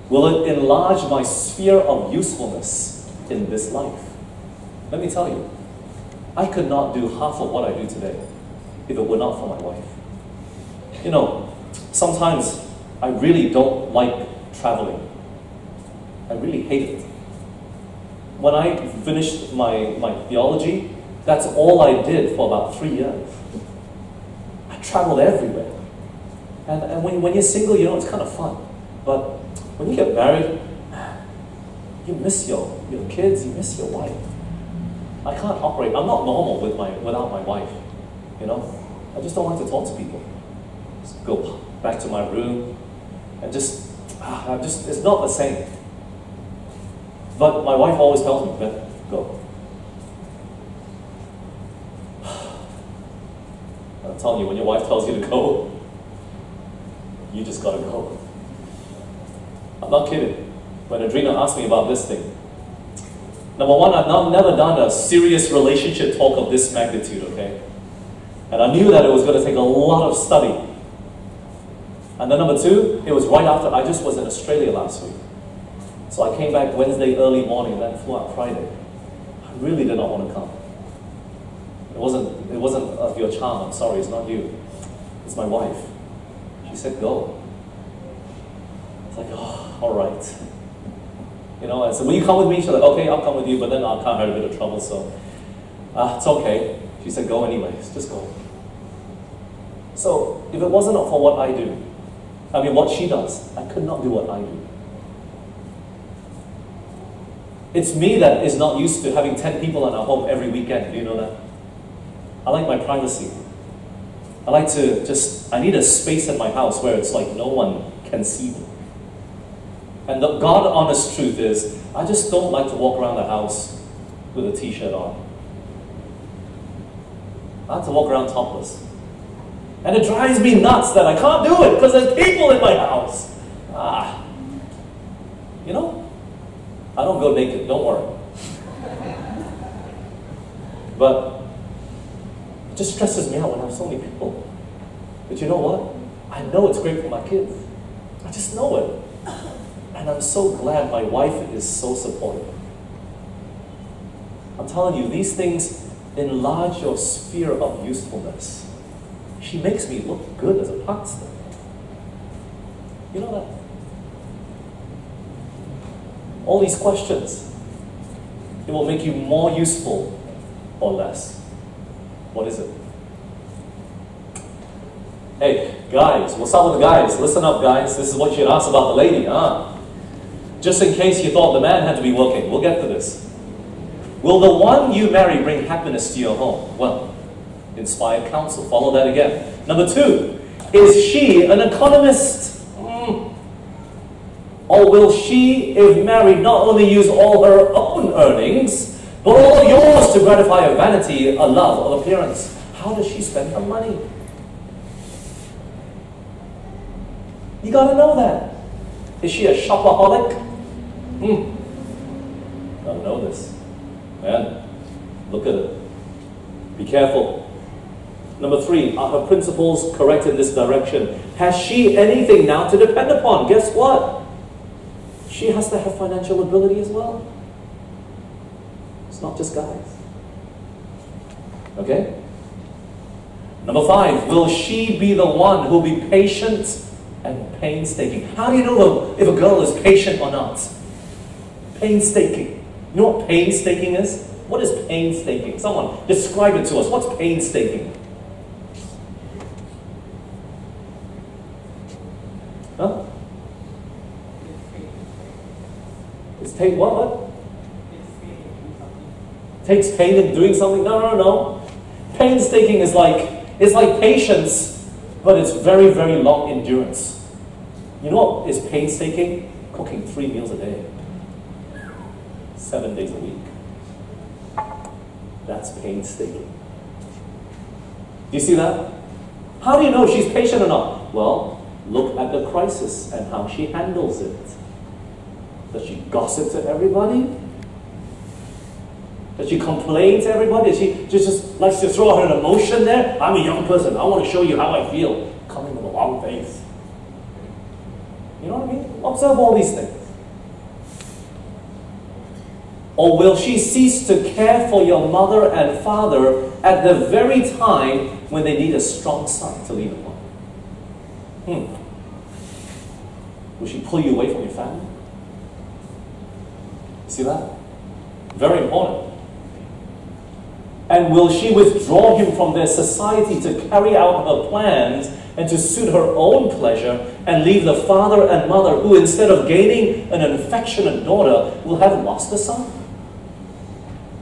Speaker 1: Will it enlarge my sphere of usefulness in this life? Let me tell you, I could not do half of what I do today if it were not for my wife. You know, sometimes I really don't like traveling. I really hate it. When I finished my theology, that's all I did for about 3 years. I traveled everywhere. And when you're single, you know, it's kind of fun. But when you get married, you miss your kids, you miss your wife. I can't operate. I'm not normal without my wife. You know? I just don't like to talk to people. Just go back to my room and it's not the same. But my wife always tells me, Ben, go. I'm telling you, when your wife tells you to go, you just gotta go. I'm not kidding. When Adrina asked me about this thing, number one, I've never done a serious relationship talk of this magnitude, okay? And I knew that it was going to take a lot of study. And then number two, it was right after, I just was in Australia last week. So I came back Wednesday early morning and then flew out Friday. I really did not want to come. It wasn't of your charm, I'm sorry, it's not you. It's my wife. She said, go. It's like, oh, all right. You know, I said, will you come with me? She's like, okay, I'll come with you, but then I'll come in a bit of trouble, so it's okay. She said, go anyways, just go. So, if it wasn't for what I do, what she does, I could not do what I do. It's me that is not used to having 10 people in our home every weekend. Do you know that? I like my privacy. I like to I need a space in my house where it's like no one can see me. And the God honest truth is, I just don't like to walk around the house with a t-shirt on. I have to walk around topless. And it drives me nuts that I can't do it because there's people in my house. You know, I don't go naked, don't worry. But it just stresses me out when I have so many people. But you know what? I know it's great for my kids. I just know it. And I'm so glad my wife is so supportive. I'm telling you, these things enlarge your sphere of usefulness. She makes me look good as a pastor. You know that? All these questions, it will make you more useful or less. What is it? Hey, guys, what's up with the guys? Listen up, guys. This is what you'd ask about the lady, huh? Just in case you thought the man had to be working, we'll get to this. Will the one you marry bring happiness to your home? Well, inspired counsel. Follow that again. Number 2, is she an economist? Or will she, if married, not only use all her own earnings, but all yours to gratify a vanity, a love of appearance? How does she spend her money? You gotta know that. Is she a shopaholic? Gotta know this. Man, look at it. Be careful. Number 3, are her principles correct in this direction? Has she anything now to depend upon? Guess what? She has to have financial ability as well. It's not just guys. Okay? Number 5, will she be the one who will be patient and painstaking? How do you know if a girl is patient or not? Painstaking. You know what painstaking is? What is painstaking? Someone describe it to us. What's painstaking? Huh? It's take what? Takes pain in doing something? No. Painstaking is it's like patience, but it's very, very long endurance. You know what is painstaking? Cooking 3 meals a day. 7 days a week. That's painstaking. Do you see that? How do you know she's patient or not? Well, look at the crisis and how she handles it. Does she gossip to everybody? Does she complain to everybody? Does she just likes to throw out an emotion there? I'm a young person. I want to show you how I feel. Coming with a long face. You know what I mean? Observe all these things. Or will she cease to care for your mother and father at the very time when they need a strong son to lean upon? Will she pull you away from your family? See that? Very important. And will she withdraw him from their society to carry out her plans and to suit her own pleasure and leave the father and mother who, instead of gaining an affectionate daughter, will have lost a son?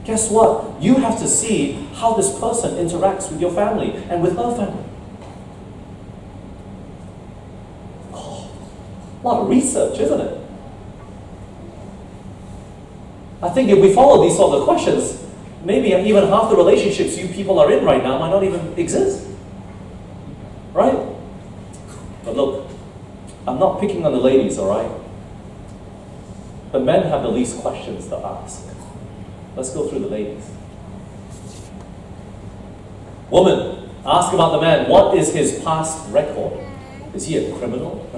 Speaker 1: Guess what? You have to see how this person interacts with your family and with her family. Oh, a lot of research, isn't it? I think if we follow these sort of questions, maybe even half the relationships you people are in right now might not even exist. Right? But look, I'm not picking on the ladies, alright? The men have the least questions to ask. Let's go through the ladies. Woman, ask about the man. What is his past record? Is he a criminal?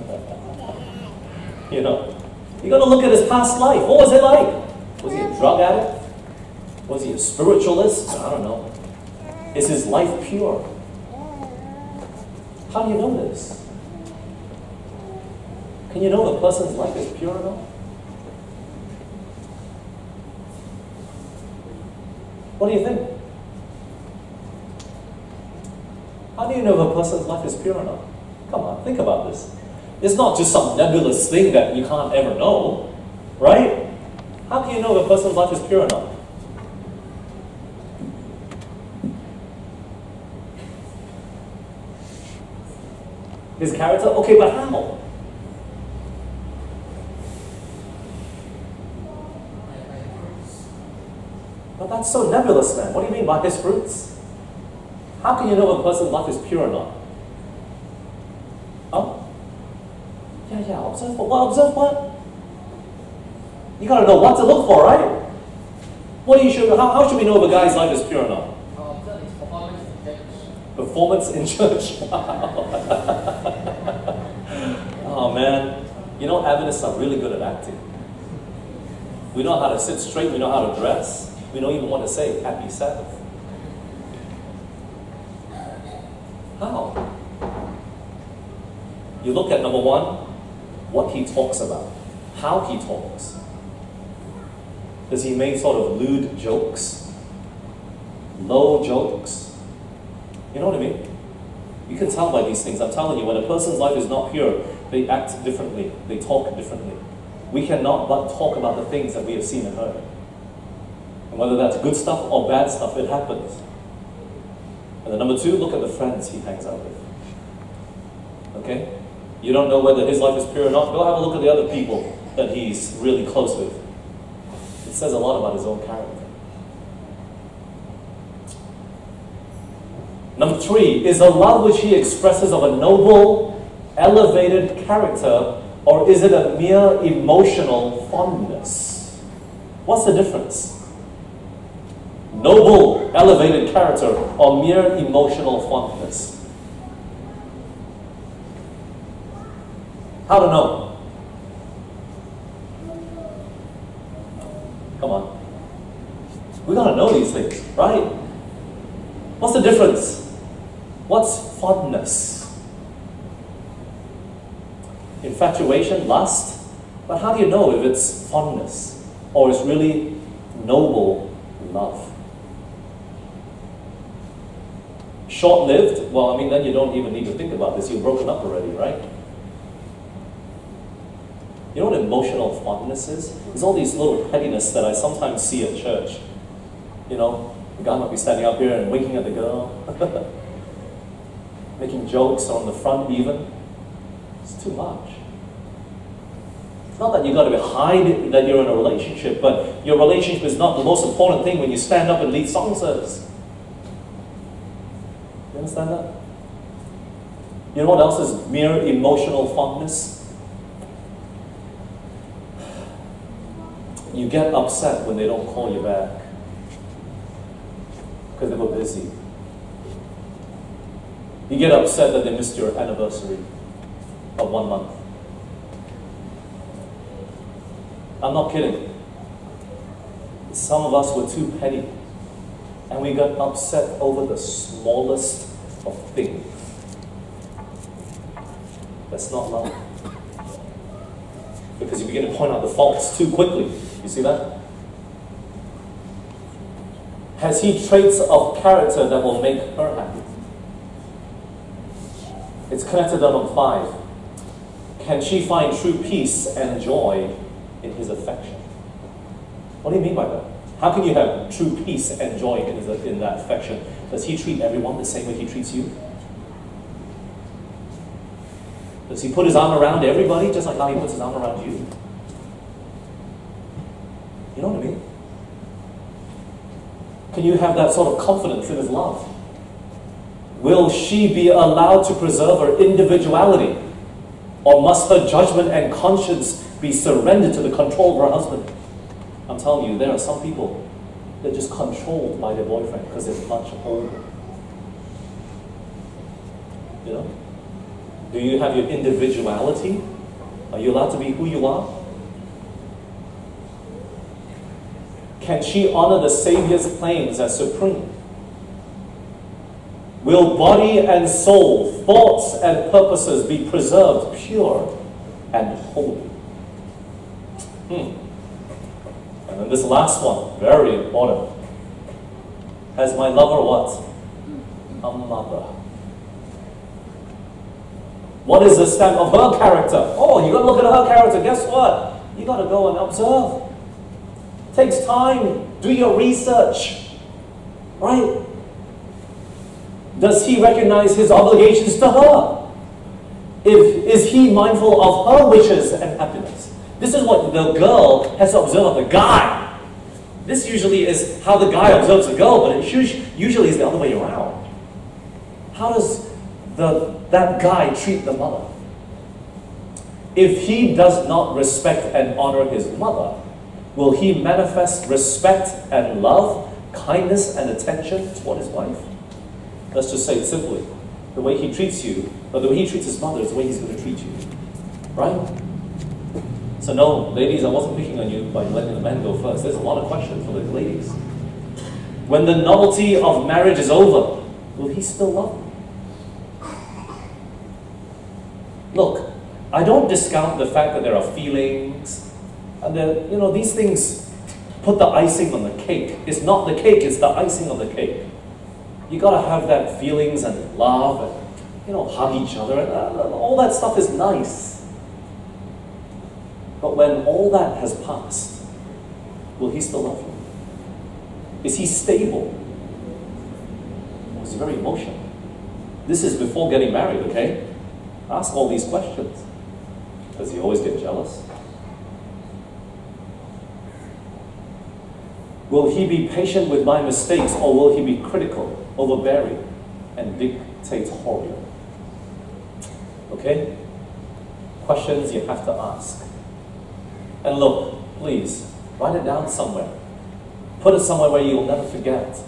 Speaker 1: You know, you got to look at his past life. What was it like? Was he a drug addict? Was he a spiritualist? I don't know. Is his life pure? How do you know this? Can you know the person's life is pure or not? What do you think? How do you know if a person's life is pure or not? Come on, think about this. It's not just some nebulous thing that you can't ever know, right? How can you know if a person's life is pure or not? His character? Okay, but how? But that's so nebulous, man. What do you mean by his fruits? How can you know if a person's life is pure or not? Huh? Yeah, observe what? Well, observe what? You gotta know what to look for, right? What do you should? How should we know if a guy's life is pure or not?
Speaker 3: Observe his performance in church.
Speaker 1: Performance in church. Wow. Oh man, you know Adventists are really good at acting. We know how to sit straight. We know how to dress. We don't even want to say Happy Sabbath. How? You look at number one, what he talks about, how he talks. Does he make sort of lewd jokes? Low jokes? You know what I mean? You can tell by these things. I'm telling you, when a person's life is not pure, they act differently. They talk differently. We cannot but talk about the things that we have seen and heard. And whether that's good stuff or bad stuff, it happens. And then number two, look at the friends he hangs out with. Okay? You don't know whether his life is pure or not. Go have a look at the other people that he's really close with. It says a lot about his own character. Number three, is the love which he expresses of a noble, elevated character, or is it a mere emotional fondness? What's the difference? Noble, elevated character, or mere emotional fondness? How to know? Come on. We gotta know these things, right? What's the difference? What's fondness? Infatuation, lust? But how do you know if it's fondness or it's really noble love? Short-lived? Well, I mean, then you don't even need to think about this. You're broken up already, right? You know what emotional fondness is? It's all these little pettiness that I sometimes see at church. You know, the guy might be standing up here and winking at the girl, making jokes on the front even. It's too much. It's not that you've got to hide that you're in a relationship, but your relationship is not the most important thing when you stand up and lead song service. You understand that? You know what else is mere emotional fondness? You get upset when they don't call you back because they were busy. You get upset that they missed your anniversary of 1 month. I'm not kidding. Some of us were too petty and we got upset over the smallest of things. That's not love. Because you begin to point out the faults too quickly. You see that? Has he traits of character that will make her happy? It's connected to number 5. Can she find true peace and joy in his affection? What do you mean by that? How can you have true peace and joy in that affection? Does he treat everyone the same way he treats you? Does he put his arm around everybody just like how he puts his arm around you? You know what I mean? Can you have that sort of confidence in his love? Will she be allowed to preserve her individuality? Or must her judgment and conscience be surrendered to the control of her husband? I'm telling you, there are some people that are just controlled by their boyfriend because they're much older. You know? Do you have your individuality? Are you allowed to be who you are? Can she honor the Savior's claims as supreme? Will body and soul, thoughts and purposes be preserved pure and holy? And then this last one, very important. Has my lover what? A mother. What is the stamp of her character? Oh, you got to look at her character. Guess what? You got to go and observe. Takes time. Do your research. Right? Does he recognize his obligations to her? Is he mindful of her wishes and happiness? This is what the girl has to observe of the guy. This usually is how the guy observes the girl, but it usually is the other way around. How does that guy treat the mother? If he does not respect and honor his mother, will he manifest respect and love, kindness and attention toward his wife? Let's just say it simply. The way he treats you, or the way he treats his mother is the way he's going to treat you. Right? So no, ladies, I wasn't picking on you by letting the men go first. There's a lot of questions for the ladies. When the novelty of marriage is over, will he still love you? Look, I don't discount the fact that there are feelings, and that, you know, these things put the icing on the cake. It's not the cake, it's the icing on the cake. You gotta have that feelings and love and, you know, hug each other, and all that stuff is nice. But when all that has passed, will he still love you? Is he stable? Or is he very emotional? This is before getting married, okay? Ask all these questions. Does he always get jealous? Will he be patient with my mistakes, or will he be critical, overbearing, and dictatorial? Okay? Questions you have to ask. And look, please, write it down somewhere. Put it somewhere where you'll never forget.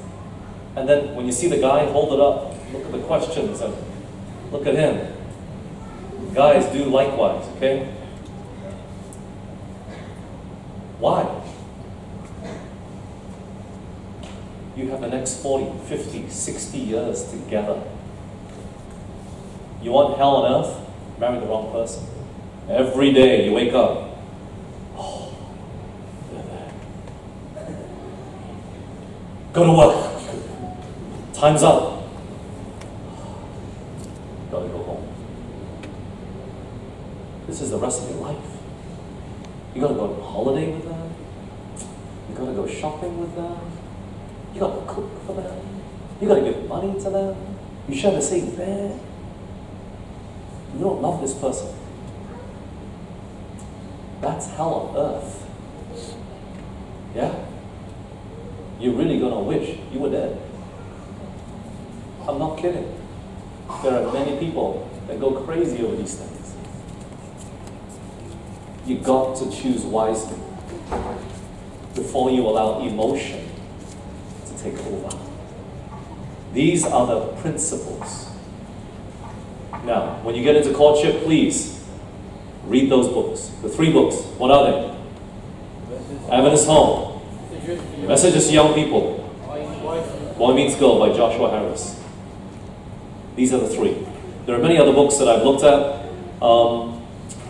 Speaker 1: And then when you see the guy, hold it up. Look at the questions and look at him. Guys, do likewise, okay? Why? You have the next 40, 50, 60 years together. You want hell on earth? Marry the wrong person. Every day you wake up, oh, they're there. Go to work. Time's up. Gotta go home. This is the rest of your life. You gotta go on holiday with them. You gotta go shopping with them. You gotta cook for them. You gotta give money to them. You share the same bed. You don't love this person. That's hell on earth. Yeah? You're really gonna wish you were dead. I'm not kidding. There are many people that go crazy over these things. You got to choose wisely before you allow emotion to take over. These are the principles. Now, when you get into courtship, please read those books. The 3 books. What are they? Adventist Home. Messages to Young People. Boy Meets Girl by Joshua Harris. These are the 3. There are many other books that I've looked at.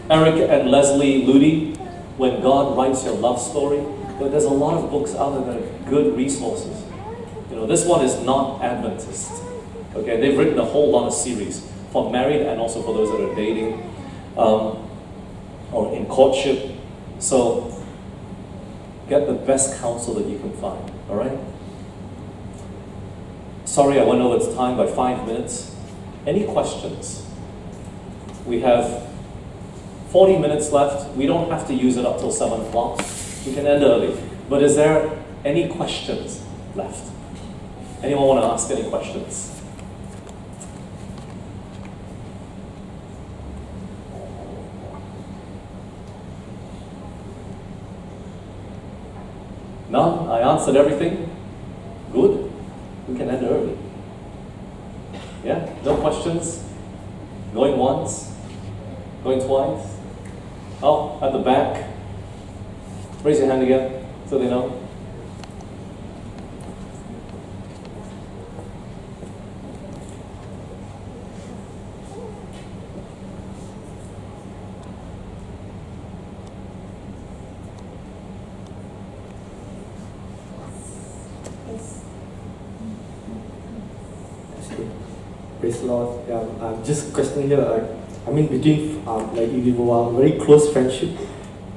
Speaker 1: Eric and Leslie Ludy, When God Writes Your Love Story. But there's a lot of books out there that are good resources. You know, this one is not Adventist. Okay, they've written a whole lot of series for married and also for those that are dating or in courtship. So get the best counsel that you can find. All right. Sorry, I went over its time by 5 minutes. Any questions? We have 40 minutes left. We don't have to use it up till 7 o'clock. We can end early. But is there any questions left? Anyone want to ask any questions? None? I answered everything? Good. We can end early. Yeah? No questions? Going once? Going twice? Oh, at the back. Raise your hand again so they know.
Speaker 10: Praise the Lord. Yeah, just a question here. I mean, between like if you have very close friendship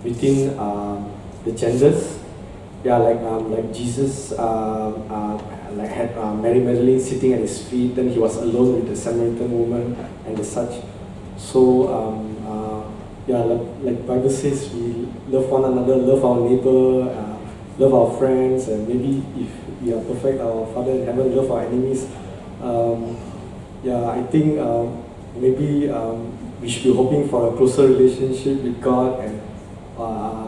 Speaker 10: between the genders, yeah, like Jesus like had Mary Magdalene sitting at his feet, then he was alone with the Samaritan woman and the such. So yeah, like Bible says, we love one another, love our neighbor, love our friends, and maybe if we are perfect, our Father in heaven, love our enemies. Yeah, I think maybe we should be hoping for a closer relationship with God and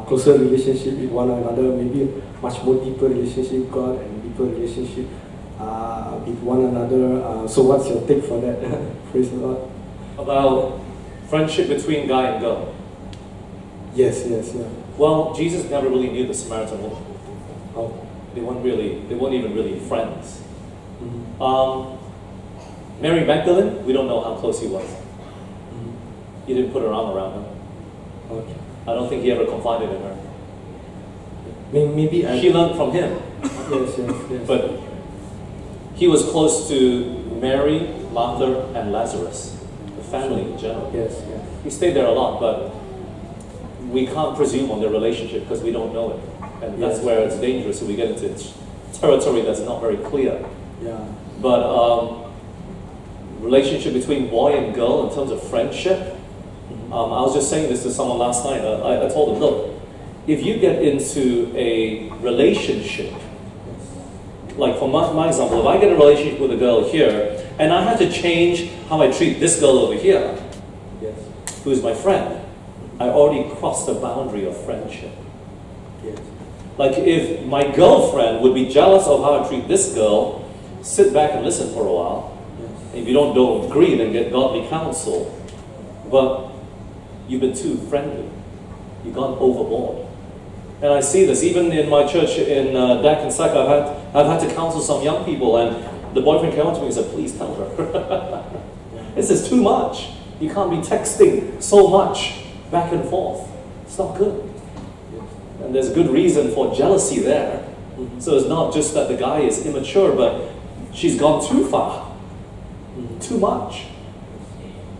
Speaker 10: closer relationship with one another, maybe much more deeper relationship with God and deeper relationship with one another. So what's your take for that? Praise the Lord.
Speaker 1: About friendship between guy and girl.
Speaker 10: Yes, yeah.
Speaker 1: Well, Jesus never really knew the Samaritan woman.
Speaker 10: Oh.
Speaker 1: They weren't even really friends.
Speaker 10: Mm-hmm.
Speaker 1: Mary Magdalene, we don't know how close he was.
Speaker 10: Mm-hmm.
Speaker 1: He didn't put her arm around her.
Speaker 10: Okay.
Speaker 1: I don't think he ever confided in her.
Speaker 10: Maybe
Speaker 1: she learned from him.
Speaker 10: Yes.
Speaker 1: But he was close to Mary, Martha, and Lazarus, the family in general.
Speaker 10: Yes.
Speaker 1: He stayed there a lot, but we can't presume on their relationship because we don't know it. And that's where it's dangerous, so we get into territory that's not very clear.
Speaker 10: Yeah.
Speaker 1: But relationship between boy and girl in terms of friendship, I was just saying this to someone last night. I told them, look, if you get into a relationship, like for my example, if I get a relationship with a girl here, and I have to change how I treat this girl over here, who's my friend, I already crossed the boundary of friendship.
Speaker 10: Yes.
Speaker 1: Like if my girlfriend would be jealous of how I treat this girl, sit back and listen for a while. Yes. If you don't agree, then get godly counsel. But you've been too friendly. You've gone overboard. And I see this even in my church in Dak and Sac. I've had to counsel some young people, and the boyfriend came up to me and said, "Please tell her, this is too much. You can't be texting so much back and forth. It's not good." And there's good reason for jealousy there. So it's not just that the guy is immature, but she's gone too far, too much.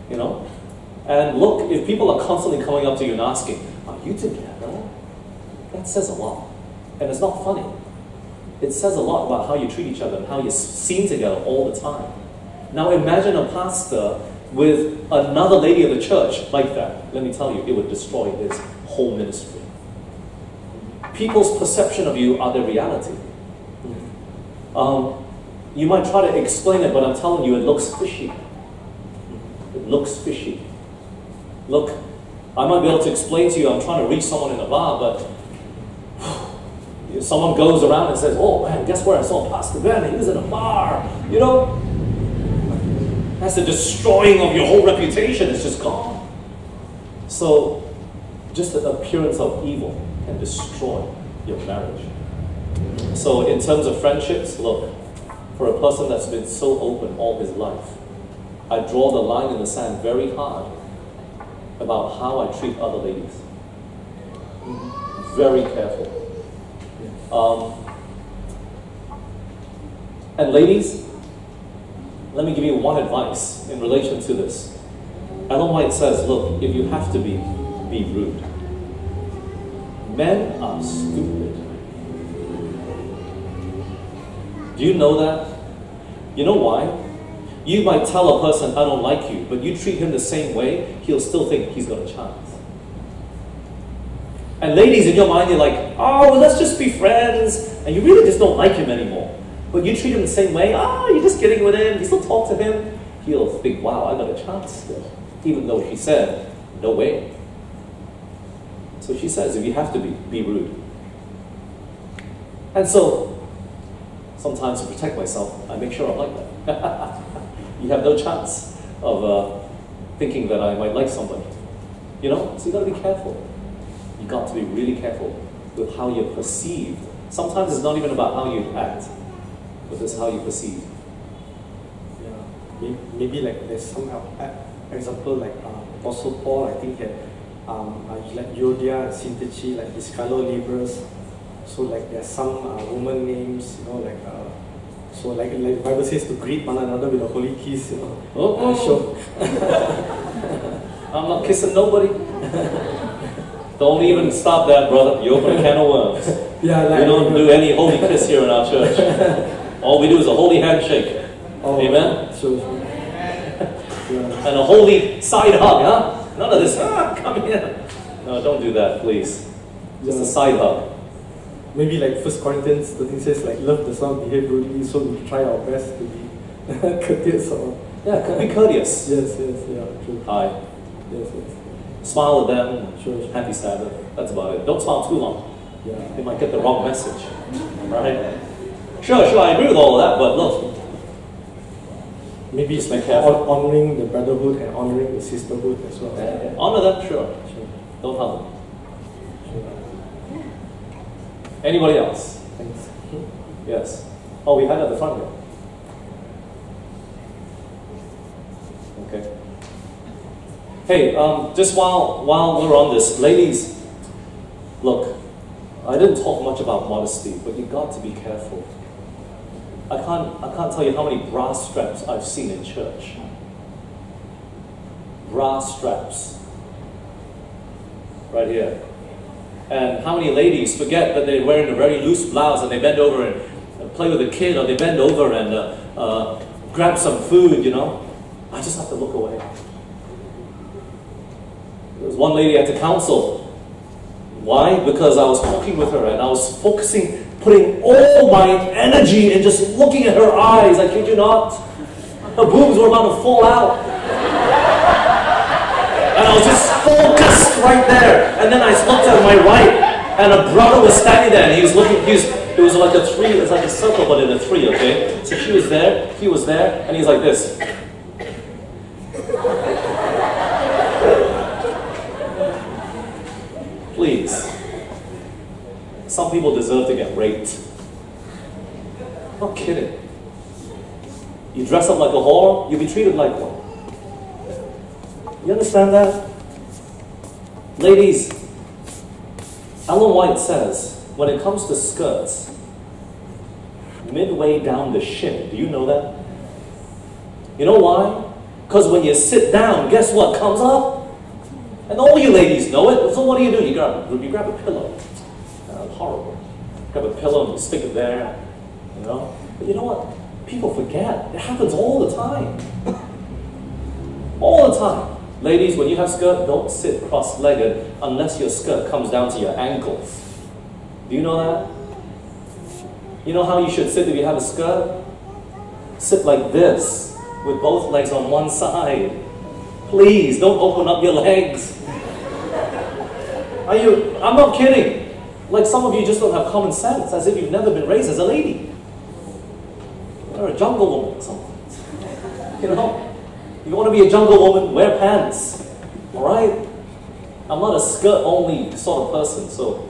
Speaker 1: You know. And look, if people are constantly coming up to you and asking, "Are you together?" that says a lot. And it's not funny. It says a lot about how you treat each other and how you're seen together all the time. Now imagine a pastor with another lady of the church like that. Let me tell you, it would destroy his whole ministry. People's perception of you are their reality. You might try to explain it, but I'm telling you, it looks fishy. It looks fishy. Look, I might be able to explain to you, I'm trying to reach someone in a bar, but if someone goes around and says, "Oh man, guess where I saw Pastor Ben? He was in a bar." You know? That's the destroying of your whole reputation. It's just gone. So, just the appearance of evil can destroy your marriage. So, in terms of friendships, look, for a person that's been so open all his life, I draw the line in the sand very hard about how I treat other ladies. Very careful. And ladies, let me give you one advice in relation to this. Ellen White says, look, if you have to be rude. Men are stupid. Do you know that? You know why? You might tell a person, "I don't like you," but you treat him the same way, he'll still think he's got a chance. And ladies, in your mind, you're like, "Oh, let's just be friends," and you really just don't like him anymore. But you treat him the same way, you're just getting with him, you still talk to him, he'll think, "Wow, I got a chance still," even though she said, "No way." So she says, if you have to be rude. And so, sometimes to protect myself, I make sure I'm like that. You have no chance of thinking that I might like somebody. You know? So you got to be careful. You got to be really careful with how you're perceived. Sometimes it's not even about how you act, but it's how you perceive.
Speaker 10: Yeah, maybe like there's some example like Apostle Paul. I think had like Euodia and Syntyche, like his fellow laborers. So like there's some woman names, you know, like. So like the Bible says to greet one another with a holy kiss, you know. Sure.
Speaker 1: I'm not kissing nobody. Don't even stop that, brother. You open a can of worms.
Speaker 10: Yeah, like,
Speaker 1: we don't do any holy kiss here in our church. All we do is a holy handshake.
Speaker 10: Oh,
Speaker 1: Amen?
Speaker 10: Sure. Yeah.
Speaker 1: And a holy side hug, huh? None of this, come here. No, don't do that, please. Just a side hug.
Speaker 10: Maybe like 1 Corinthians 13 says like love does not behave rudely, so we try our best to be courteous or
Speaker 1: Yeah, be courteous.
Speaker 10: yes, yeah, true.
Speaker 1: Hi.
Speaker 10: Yes.
Speaker 1: Smile at them.
Speaker 10: Sure.
Speaker 1: Happy Sabbath. That's about it. Don't smile too long.
Speaker 10: Yeah.
Speaker 1: They might get the wrong message. Right? Sure, I agree with all of that, but look.
Speaker 10: Maybe
Speaker 1: Just
Speaker 10: it's
Speaker 1: be
Speaker 10: like
Speaker 1: careful.
Speaker 10: honoring the brotherhood and honoring the sisterhood as well.
Speaker 1: Honor them, sure. Don't harm them. Anybody else?
Speaker 10: Thanks.
Speaker 1: Yes. Oh, we had it at the front here. Okay. Hey, just while we're on this, ladies, look, I didn't talk much about modesty, but you got to be careful. I can't tell you how many bra straps I've seen in church. Bra straps. Right here. And how many ladies forget that they're wearing a very loose blouse and they bend over and play with a kid, or they bend over and grab some food, you know? I just have to look away. There was one lady I had to counsel. Why? Because I was talking with her and I was focusing, putting all my energy in just looking at her eyes. I kid you not. Her boobs were about to fall out. And I was just focused right there. And then I looked at my right, and a brother was standing there, and he was looking, it was like a three, it's like a circle, but in a three, okay? So she was there, he was there, and he's like this. Please. Some people deserve to get raped. I'm not kidding. You dress up like a whore, you'll be treated like one. You understand that? Ladies, Ellen White says, when it comes to skirts, midway down the shin, do you know that? You know why? Because when you sit down, guess what comes up? And all you ladies know it, so what do? You grab a pillow. Horrible. Grab a pillow and you stick it there, you know? But you know what? People forget. It happens all the time. All the time. Ladies, when you have skirt, don't sit cross-legged unless your skirt comes down to your ankles. Do you know that? You know how you should sit if you have a skirt? Sit like this, with both legs on one side. Please, don't open up your legs. I'm not kidding. Like some of you just don't have common sense, as if you've never been raised as a lady. You're a jungle woman or something. You know? If you want to be a jungle woman, wear pants. Alright? I'm not a skirt-only sort of person, so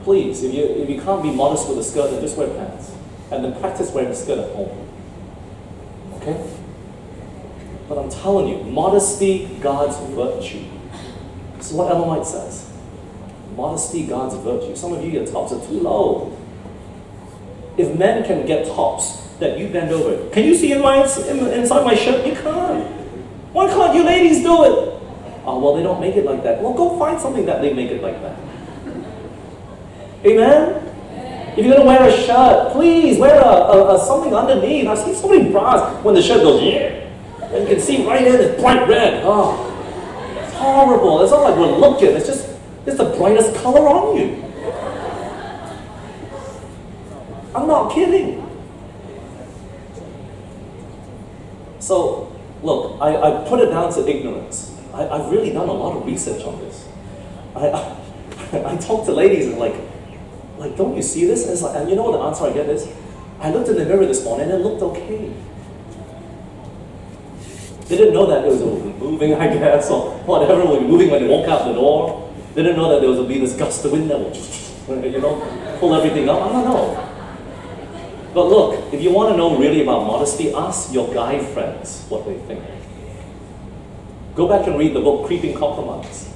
Speaker 1: please, if you can't be modest with a skirt, then just wear pants. And then practice wearing a skirt at home. Okay? But I'm telling you, modesty, God's virtue. This is what Ellen White says. Modesty, God's virtue. Some of you, your tops are too low. If men can get tops that you bend over, can you see inside my shirt? You can't. Why can't you ladies do it? Oh, well, they don't make it like that. Well, go find something that they make it like that. Amen? If you're going to wear a shirt, please wear a something underneath. I've seen so many bras when the shirt goes, yeah, and you can see right in, it's bright red. Oh, it's horrible. It's not like we're looking. It's just, it's the brightest color on you. I'm not kidding. So, look, I put it down to ignorance. I've really done a lot of research on this. I talk to ladies and like, don't you see this? And it's like, and you know what the answer I get is? I looked in the mirror this morning and it looked okay. They didn't know that it was moving, I guess, or whatever, will be moving when they walk out the door. They didn't know that there would be this gust of wind that would, you know, pull everything up. I don't know. But look, if you want to know really about modesty, ask your guy friends what they think. Go back and read the book, Creeping Compromise.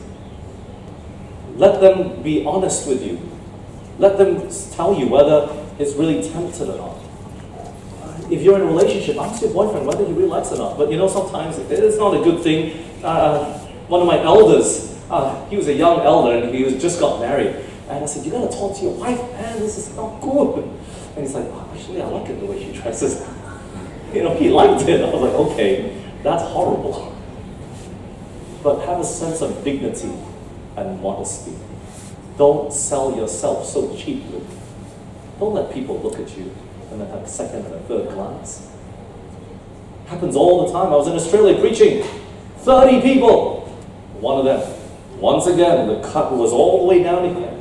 Speaker 1: Let them be honest with you. Let them tell you whether it's really tempted or not. If you're in a relationship, ask your boyfriend whether he really likes it or not. But you know, sometimes it's not a good thing. One of my elders, he was a young elder and he just got married. And I said, you gotta talk to your wife, man, this is not good. And he's like, oh, actually, I like it the way she dresses. You know, he liked it. I was like, okay, that's horrible. But have a sense of dignity and modesty. Don't sell yourself so cheaply. Don't let people look at you and then have a second and a third glance. Happens all the time. I was in Australia preaching. 30 people. One of them, once again, the cut was all the way down here.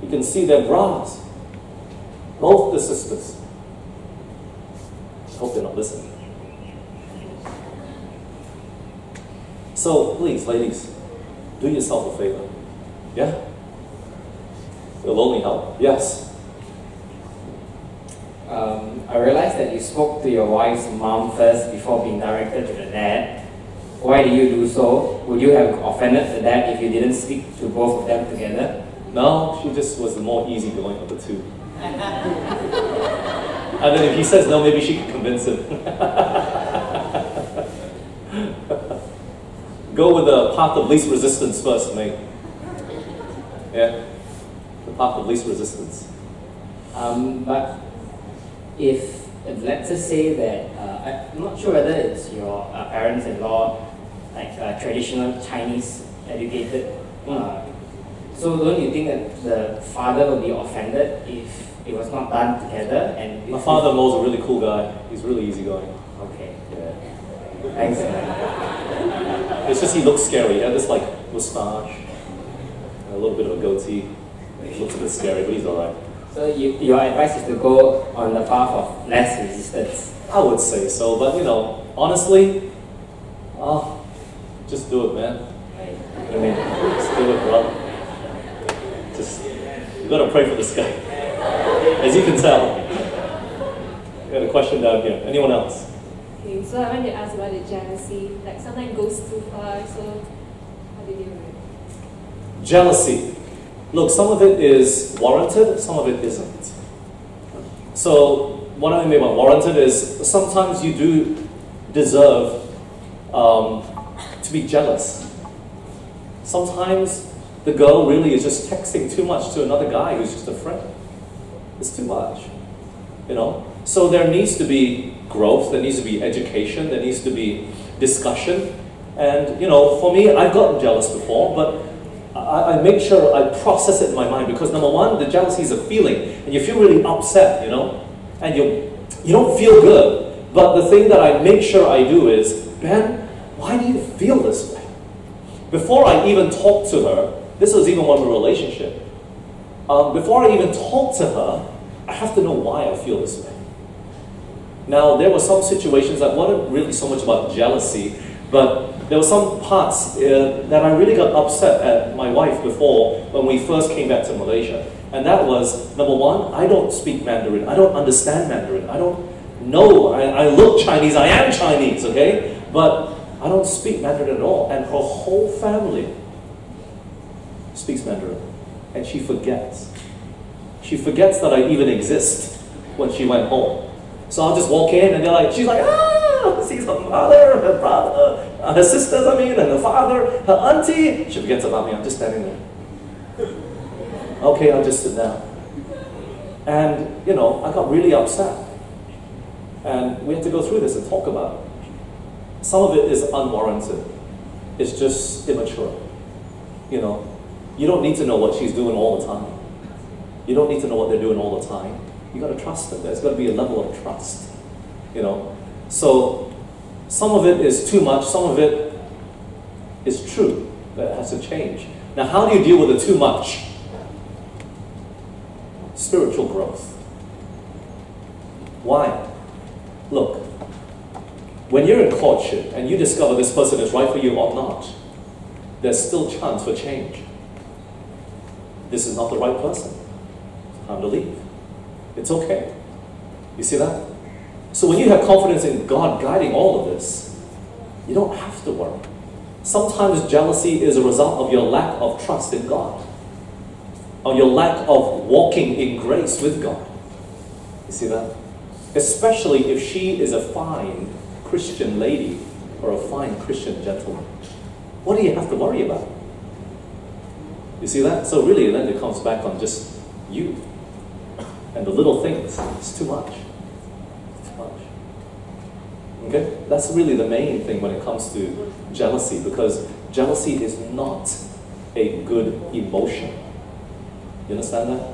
Speaker 1: You can see their bras. Both the sisters. I hope they're not listening. So please, ladies, do yourself a favor. Yeah? It'll only help. Yes.
Speaker 8: I realized that you spoke to your wife's mom first before being directed to the dad. Why do you do so? Would you have offended the dad if you didn't speak to both of them together?
Speaker 1: No, she just was the more easygoing of the two. And then if he says no, maybe she can convince him. Go with the path of least resistance first, mate. Yeah? The path of least resistance.
Speaker 8: But if let's just say that, I'm not sure whether it's your parents-in-law, like traditional Chinese educated, so don't you think that the father will be offended if it was not done together? And
Speaker 1: my father-in-law is a really cool guy. He's really easygoing.
Speaker 8: Okay.
Speaker 1: Yeah.
Speaker 8: Thanks, man.
Speaker 1: It's just he looks scary. He had this like mustache, and a little bit of a goatee. He looks a bit scary, but he's alright.
Speaker 8: So your advice is to go on the path of less resistance?
Speaker 1: I would say so, but you know, honestly, just do it, man. I mean, just do it, bro. Just, you gotta pray for this guy. As you can tell. We got a question down here. Anyone else?
Speaker 2: Okay, so I want to ask about the jealousy. Like sometimes it goes too far, so how do you deal with it?
Speaker 1: Jealousy. Look, some of it is warranted, some of it isn't. So, what I mean by warranted is sometimes you do deserve to be jealous. Sometimes the girl really is just texting too much to another guy who's just a friend. It's too much, you know? So there needs to be growth, there needs to be education, there needs to be discussion. And, you know, for me, I've gotten jealous before, but I make sure I process it in my mind because number one, the jealousy is a feeling and you feel really upset, you know, and you don't feel good. But the thing that I make sure I do is, Ben, why do you feel this way? Before I even talk to her, this was even one of a relationship. Before I even talk to her, I have to know why I feel this way. Now, there were some situations that weren't really so much about jealousy, but there were some parts that I really got upset at my wife before when we first came back to Malaysia. And that was, number one, I don't speak Mandarin. I don't understand Mandarin. I don't know. I look Chinese. I am Chinese, okay? But I don't speak Mandarin at all. And her whole family speaks Mandarin. And she forgets. She forgets that I even exist when she went home. So I'll just walk in and they're like, she's like, sees her mother, her brother, her sisters, I mean, and her father, her auntie. She forgets about me, I'm just standing there. Okay, I'll just sit down. And, you know, I got really upset. And we had to go through this and talk about it. Some of it is unwarranted. It's just immature. You know, you don't need to know what she's doing all the time. You don't need to know what they're doing all the time. You got to trust them. There's got to be a level of trust. You know, so some of it is too much. Some of it is true. That has to change. Now, how do you deal with the too much? Spiritual growth. Why? Look, when you're in courtship and you discover this person is right for you or not, there's still chance for change. This is not the right person. It's time to leave. It's okay. You see that? So when you have confidence in God guiding all of this, you don't have to worry. Sometimes jealousy is a result of your lack of trust in God, or your lack of walking in grace with God. You see that? Especially if she is a fine Christian lady or a fine Christian gentleman. What do you have to worry about? You see that? So really, then it comes back on just you. And the little things. It's too much. Too much. Okay? That's really the main thing when it comes to jealousy, because jealousy is not a good emotion. You understand that?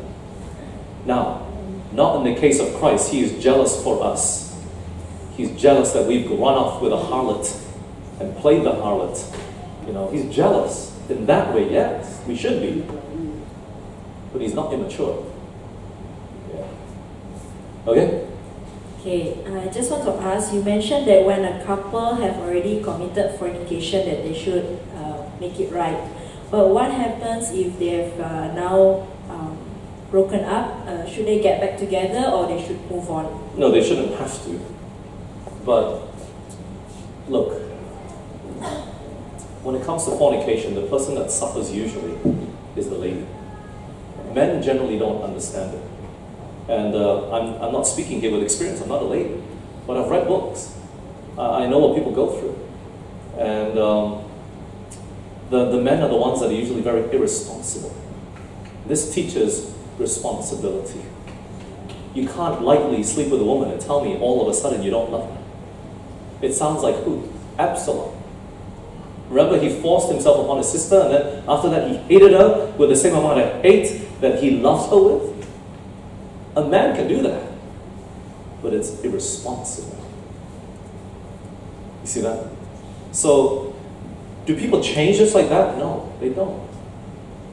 Speaker 1: Now, not in the case of Christ. He is jealous for us. He's jealous that we've run off with a harlot and played the harlot. You know, he's jealous. In that way, yes, we should be. But he's not immature. Yeah. Okay?
Speaker 11: Okay, I just want to ask, you mentioned that when a couple have already committed fornication that they should make it right. But what happens if they have now broken up? Should they get back together or they should move on?
Speaker 1: No, they shouldn't have to. But look, when it comes to fornication, the person that suffers usually is the lady. Men generally don't understand it. And I'm not speaking here with experience, I'm not a lady. But I've read books. I know what people go through. And the men are the ones that are usually very irresponsible. This teaches responsibility. You can't lightly sleep with a woman and tell me all of a sudden you don't love her. It sounds like who? Absalom. Remember, he forced himself upon his sister, and then after that he hated her with the same amount of hate that he loved her with? A man can do that, but it's irresponsible. You see that? So, do people change just like that? No, they don't.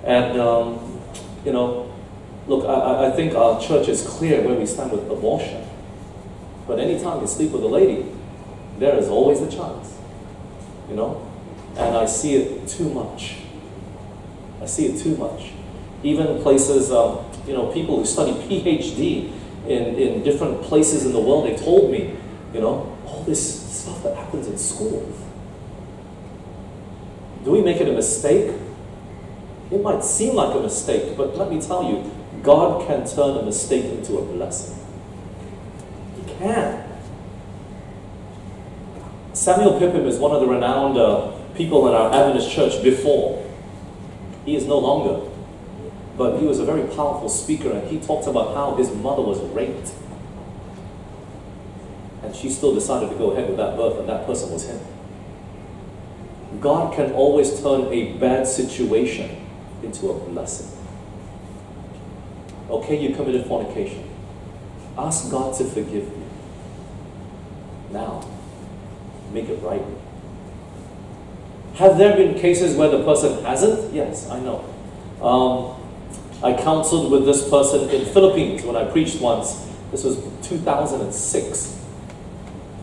Speaker 1: And, you know, look, I think our church is clear where we stand with abortion. But anytime you sleep with a lady, there is always a chance. You know? And I see it too much. I see it too much. Even places, you know, people who study PhD in different places in the world, they told me, you know, all this stuff that happens in school. Do we make it a mistake? It might seem like a mistake, but let me tell you, God can turn a mistake into a blessing. He can. Samuel Pippin is one of the renowned people in our Adventist church before. He is no longer. But he was a very powerful speaker, and he talked about how his mother was raped. And she still decided to go ahead with that birth, and that person was him. God can always turn a bad situation into a blessing. Okay, you committed fornication. Ask God to forgive you. Now, make it right. Have there been cases where the person hasn't? Yes, I know. I counseled with this person in Philippines when I preached once. This was 2006.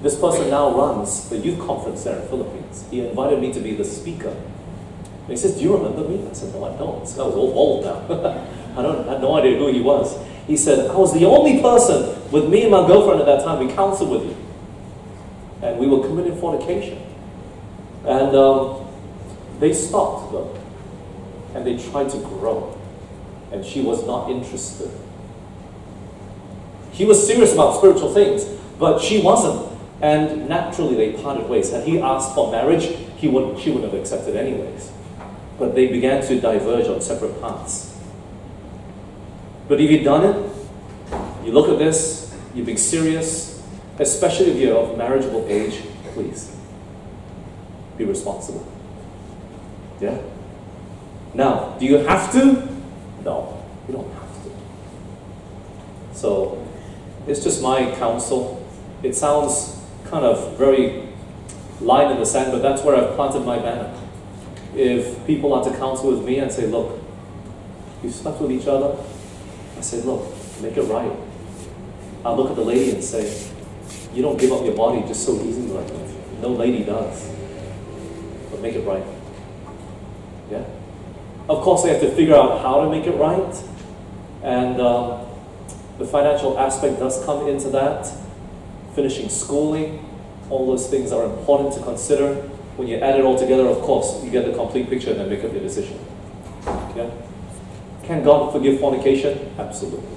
Speaker 1: This person now runs the youth conference there in Philippines. He invited me to be the speaker. And he says, "Do you remember me?" I said, "No, I don't. This guy was all old now." I had no idea who he was. He said, "I was the only person with me and my girlfriend at that time. We counseled with you. And we were committing fornication." And they stopped though. And they tried to grow. And she was not interested. He was serious about spiritual things, but she wasn't. And naturally they parted ways. Had he asked for marriage, she wouldn't have accepted anyways. But they began to diverge on separate paths. But if you've done it, you look at this, you're being serious, especially if you're of marriageable age, please be responsible. Yeah? Now, do you have to? No, you don't have to. So, it's just my counsel. It sounds kind of very line in the sand, but that's where I've planted my banner. If people are to counsel with me and say, "Look, you slept with each other," I say, "Look, make it right." I'll look at the lady and say, "You don't give up your body just so easily like that. No lady does. But make it right." Yeah? Of course, they have to figure out how to make it right. And the financial aspect does come into that. Finishing schooling, all those things are important to consider. When you add it all together, of course, you get the complete picture and then make up your decision. Yeah? Can God forgive fornication? Absolutely.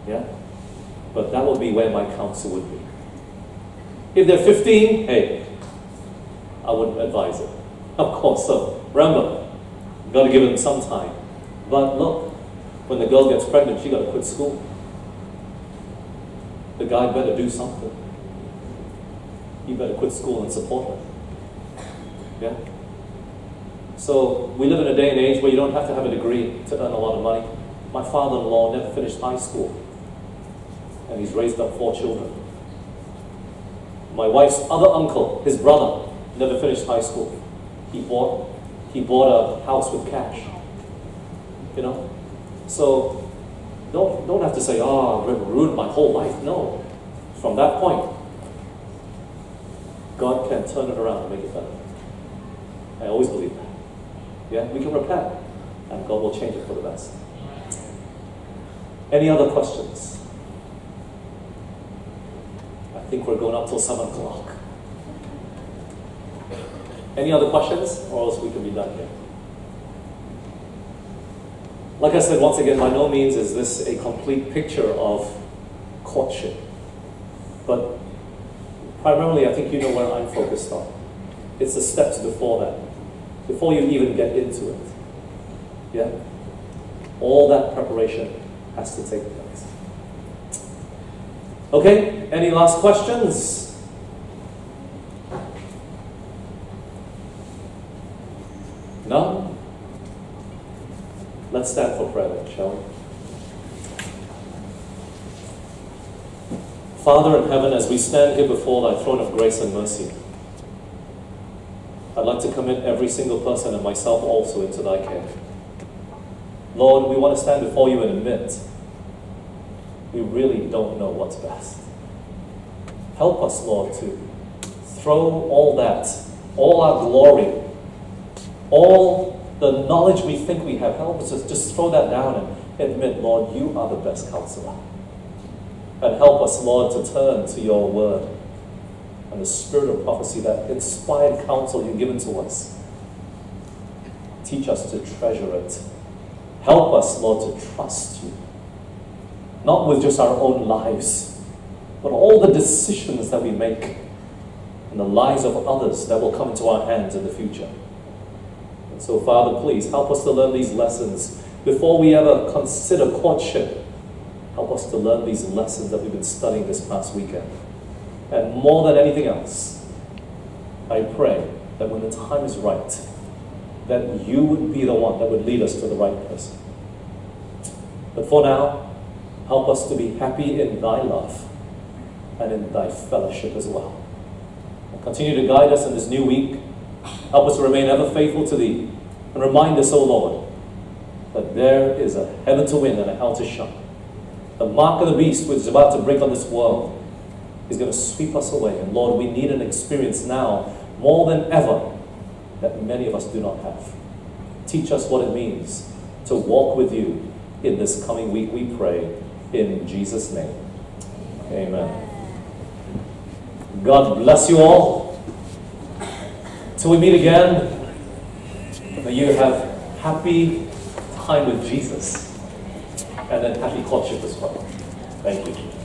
Speaker 1: Yeah? But that would be where my counsel would be. If they're 15, hey, I wouldn't advise it. Of course, so remember, You've got to give them some time. But look, when the girl gets pregnant, she got to quit school. The guy better do something. He better quit school and support her. Yeah? So we live in a day and age where you don't have to have a degree to earn a lot of money. My father-in-law never finished high school, and he's raised up 4 children. My wife's other uncle, his brother, never finished high school. He bought a house with cash. You know? So don't have to say, oh, I've ruined my whole life. No. From that point, God can turn it around and make it better. I always believe that. Yeah, we can repent, and God will change it for the best. Any other questions? I think we're going up till 7 o'clock. Any other questions, or else we can be done here? Like I said, once again, by no means is this a complete picture of courtship. But primarily, I think you know where I'm focused on. It's the steps before that. Before you even get into it. Yeah? All that preparation has to take place. Okay, any last questions? No? Let's stand for prayer then, shall we? Father in heaven, as we stand here before thy throne of grace and mercy, I'd like to commit every single person and myself also into thy care. Lord, we want to stand before you and admit we really don't know what's best. Help us, Lord, to throw all that, all our glory, all the knowledge we think we have, help us to just throw that down and admit, Lord, you are the best counselor. And help us, Lord, to turn to your word and the spirit of prophecy, that inspired counsel you've given to us. Teach us to treasure it. Help us, Lord, to trust you. Not with just our own lives, but all the decisions that we make and the lives of others that will come into our hands in the future. And so, Father, please help us to learn these lessons before we ever consider courtship. Help us to learn these lessons that we've been studying this past weekend. And more than anything else, I pray that when the time is right, that you would be the one that would lead us to the right person. But for now, help us to be happy in thy love and in thy fellowship as well. And continue to guide us in this new week. Help us to remain ever faithful to thee. And remind us, O Lord, that there is a heaven to win and a hell to shun. The mark of the beast which is about to break on this world is going to sweep us away. And Lord, we need an experience now more than ever that many of us do not have. Teach us what it means to walk with you in this coming week, we pray, in Jesus' name. Amen. God bless you all. Till we meet again, may you have happy time with Jesus and then happy courtship as well. Thank you.